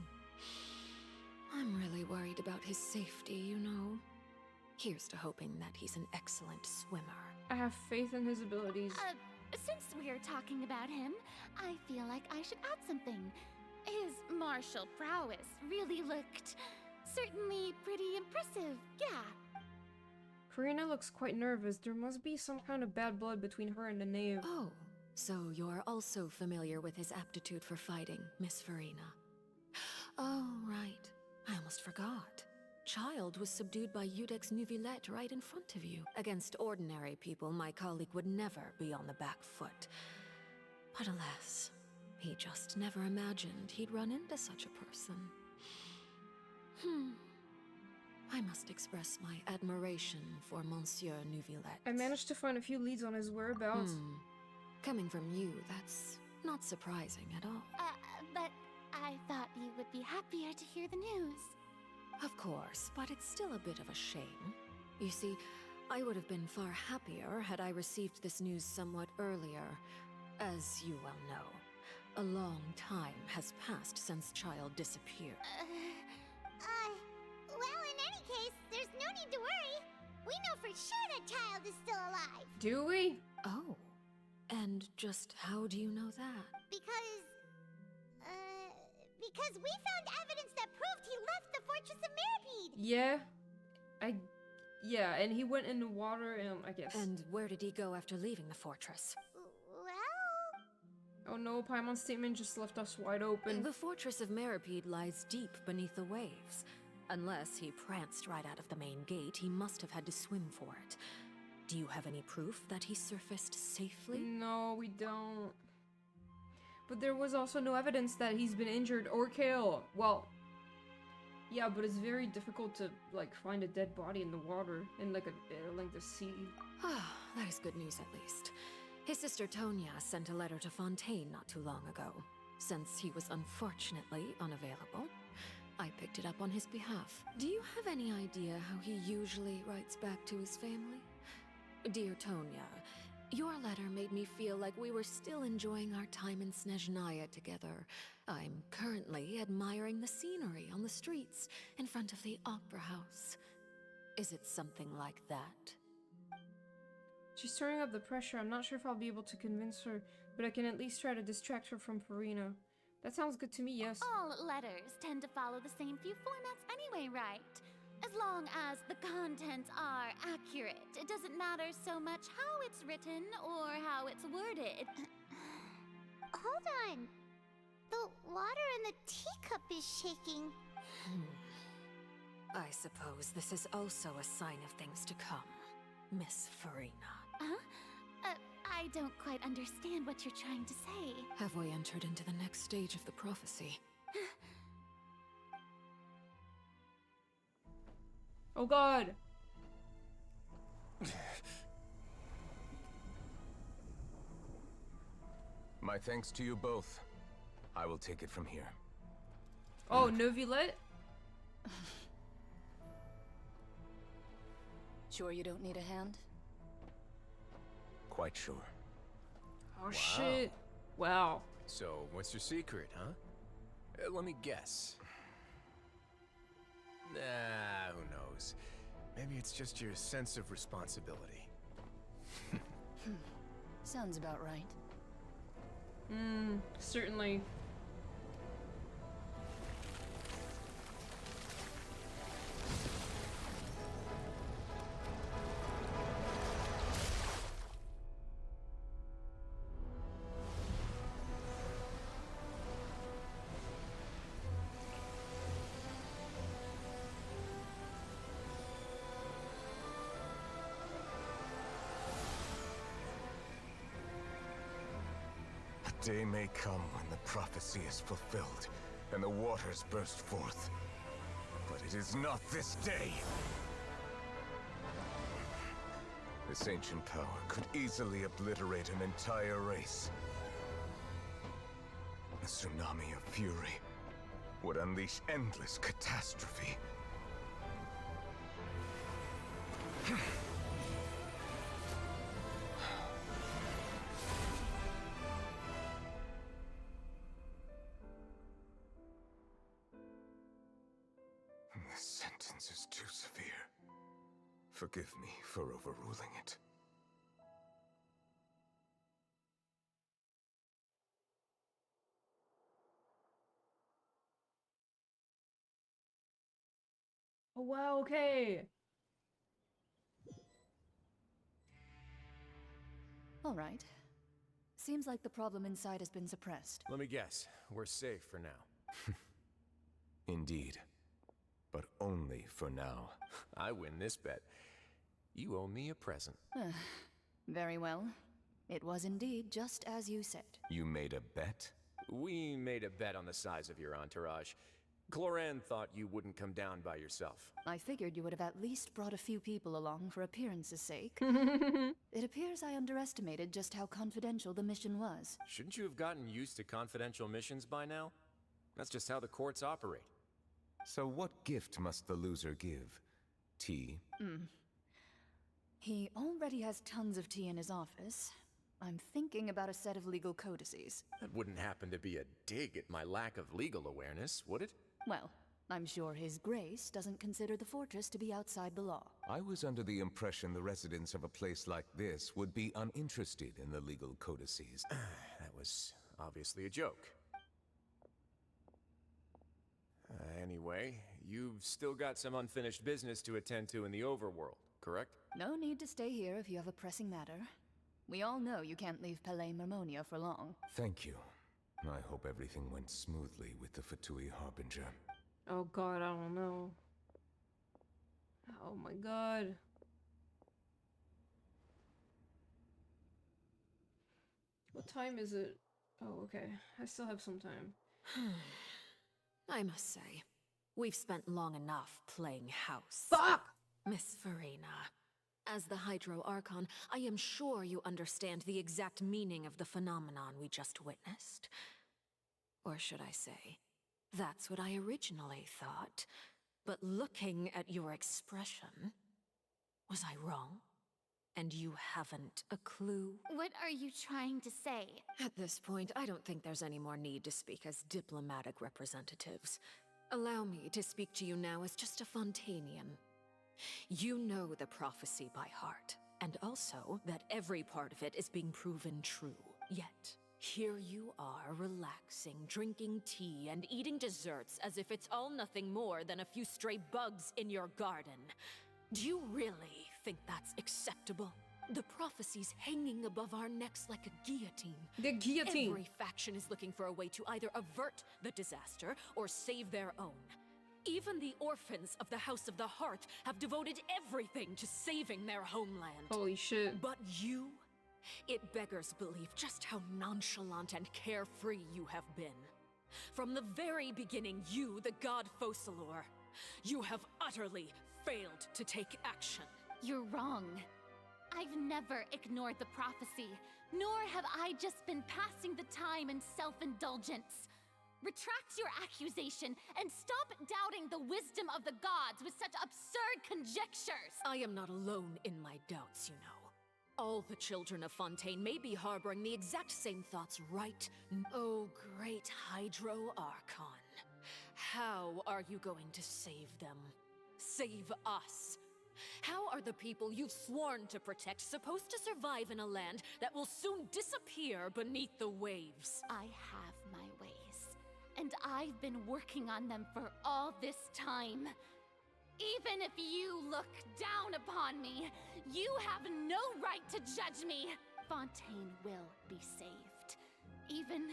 I'm really worried about his safety, you know. Here's to hoping that he's an excellent swimmer. I have faith in his abilities. Since we're talking about him, I feel like I should add something. His martial prowess really looked certainly pretty impressive, yeah. Farina looks quite nervous. There must be some kind of bad blood between her and the Knave. Oh, so you're also familiar with his aptitude for fighting, Miss Farina. Oh, right. I almost forgot. Child was subdued by Udex Nuvillette right in front of you. Against ordinary people, my colleague would never be on the back foot. But alas, he just never imagined he'd run into such a person. I must express my admiration for Monsieur Nuvillette. I managed to find a few leads on his whereabouts. Coming from you, that's not surprising at all. But I thought you would be happier to hear the news. Of course, but it's still a bit of a shame. You see, I would have been far happier had I received this news somewhat earlier. As you well know, a long time has passed since Child disappeared. Well, in any case, there's no need to worry. We know for sure that Child is still alive. Do we? Oh. And just how do you know that? Because we found evidence that proved he left the Fortress of Mirapede. Yeah, and he went in the water, I guess. And where did he go after leaving the fortress? Well... Oh no, Paimon's statement just left us wide open. The Fortress of Mirapede lies deep beneath the waves. Unless he pranced right out of the main gate, he must have had to swim for it. Do you have any proof that he surfaced safely? No, we don't. But there was also no evidence that he's been injured or killed. Well, yeah, but it's very difficult to, like, find a dead body in the water, in, like, the sea. Ah, that is good news at least. His sister Tonya sent a letter to Fontaine not too long ago. Since he was unfortunately unavailable, I picked it up on his behalf. Do you have any idea how he usually writes back to his family? Dear Tonya, your letter made me feel like we were still enjoying our time in Snezhnaya together. I'm currently admiring the scenery on the streets in front of the Opera House. Is it something like that? She's turning up the pressure. I'm not sure if I'll be able to convince her, but I can at least try to distract her from Farina. That sounds good to me, yes. All letters tend to follow the same few formats anyway, right? As long as the contents are accurate, it doesn't matter so much how it's written or how it's worded. Hold on. The water in the teacup is shaking. I suppose this is also a sign of things to come, Miss Farina. I don't quite understand what you're trying to say. Have we entered into the next stage of the prophecy? Oh god! My thanks to you both. I will take it from here. Oh, Novilet? Sure you don't need a hand? Quite sure. Oh shit. Wow. So, what's your secret, huh? Let me guess. Nah, who knows? Maybe it's just your sense of responsibility. Sounds about right. Certainly. A day may come when the prophecy is fulfilled, and the waters burst forth. But it is not this day! This ancient power could easily obliterate an entire race. A tsunami of fury would unleash endless catastrophe. This sentence is too severe. Forgive me for overruling it. Oh wow, okay. All right. Seems like the problem inside has been suppressed. Let me guess. We're safe for now. Indeed. But only for now. I win this bet. You owe me a present. Very well. It was indeed just as you said. You made a bet? We made a bet on the size of your entourage. Cloran thought you wouldn't come down by yourself. I figured you would have at least brought a few people along for appearance's sake. It appears I underestimated just how confidential the mission was. Shouldn't you have gotten used to confidential missions by now? That's just how the courts operate. So what gift must the loser give? Tea? He already has tons of tea in his office. I'm thinking about a set of legal codices. That wouldn't happen to be a dig at my lack of legal awareness, would it? Well, I'm sure His Grace doesn't consider the fortress to be outside the law. I was under the impression the residents of a place like this would be uninterested in the legal codices. That was obviously a joke. Anyway, you've still got some unfinished business to attend to in the overworld, correct? No need to stay here if you have a pressing matter. We all know you can't leave Palais Mermonia for long. Thank you. I hope everything went smoothly with the Fatui Harbinger. Oh god, I don't know. Oh my god. What time is it? Oh, okay. I still have some time. I must say, we've spent long enough playing house. Fuck! Miss Farina, as the Hydro Archon, I am sure you understand the exact meaning of the phenomenon we just witnessed. Or should I say, that's what I originally thought. But looking at your expression, was I wrong? And you haven't a clue? What are you trying to say? At this point, I don't think there's any more need to speak as diplomatic representatives. Allow me to speak to you now as just a Fontanian. You know the prophecy by heart, and also that every part of it is being proven true. Yet, here you are relaxing, drinking tea, and eating desserts as if it's all nothing more than a few stray bugs in your garden. Do you really think that's acceptable? The prophecy's hanging above our necks like a guillotine. The guillotine! Every faction is looking for a way to either avert the disaster or save their own. Even the orphans of the House of the Hearth have devoted everything to saving their homeland. Holy shit. But you? It beggars belief just how nonchalant and carefree you have been. From the very beginning, you, the god Focalor, you have utterly failed to take action. You're wrong. I've never ignored the prophecy, nor have I just been passing the time in self-indulgence. Retract your accusation and stop doubting the wisdom of the gods with such absurd conjectures! I am not alone in my doubts, you know. All the children of Fontaine may be harboring the exact same thoughts, right? Oh, great Hydro Archon. How are you going to save them? Save us? How are the people you've sworn to protect supposed to survive in a land that will soon disappear beneath the waves? I have my ways, and I've been working on them for all this time. Even if you look down upon me, you have no right to judge me. Fontaine will be saved. Even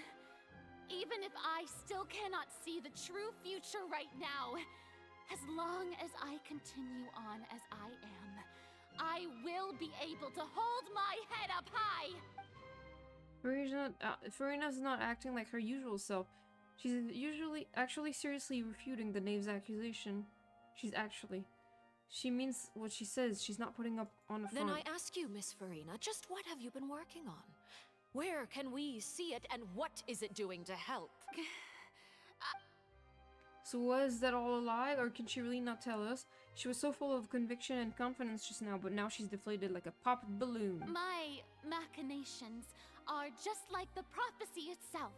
if I still cannot see the true future right now, as long as I continue on as I am, I will be able to hold my head up high! Farina's not acting like her usual self. She's actually seriously refuting the knave's accusation. She means what she says. She's not putting up on a front. Then I ask you, Miss Farina, just what have you been working on? Where can we see it, and what is it doing to help? So was that all a lie, or can she really not tell us? She was so full of conviction and confidence just now, but now she's deflated like a popped balloon. My machinations are just like the prophecy itself.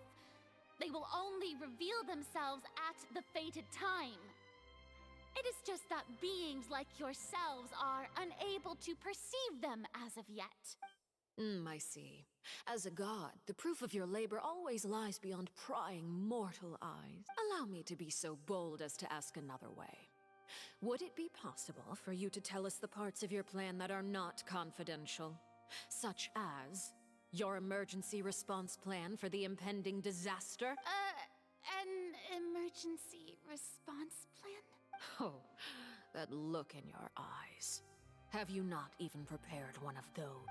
They will only reveal themselves at the fated time. It is just that beings like yourselves are unable to perceive them as of yet. I see. As a god, the proof of your labor always lies beyond prying mortal eyes. Allow me to be so bold as to ask another way. Would it be possible for you to tell us the parts of your plan that are not confidential? Such as your emergency response plan for the impending disaster? An emergency response plan? Oh, that look in your eyes. Have you not even prepared one of those?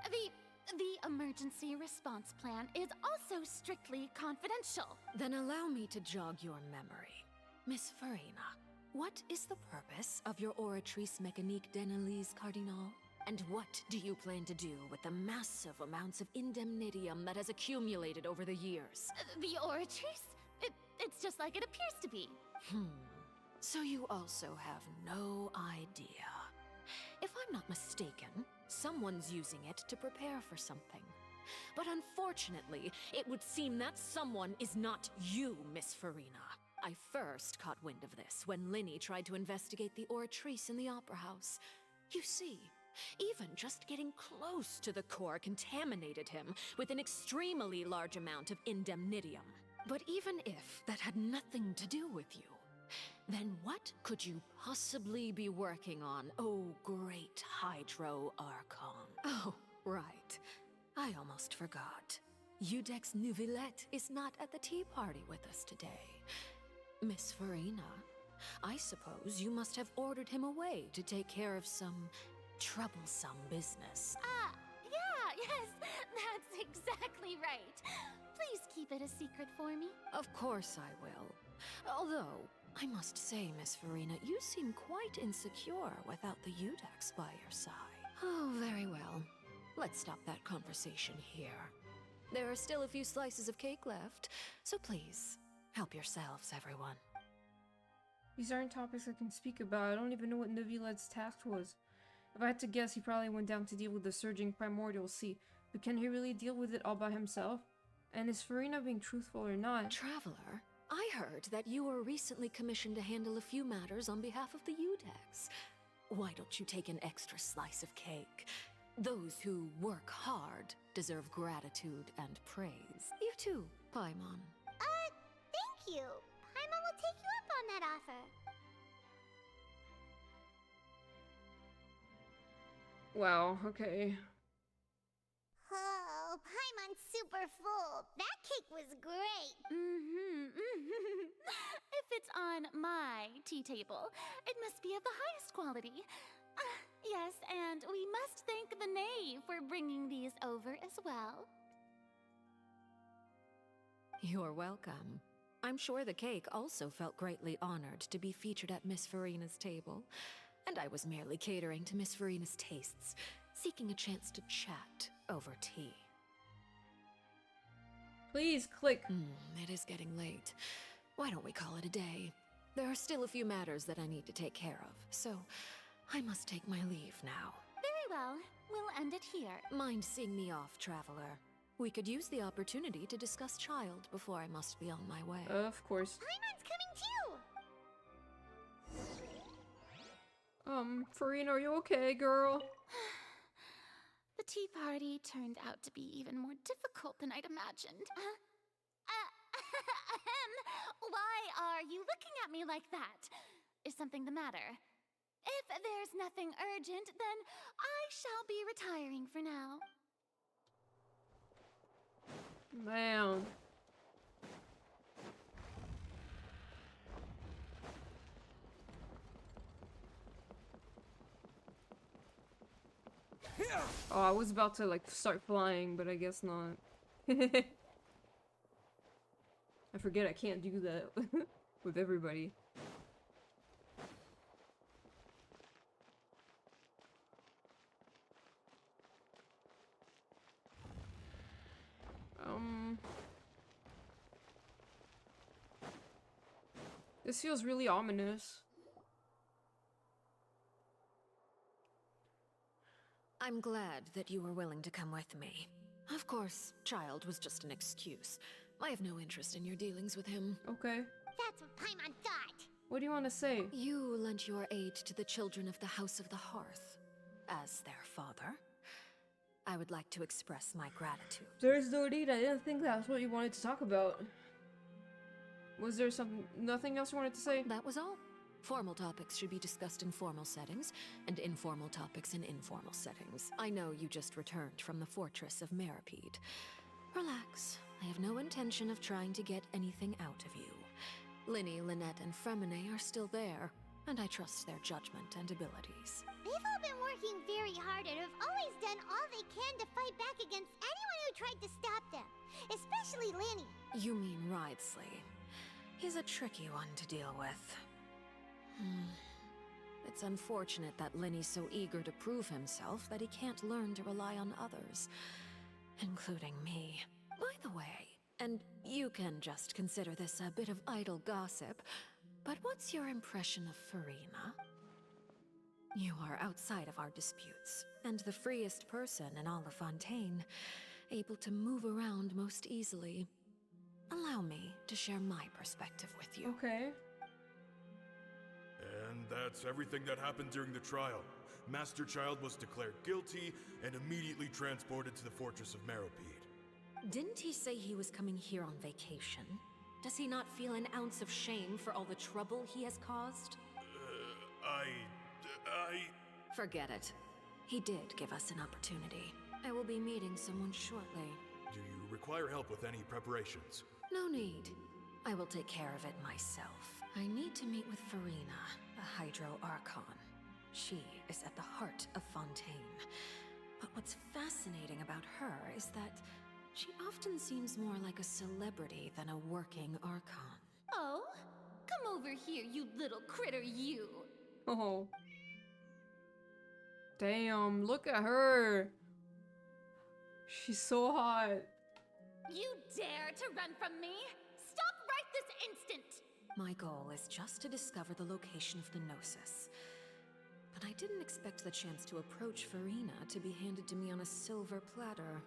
The emergency response plan is also strictly confidential. Then allow me to jog your memory. Miss Farina, what is the purpose of your Oratrice Mécanique d'Analyse Cardinal? And what do you plan to do with the massive amounts of indemnitium that has accumulated over the years? The Oratrice? It's just like it appears to be. So you also have no idea. If I'm not mistaken, someone's using it to prepare for something. But unfortunately, it would seem that someone is not you, Miss Farina. I first caught wind of this when Linny tried to investigate the Oratrice in the Opera House. You see, even just getting close to the core contaminated him with an extremely large amount of indemnitium. But even if that had nothing to do with you, then what could you possibly be working on, oh great Hydro Archon? Oh, right. I almost forgot. Udex Neuvillette is not at the tea party with us today. Miss Farina, I suppose you must have ordered him away to take care of some troublesome business. Yes, that's exactly right. Please keep it a secret for me. Of course I will. Although, I must say, Miss Farina, you seem quite insecure without the Udex by your side. Oh, very well. Let's stop that conversation here. There are still a few slices of cake left, so please, help yourselves, everyone. These aren't topics I can speak about. I don't even know what Neuvillette's task was. If I had to guess, he probably went down to deal with the surging primordial sea. But can he really deal with it all by himself? And is Farina being truthful or not? Traveler, I heard that you were recently commissioned to handle a few matters on behalf of the Udex. Why don't you take an extra slice of cake? Those who work hard deserve gratitude and praise. You too, Paimon. Thank you. Paimon will take you up on that offer. Wow, okay. Oh, Paimon's super full. That cake was great. If it's on my tea table, it must be of the highest quality. Yes, and we must thank the knave for bringing these over as well. You're welcome. I'm sure the cake also felt greatly honored to be featured at Miss Farina's table. And I was merely catering to Miss Farina's tastes, seeking a chance to chat over tea. Please click. It is getting late. Why don't we call it a day? There are still a few matters that I need to take care of, so I must take my leave now. Very well. We'll end it here. Mind seeing me off, traveler? We could use the opportunity to discuss Child before I must be on my way. Of course. Paimon's coming too! Farina, are you okay, girl? The tea party turned out to be even more difficult than I'd imagined. Why are you looking at me like that? Is something the matter? If there's nothing urgent, then I shall be retiring for now. Man. Oh, I was about to like start flying, but I guess not. I forget I can't do that with everybody. This feels really ominous. I'm glad that you were willing to come with me. Of course, Child was just an excuse. I have no interest in your dealings with him. Okay. That's what Paimon thought! What do you want to say? You lent your aid to the children of the House of the Hearth. As their father, I would like to express my gratitude. There's no need. I didn't think that's what you wanted to talk about. Was there nothing else you wanted to say? That was all. Formal topics should be discussed in formal settings, and informal topics in informal settings. I know you just returned from the fortress of Meripede. Relax. I have no intention of trying to get anything out of you. Linny, Lynette, and Fremine are still there, and I trust their judgment and abilities. They've all been working very hard and have always done all they can to fight back against anyone who tried to stop them. Especially Linny. You mean Ridesley. He's a tricky one to deal with. It's unfortunate that Linny's so eager to prove himself that he can't learn to rely on others, including me. By the way, and you can just consider this a bit of idle gossip, but what's your impression of Farina? You are outside of our disputes, and the freest person in all of Fontaine, able to move around most easily. Allow me to share my perspective with you. Okay. And that's everything that happened during the trial. Master Child was declared guilty and immediately transported to the Fortress of Meripede. Didn't he say he was coming here on vacation? Does he not feel an ounce of shame for all the trouble he has caused? Forget it. He did give us an opportunity. I will be meeting someone shortly. Do you require help with any preparations? No need. I will take care of it myself. I need to meet with Farina, the Hydro Archon. She is at the heart of Fontaine. But what's fascinating about her is that she often seems more like a celebrity than a working Archon. Oh? Come over here, you little critter, you! Oh. Damn, look at her. She's so hot. You dare to run from me? Stop right this instant! My goal is just to discover the location of the Gnosis. But I didn't expect the chance to approach Farina to be handed to me on a silver platter.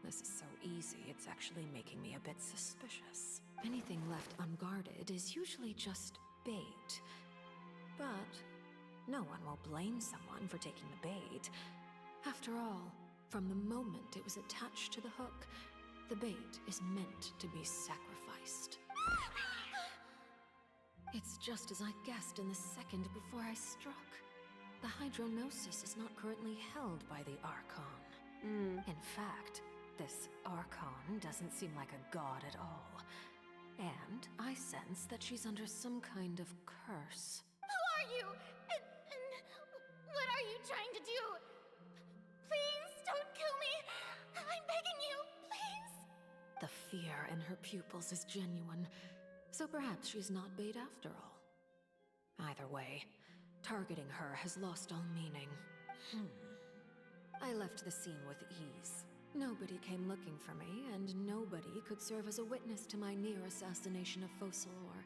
This is so easy, it's actually making me a bit suspicious. Anything left unguarded is usually just bait. But no one will blame someone for taking the bait. After all, from the moment it was attached to the hook, the bait is meant to be sacrificed. It's just as I guessed in the second before I struck. The Hydronosis is not currently held by the Archon. In fact, this Archon doesn't seem like a god at all. And I sense that she's under some kind of curse. Who are you? And what are you trying to do? Please don't kill me! I'm begging you, please! The fear in her pupils is genuine, so perhaps she's not bait after all. Either way, targeting her has lost all meaning. I left the scene with ease. Nobody came looking for me, and nobody could serve as a witness to my near assassination of Focalor.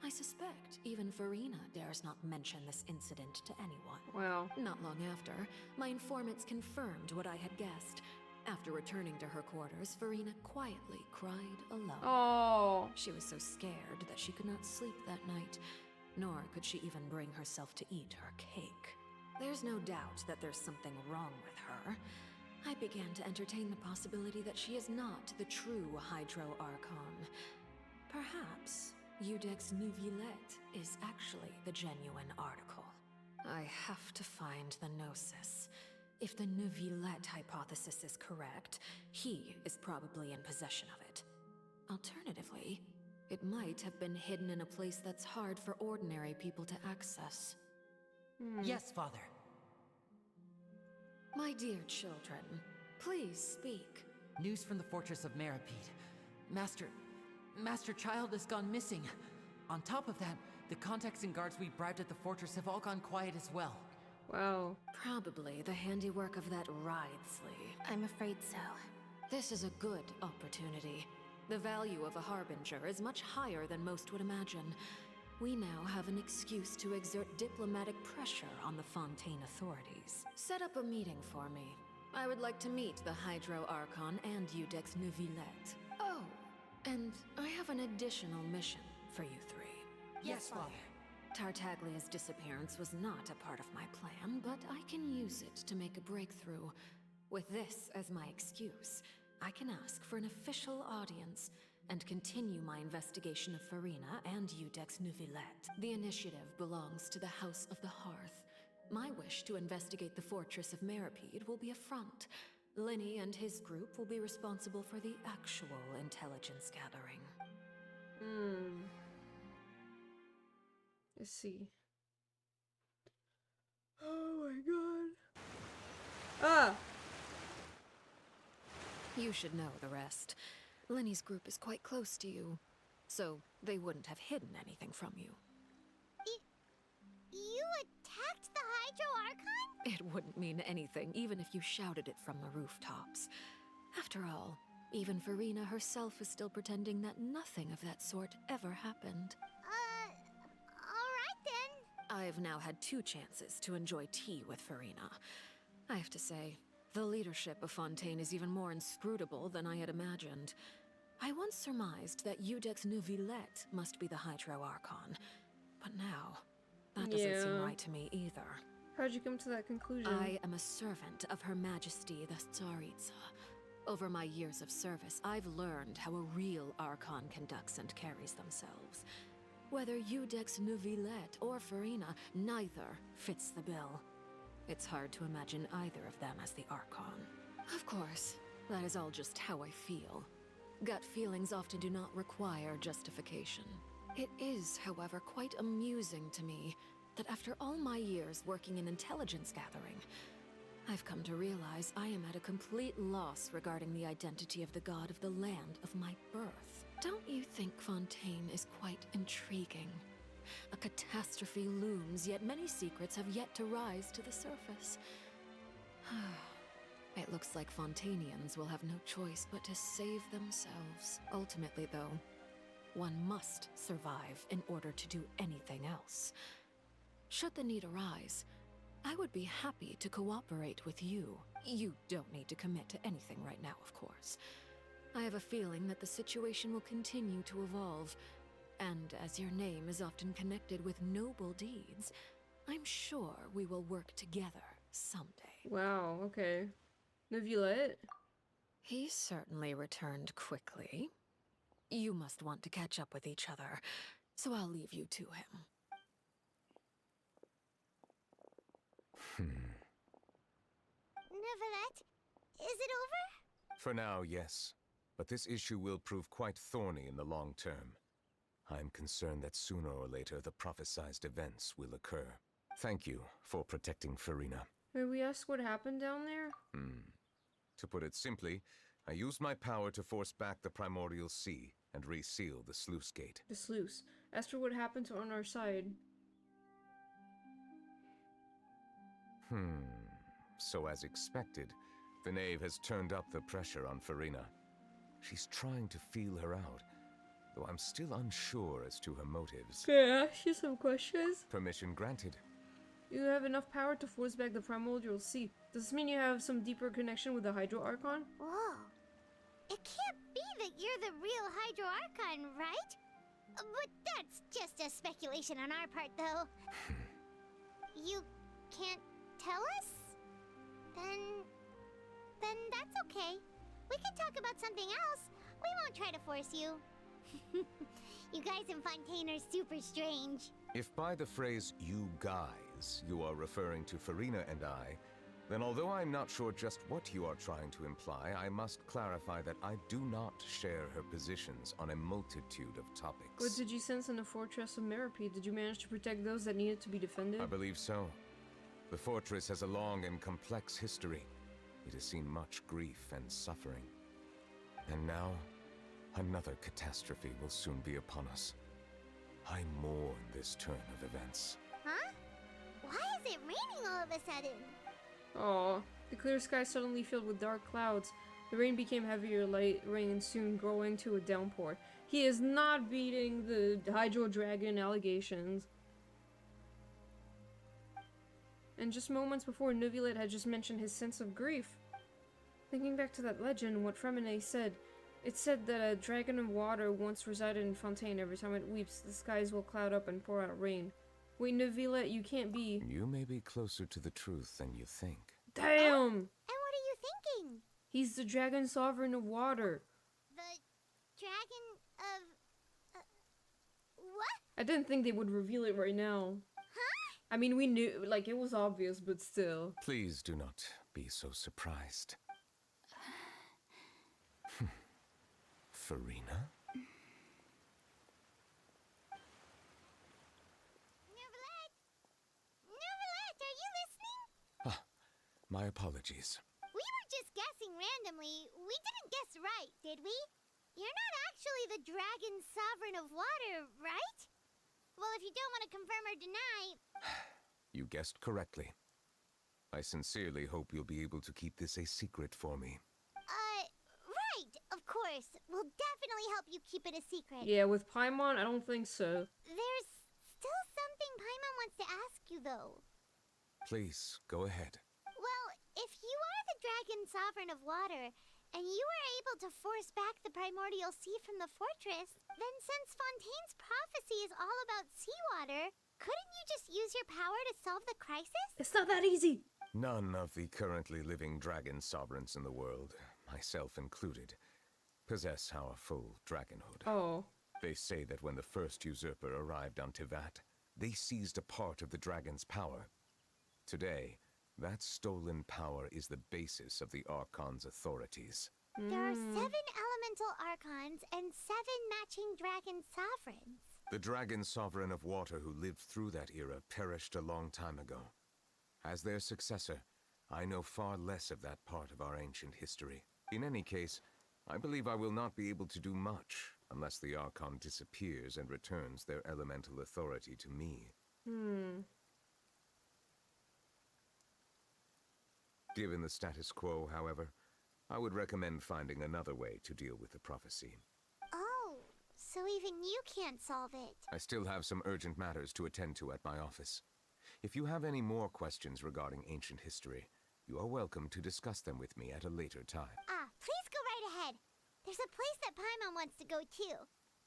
I suspect even Farina dares not mention this incident to anyone. Wow. Not long after, my informants confirmed what I had guessed. After returning to her quarters, Farina quietly cried alone. Oh. She was so scared that she could not sleep that night, nor could she even bring herself to eat her cake. There's no doubt that there's something wrong with her. I began to entertain the possibility that she is not the true Hydro Archon. Perhaps Eudex Neuvillette is actually the genuine article. I have to find the Gnosis. If the Neuvillette hypothesis is correct, he is probably in possession of it. Alternatively, it might have been hidden in a place that's hard for ordinary people to access. Yes, Father. My dear children, please speak. News from the Fortress of Meripede. Master Child has gone missing. On top of that, the contacts and guards we bribed at the fortress have all gone quiet as well. Wow. Probably the handiwork of that Ridesley. I'm afraid so. This is a good opportunity. The value of a Harbinger is much higher than most would imagine. We now have an excuse to exert diplomatic pressure on the Fontaine authorities. Set up a meeting for me. I would like to meet the Hydro Archon and Eudex Neuvillette. Oh, and I have an additional mission for you three. Yes, Father. Tartaglia's disappearance was not a part of my plan, but I can use it to make a breakthrough. With this as my excuse, I can ask for an official audience and continue my investigation of Farina and Eudex Neuvillette. The initiative belongs to the House of the Hearth. My wish to investigate the Fortress of Meripede will be a front. Linny and his group will be responsible for the actual intelligence gathering. Let's see. Oh my god. Ah! You should know the rest. Linny's group is quite close to you, so they wouldn't have hidden anything from you. You attacked the Hydro Archon? It wouldn't mean anything, even if you shouted it from the rooftops. After all, even Farina herself is still pretending that nothing of that sort ever happened. Alright then. I've now had 2 chances to enjoy tea with Farina. I have to say, the leadership of Fontaine is even more inscrutable than I had imagined. I once surmised that Eudex Neuvillette must be the Hydro Archon, but now, that doesn't seem right to me either. How'd you come to that conclusion? I am a servant of Her Majesty the Tsaritsa. Over my years of service, I've learned how a real Archon conducts and carries themselves. Whether Eudex Neuvillette or Farina, neither fits the bill. It's hard to imagine either of them as the Archon. Of course, that is all just how I feel. Gut feelings often do not require justification. It is, however, quite amusing to me that after all my years working in intelligence gathering, I've come to realize I am at a complete loss regarding the identity of the god of the land of my birth. Don't you think Fontaine is quite intriguing? A catastrophe looms, yet many secrets have yet to rise to the surface. It looks like Fontainians will have no choice but to save themselves. Ultimately, though, one must survive in order to do anything else. Should the need arise, I would be happy to cooperate with you. You don't need to commit to anything right now, of course. I have a feeling that the situation will continue to evolve, and as your name is often connected with noble deeds, I'm sure we will work together someday. Wow, okay. Neuvillette? He certainly returned quickly. You must want to catch up with each other, so I'll leave you to him. Neuvillette, is it over? For now, yes. But this issue will prove quite thorny in the long term. I'm concerned that sooner or later the prophesized events will occur. Thank you for protecting Farina. May we ask what happened down there? To put it simply, I used my power to force back the primordial sea and reseal the sluice gate. The sluice. Ask her what happened on our side. So as expected, the knave has turned up the pressure on Farina. She's trying to feel her out, though I'm still unsure as to her motives. Can I ask you some questions? Permission granted. You have enough power to force back the primordial sea. Does this mean you have some deeper connection with the Hydro Archon? Whoa. It can't be that you're the real Hydro Archon, right? But that's just a speculation on our part, though. You can't tell us? Then that's okay. We can talk about something else. We won't try to force you. You guys in Fontaine are super strange. If by the phrase, you guys, you are referring to Farina and I, then although I'm not sure just what you are trying to imply, I must clarify that I do not share her positions on a multitude of topics. What did you sense in the fortress of Meripede? Did you manage to protect those that needed to be defended? I believe so. The fortress has a long and complex history. It has seen much grief and suffering. And now, another catastrophe will soon be upon us. I mourn this turn of events. Huh? Why is it raining all of a sudden? Aw, the clear sky suddenly filled with dark clouds. The rain became heavier, light rain soon growing to a downpour. He is not beating the Hydro Dragon allegations. And just moments before, Mistylotl had just mentioned his sense of grief. Thinking back to that legend, what Fremine said, it said that a dragon of water once resided in Fontaine. Every time it weeps, the skies will cloud up and pour out rain. Wait, Mistylotl, you can't be... You may be closer to the truth than you think. Damn! And what are you thinking? He's the dragon sovereign of water. The dragon of... what? I didn't think they would reveal it right now. Huh? I mean, we knew, like, it was obvious, but still. Please do not be so surprised. Farina? Mistylotl, are you listening? Ah, my apologies. We were just guessing randomly. We didn't guess right, did we? You're not actually the dragon sovereign of water, right? Well, if you don't want to confirm or deny... You guessed correctly. I sincerely hope you'll be able to keep this a secret for me. Right, of course. We'll definitely help you keep it a secret. Yeah, with Paimon, I don't think so. There's still something Paimon wants to ask you, though. Please, go ahead. Well, if you are the dragon sovereign of water, and you were able to force back the primordial sea from the fortress, then since Fontaine's prophecy is all about seawater, couldn't you just use your power to solve the crisis? It's not that easy! None of the currently living dragon sovereigns in the world, myself included, possess our full dragonhood. Oh. They say that when the first usurper arrived on Tivat, they seized a part of the dragon's power. Today, that stolen power is the basis of the Archon's authorities. There are 7 elemental archons and 7 matching dragon sovereigns. The dragon sovereign of water who lived through that era perished a long time ago. As their successor, I know far less of that part of our ancient history. In any case, I believe I will not be able to do much unless the Archon disappears and returns their elemental authority to me. Given the status quo, however, I would recommend finding another way to deal with the prophecy. Oh, so even you can't solve it. I still have some urgent matters to attend to at my office. If you have any more questions regarding ancient history, you are welcome to discuss them with me at a later time. Please go right ahead. There's a place that Paimon wants to go too.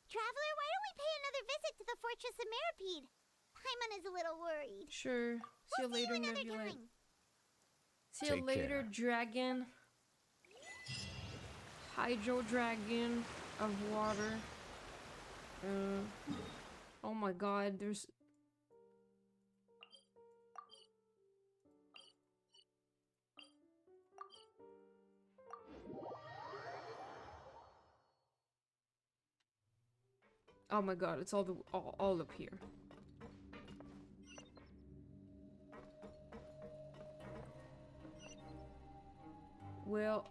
Traveler, why don't we pay another visit to the Fortress of Meripede? Paimon is a little worried. Sure. See you later, another Nebula. time. See you later, dragon. Hydro dragon of water. Oh my god, there's... Oh my god, it's all up here. Well,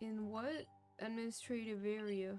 in what administrative area?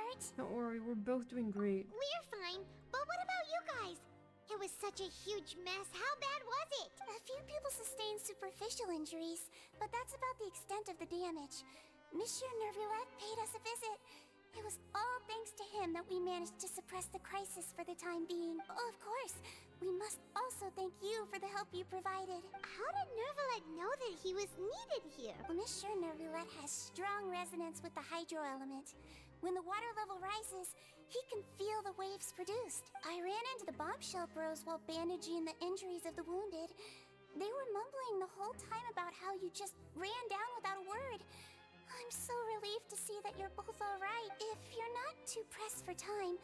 hurt? Don't worry, we're both doing great. We're fine, but what about you guys? It was such a huge mess. How bad was it? A few people sustained superficial injuries, but that's about the extent of the damage. Monsieur Nervulet paid us a visit. It was all thanks to him that we managed to suppress the crisis for the time being. Oh, of course, we must also thank you for the help you provided. How did Nervulet know that he was needed here? Well, Monsieur Nervulet has strong resonance with the hydro element. When the water level rises, he can feel the waves produced. I ran into the bombshell bros while bandaging the injuries of the wounded. They were mumbling the whole time about how you just ran down without a word. I'm so relieved to see that you're both alright. If you're not too pressed for time,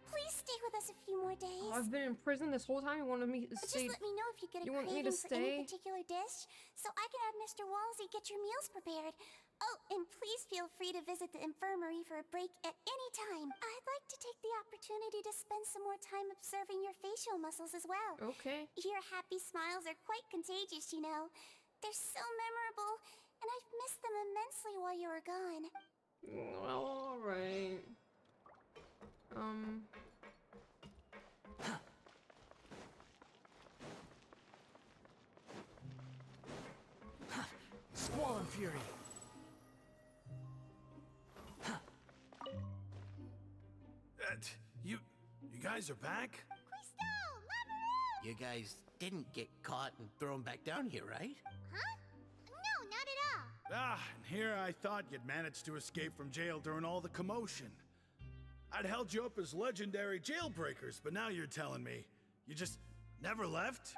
please stay with us a few more days. Oh, I've been in prison this whole time. You wanted me to stay. Just let me know if you get a You want me craving to for any stay? particular dish, so I can have Mr. Walsey get your meals prepared. Oh, and please feel free to visit the infirmary for a break at any time. I'd like to take the opportunity to spend some more time observing your facial muscles as well. Okay. Your happy smiles are quite contagious, you know. They're so memorable, and I've missed them immensely while you were gone. Well, alright. Squall and Fury. You guys are back? You guys didn't get caught and thrown back down here, right? Huh? No, not at all. Ah, and here I thought you'd managed to escape from jail during all the commotion. I'd held you up as legendary jailbreakers, but now you're telling me you just never left?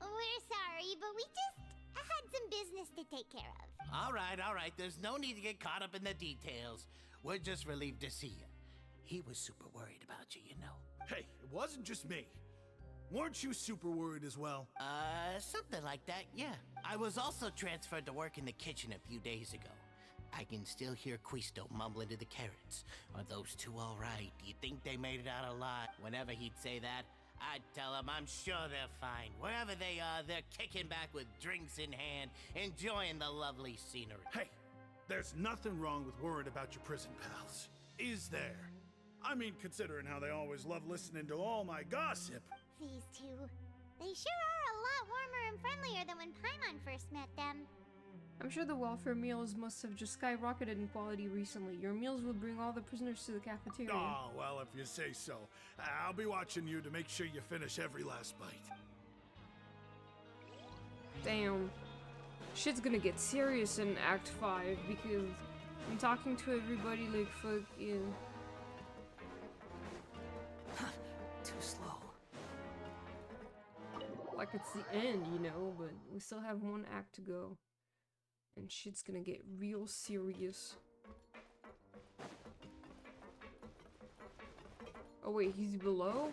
We're sorry, but we just had some business to take care of. All right. There's no need to get caught up in the details. We're just relieved to see you. He was super worried about you, you know. Hey, it wasn't just me. Weren't you super worried as well? Something like that, yeah. I was also transferred to work in the kitchen a few days ago. I can still hear Quisto mumbling to the carrots. Are those two all right? Do you think they made it out alive? Whenever he'd say that, I'd tell him I'm sure they're fine. Wherever they are, they're kicking back with drinks in hand, enjoying the lovely scenery. Hey, there's nothing wrong with worried about your prison pals. Is there? I mean, considering how they always love listening to all my gossip. These two. They sure are a lot warmer and friendlier than when Paimon first met them. I'm sure the welfare meals must have just skyrocketed in quality recently. Your meals will bring all the prisoners to the cafeteria. Oh, well, if you say so. I'll be watching you to make sure you finish every last bite. Damn. Shit's gonna get serious in Act 5 because I'm talking to everybody like fucking... Too slow. Like it's the end, you know, but we still have one act to go. And shit's gonna get real serious. Oh wait, he's below?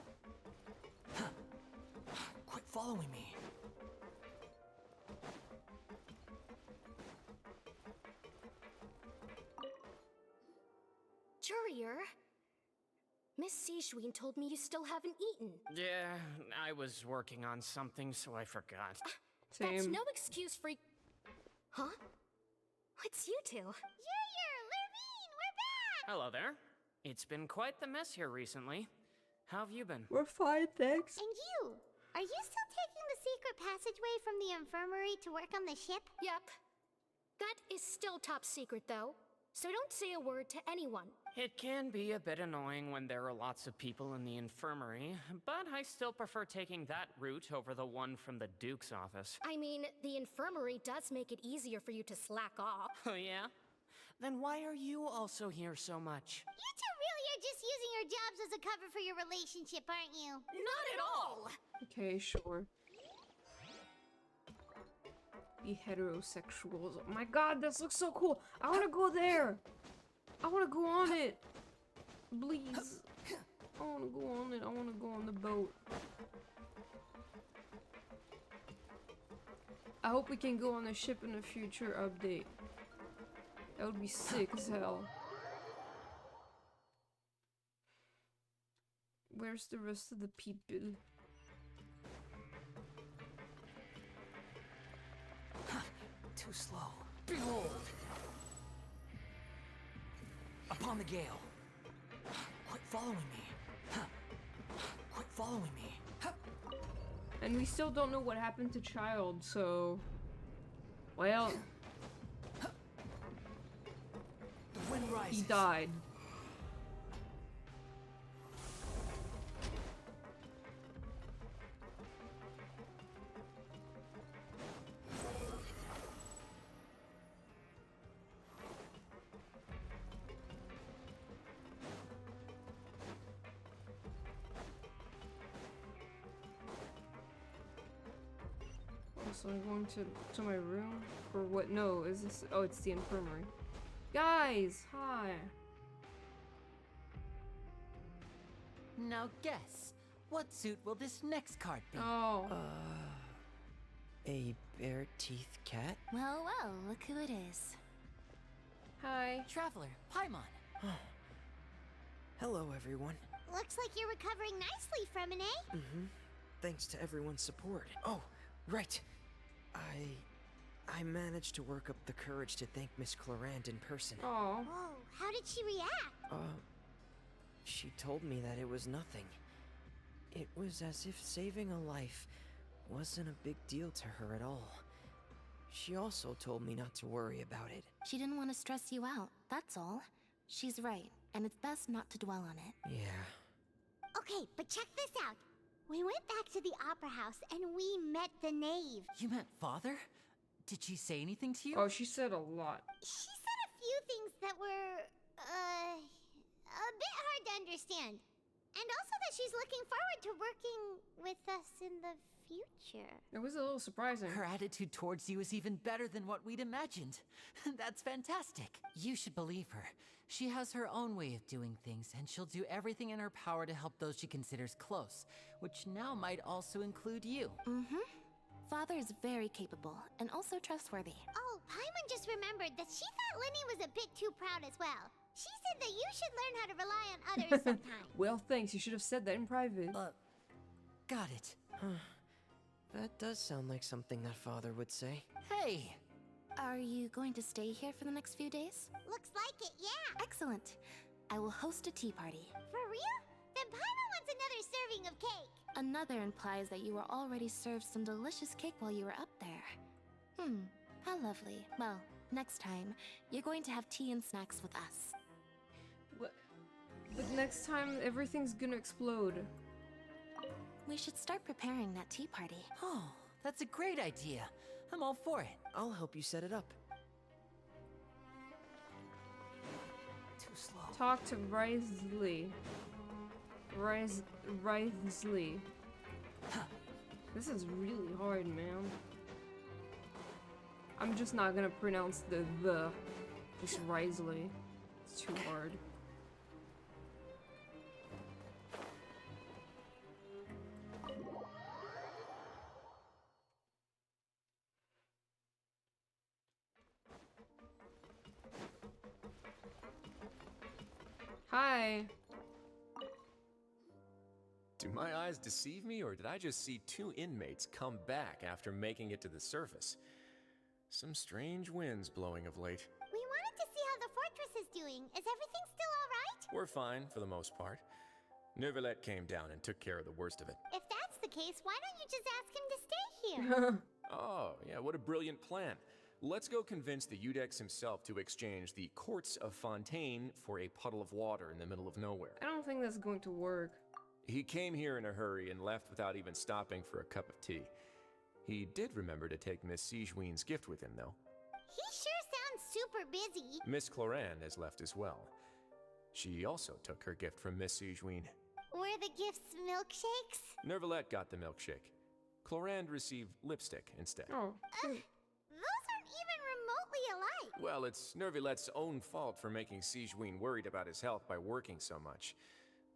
Quit following me. Jurier, Miss Sishween told me you still haven't eaten. Yeah, I was working on something, so I forgot. That's no excuse for... Huh? It's you two. Jurier, Lurvine, we're back! Hello there. It's been quite the mess here recently. How have you been? We're fine, thanks. And you? Are you still taking the secret passageway from the infirmary to work on the ship? Yep. That is still top secret, though. So don't say a word to anyone. It can be a bit annoying when there are lots of people in the infirmary, but I still prefer taking that route over the one from the Duke's office. I mean, the infirmary does make it easier for you to slack off. Oh yeah? Then why are you also here so much? You two really are just using your jobs as a cover for your relationship, aren't you? Not at all! Okay, sure. Be heterosexuals. Oh my god, this looks so cool! I wanna go there! I wanna go on it! Please. I wanna go on it. I wanna go on the boat. I hope we can go on the ship in a future update. That would be sick as hell. Where's the rest of the people? Too slow. Behold! A upon the gale. Quit following me. Quit following me. And we still don't know what happened to Child, so... Well... The wind rises. He died. So I'm going to my room? Or what? No, is this... Oh, it's the infirmary. Guys! Hi! Now guess, what suit will this next card be? Oh. A bare teeth cat? Well, well, look who it is. Hi. Traveler, Paimon. Hello, everyone. Looks like you're recovering nicely from an A. Mm-hmm. Thanks to everyone's support. Oh, right. I managed to work up the courage to thank Miss Clorand in person. Oh. Whoa, how did she react? She told me that it was nothing. It was as if saving a life wasn't a big deal to her at all. She also told me not to worry about it. She didn't want to stress you out, that's all. She's right, and it's best not to dwell on it. Yeah. Okay, but check this out. We went back to the opera house and we met the knave. You met Father? Did she say anything to you? Oh, she said a lot. She said a few things that were, a bit hard to understand. And also that she's looking forward to working with us in the future. It was a little surprising. Her attitude towards you is even better than what we'd imagined. That's fantastic. You should believe her. She has her own way of doing things, and she'll do everything in her power to help those she considers close, which now might also include you. Mm-hmm. Father is very capable, and also trustworthy. Oh, Paimon just remembered that she thought Linny was a bit too proud as well. She said that you should learn how to rely on others sometimes. Well, thanks. You should have said that in private. Got it. That does sound like something that Father would say. Hey! Are you going to stay here for the next few days? Looks like it, yeah. Excellent. I will host a tea party. For real? Then Paimon wants another serving of cake. Another implies that you were already served some delicious cake while you were up there. How lovely. Well, next time, you're going to have tea and snacks with us. What? But next time, everything's gonna explode. We should start preparing that tea party. Oh, that's a great idea. I'm all for it. I'll help you set it up. Too slow. Talk to Risley. Risley. This is really hard, man. I'm just not gonna pronounce the. Just Risley. It's too hard. Hi. Do my eyes deceive me, or did I just see two inmates come back after making it to the surface? Some strange winds blowing of late. We wanted to see how the fortress is doing. Is everything still alright? We're fine, for the most part. Neuvillette came down and took care of the worst of it. If that's the case, why don't you just ask him to stay here? Oh, yeah, what a brilliant plan. Let's go convince the Udex himself to exchange the Courts of Fontaine for a puddle of water in the middle of nowhere. I don't think that's going to work. He came here in a hurry and left without even stopping for a cup of tea. He did remember to take Miss Sigewinne's gift with him, though. He sure sounds super busy. Miss Clorand has left as well. She also took her gift from Miss Sigewinne. Were the gifts milkshakes? Neuvillette got the milkshake. Clorand received lipstick instead. Oh. Those aren't even remotely alike. Well, it's Neuvillette's own fault for making Sigewinne worried about his health by working so much.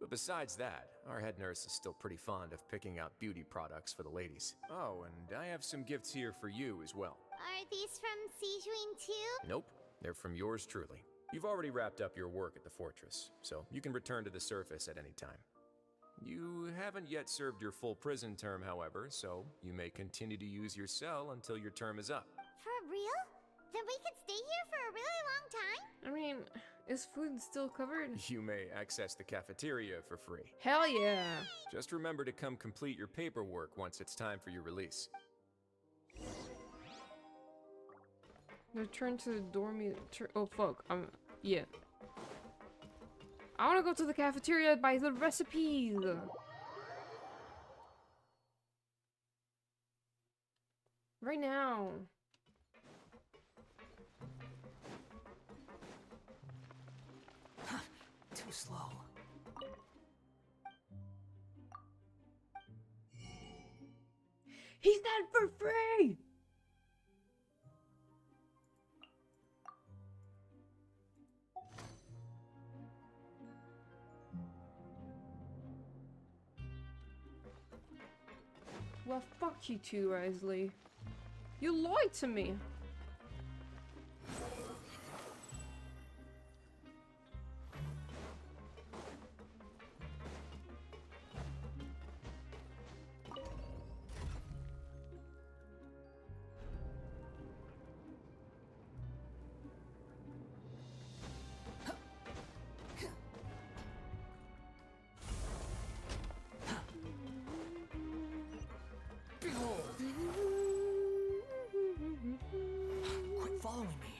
But besides that, our head nurse is still pretty fond of picking out beauty products for the ladies. Oh, and I have some gifts here for you as well. Are these from Sigewinne too? Nope, they're from yours truly. You've already wrapped up your work at the fortress, so you can return to the surface at any time. You haven't yet served your full prison term, however, so you may continue to use your cell until your term is up. For real? Then we could stay here for a really long time? I mean, Is food still covered? You may access the cafeteria for free. Hell yeah! Just remember to come complete your paperwork once it's time for your release. Return to the dormitory. Oh fuck! Yeah. I want to go to the cafeteria by the recipes. Right now. Too slow. He's not for free! Well, fuck you too, Risley. You lied to me. Quit following me.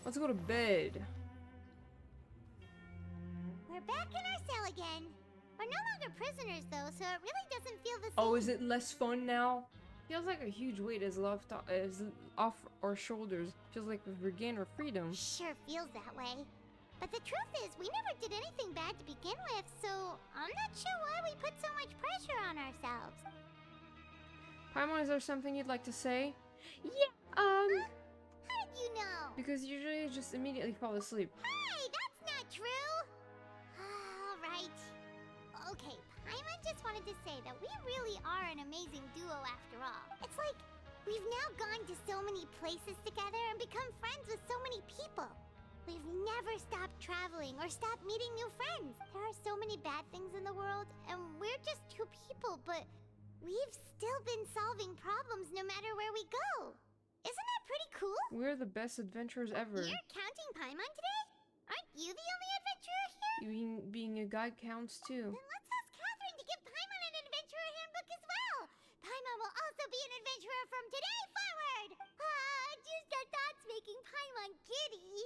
Let's go to bed. We're back in our cell again. We're no longer prisoners though, so it really doesn't feel the same. Oh, is it less fun now? Feels like a huge weight is off our shoulders. Feels like we've regained our freedom. Sure feels that way. But the truth is, we never did anything bad to begin with, so I'm not sure why we put so much pressure on ourselves. Paimon, is there something you'd like to say? Yeah, How did you know? because usually you just immediately fall asleep. Hey, that's not true! Alright. Okay, Paimon just wanted to say that we really are an amazing duo after all. It's like, we've now gone to so many places together and become friends with so many people. We've never stopped traveling or stopped meeting new friends. There are so many bad things in the world, and we're just two people, but we've still been solving problems no matter where we go. Isn't that pretty cool? We're the best adventurers ever. You're counting Paimon today? Aren't you the only adventurer here? Being a guide counts too. Then let's ask Catherine to give Paimon an adventurer handbook as well. Paimon will also be an adventurer from today forward. Just the thoughts making Paimon giddy.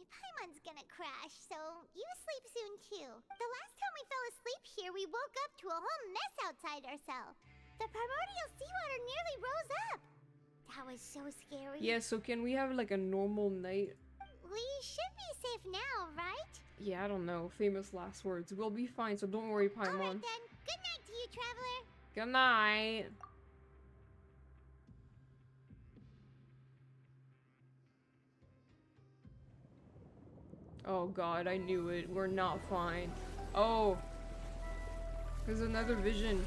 Paimon's gonna crash, so you sleep soon too. The last time we fell asleep here, we woke up to a whole mess outside our cell. The primordial seawater nearly rose up. That was so scary. Yeah, so can we have like a normal night? We should be safe now, right? Yeah, I don't know. Famous last words. We'll be fine, so don't worry, Paimon. Alright then. Good night to you, traveler. Good night. Oh god, I knew it. We're not fine. Oh. There's another vision.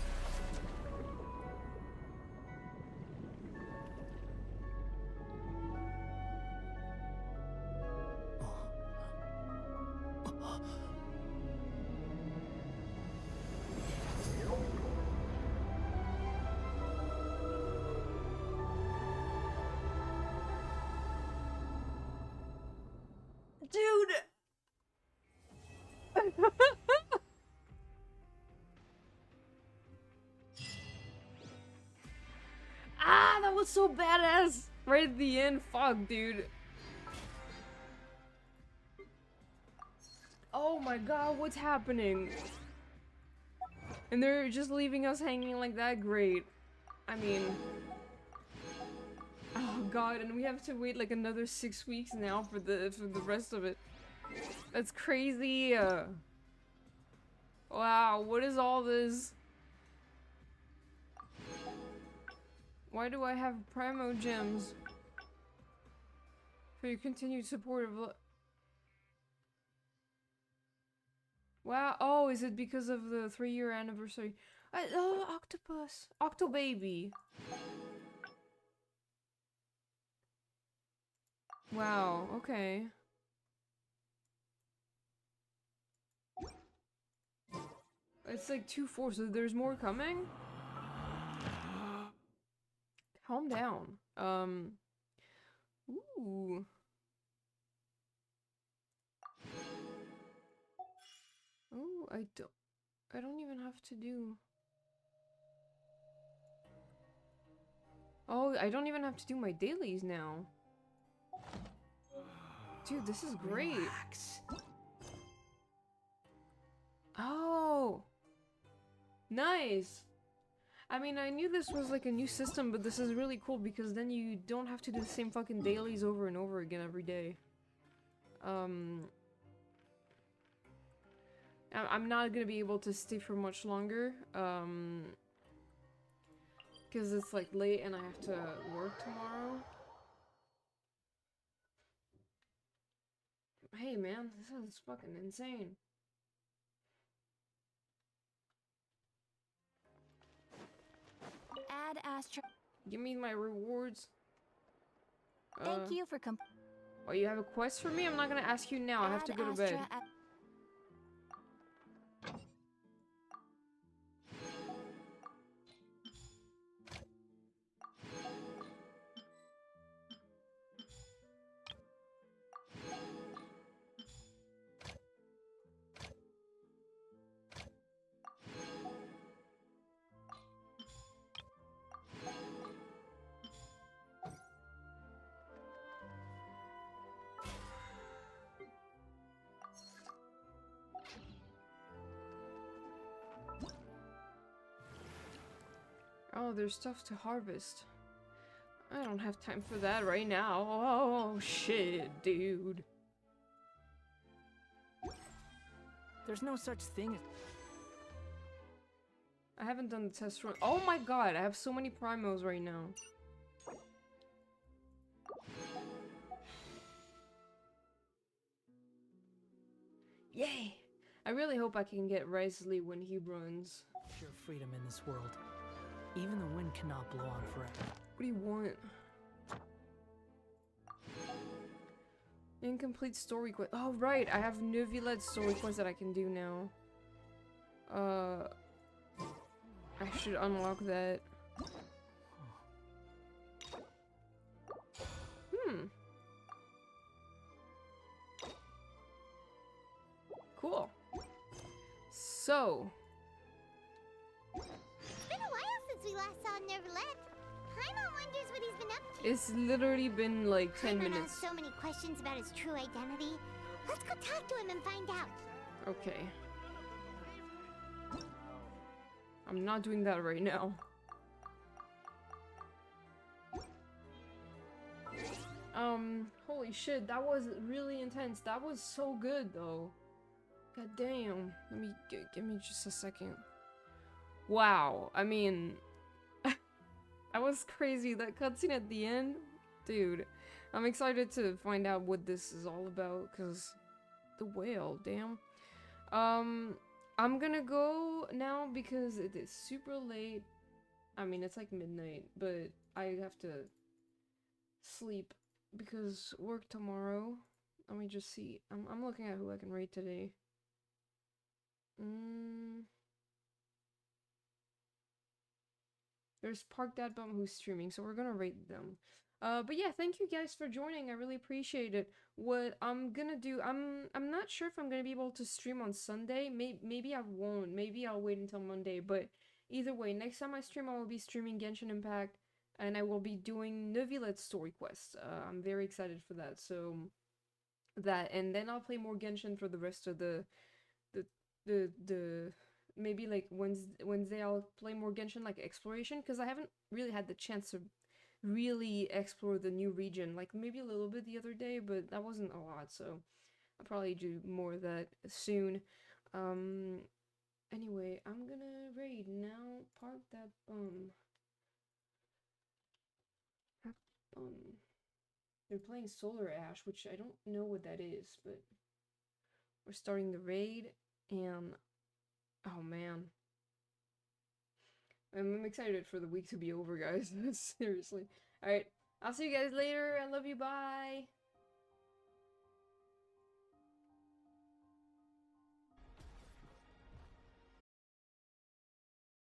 Dude! Ah, that was so badass! Right at the end, fuck, dude. Oh my god, what's happening? And they're just leaving us hanging like that? Great. I mean... Oh god, and we have to wait like another 6 weeks now for the rest of it. That's crazy. Wow, what is all this? Why do I have Primo gems? For your continued support of... Wow, oh, is it because of the 3-year anniversary? Oh, octopus. Octobaby. Wow, okay. It's like 2-4, so there's more coming? Calm down. Ooh. Oh, I don't even have to do... Oh, I don't even have to do my dailies now. Dude, this is great. Relax. Oh. Nice. I mean, I knew this was like a new system, but this is really cool because then you don't have to do the same fucking dailies over and over again every day. I'm not gonna be able to stay for much longer, because it's like late and I have to work tomorrow. Hey man, this is fucking insane. Add Astra. Give me my rewards. Thank you for Oh, you have a quest for me? I'm not gonna ask you now. I have to go to bed. Oh, there's stuff to harvest. I don't have time for that right now. Oh, shit, dude. There's no such thing as... I haven't done the test run. Oh my god, I have so many primos right now. Yay! I really hope I can get Risley when he runs. Pure freedom in this world. Even the wind cannot blow on forever. What do you want? Incomplete story quest. Oh right, I have Mistylotl story quest that I can do now. I should unlock that. Cool. So. It's been a while since we last saw Neverlet. Paimon wonders what he's been up to. It's literally been like 10 Paimon minutes. has so many questions about his true identity. Let's go talk to him and find out. Okay. I'm not doing that right now. Holy shit, that was really intense. That was so good though. God damn. Let me give me just a second. Wow. I mean, that was crazy. That cutscene at the end, dude. I'm excited to find out what this is all about because the whale, damn. I'm gonna go now because it is super late. I mean, it's like midnight, but I have to sleep because work tomorrow. Let me just see. I'm looking at who I can rate today. There's Park Dad Bum who's streaming, so we're gonna rate them. But yeah, thank you guys for joining. I really appreciate it. What I'm gonna do, I'm not sure if I'm gonna be able to stream on Sunday. Maybe I won't. Maybe I'll wait until Monday. But either way, next time I stream, I will be streaming Genshin Impact, and I will be doing Mistylotl story quests. I'm very excited for that. So that, and then I'll play more Genshin for the rest of the maybe like Wednesday I'll play more Genshin, like exploration, because I haven't really had the chance to really explore the new region. Like maybe a little bit the other day, but that wasn't a lot, so I'll probably do more of that soon. Anyway, I'm gonna raid now. Park that bum. That bum. They're playing Solar Ash, which I don't know what that is, but we're starting the raid, and oh man. I'm excited for the week to be over, guys. Seriously. Alright, I'll see you guys later. I love you. Bye.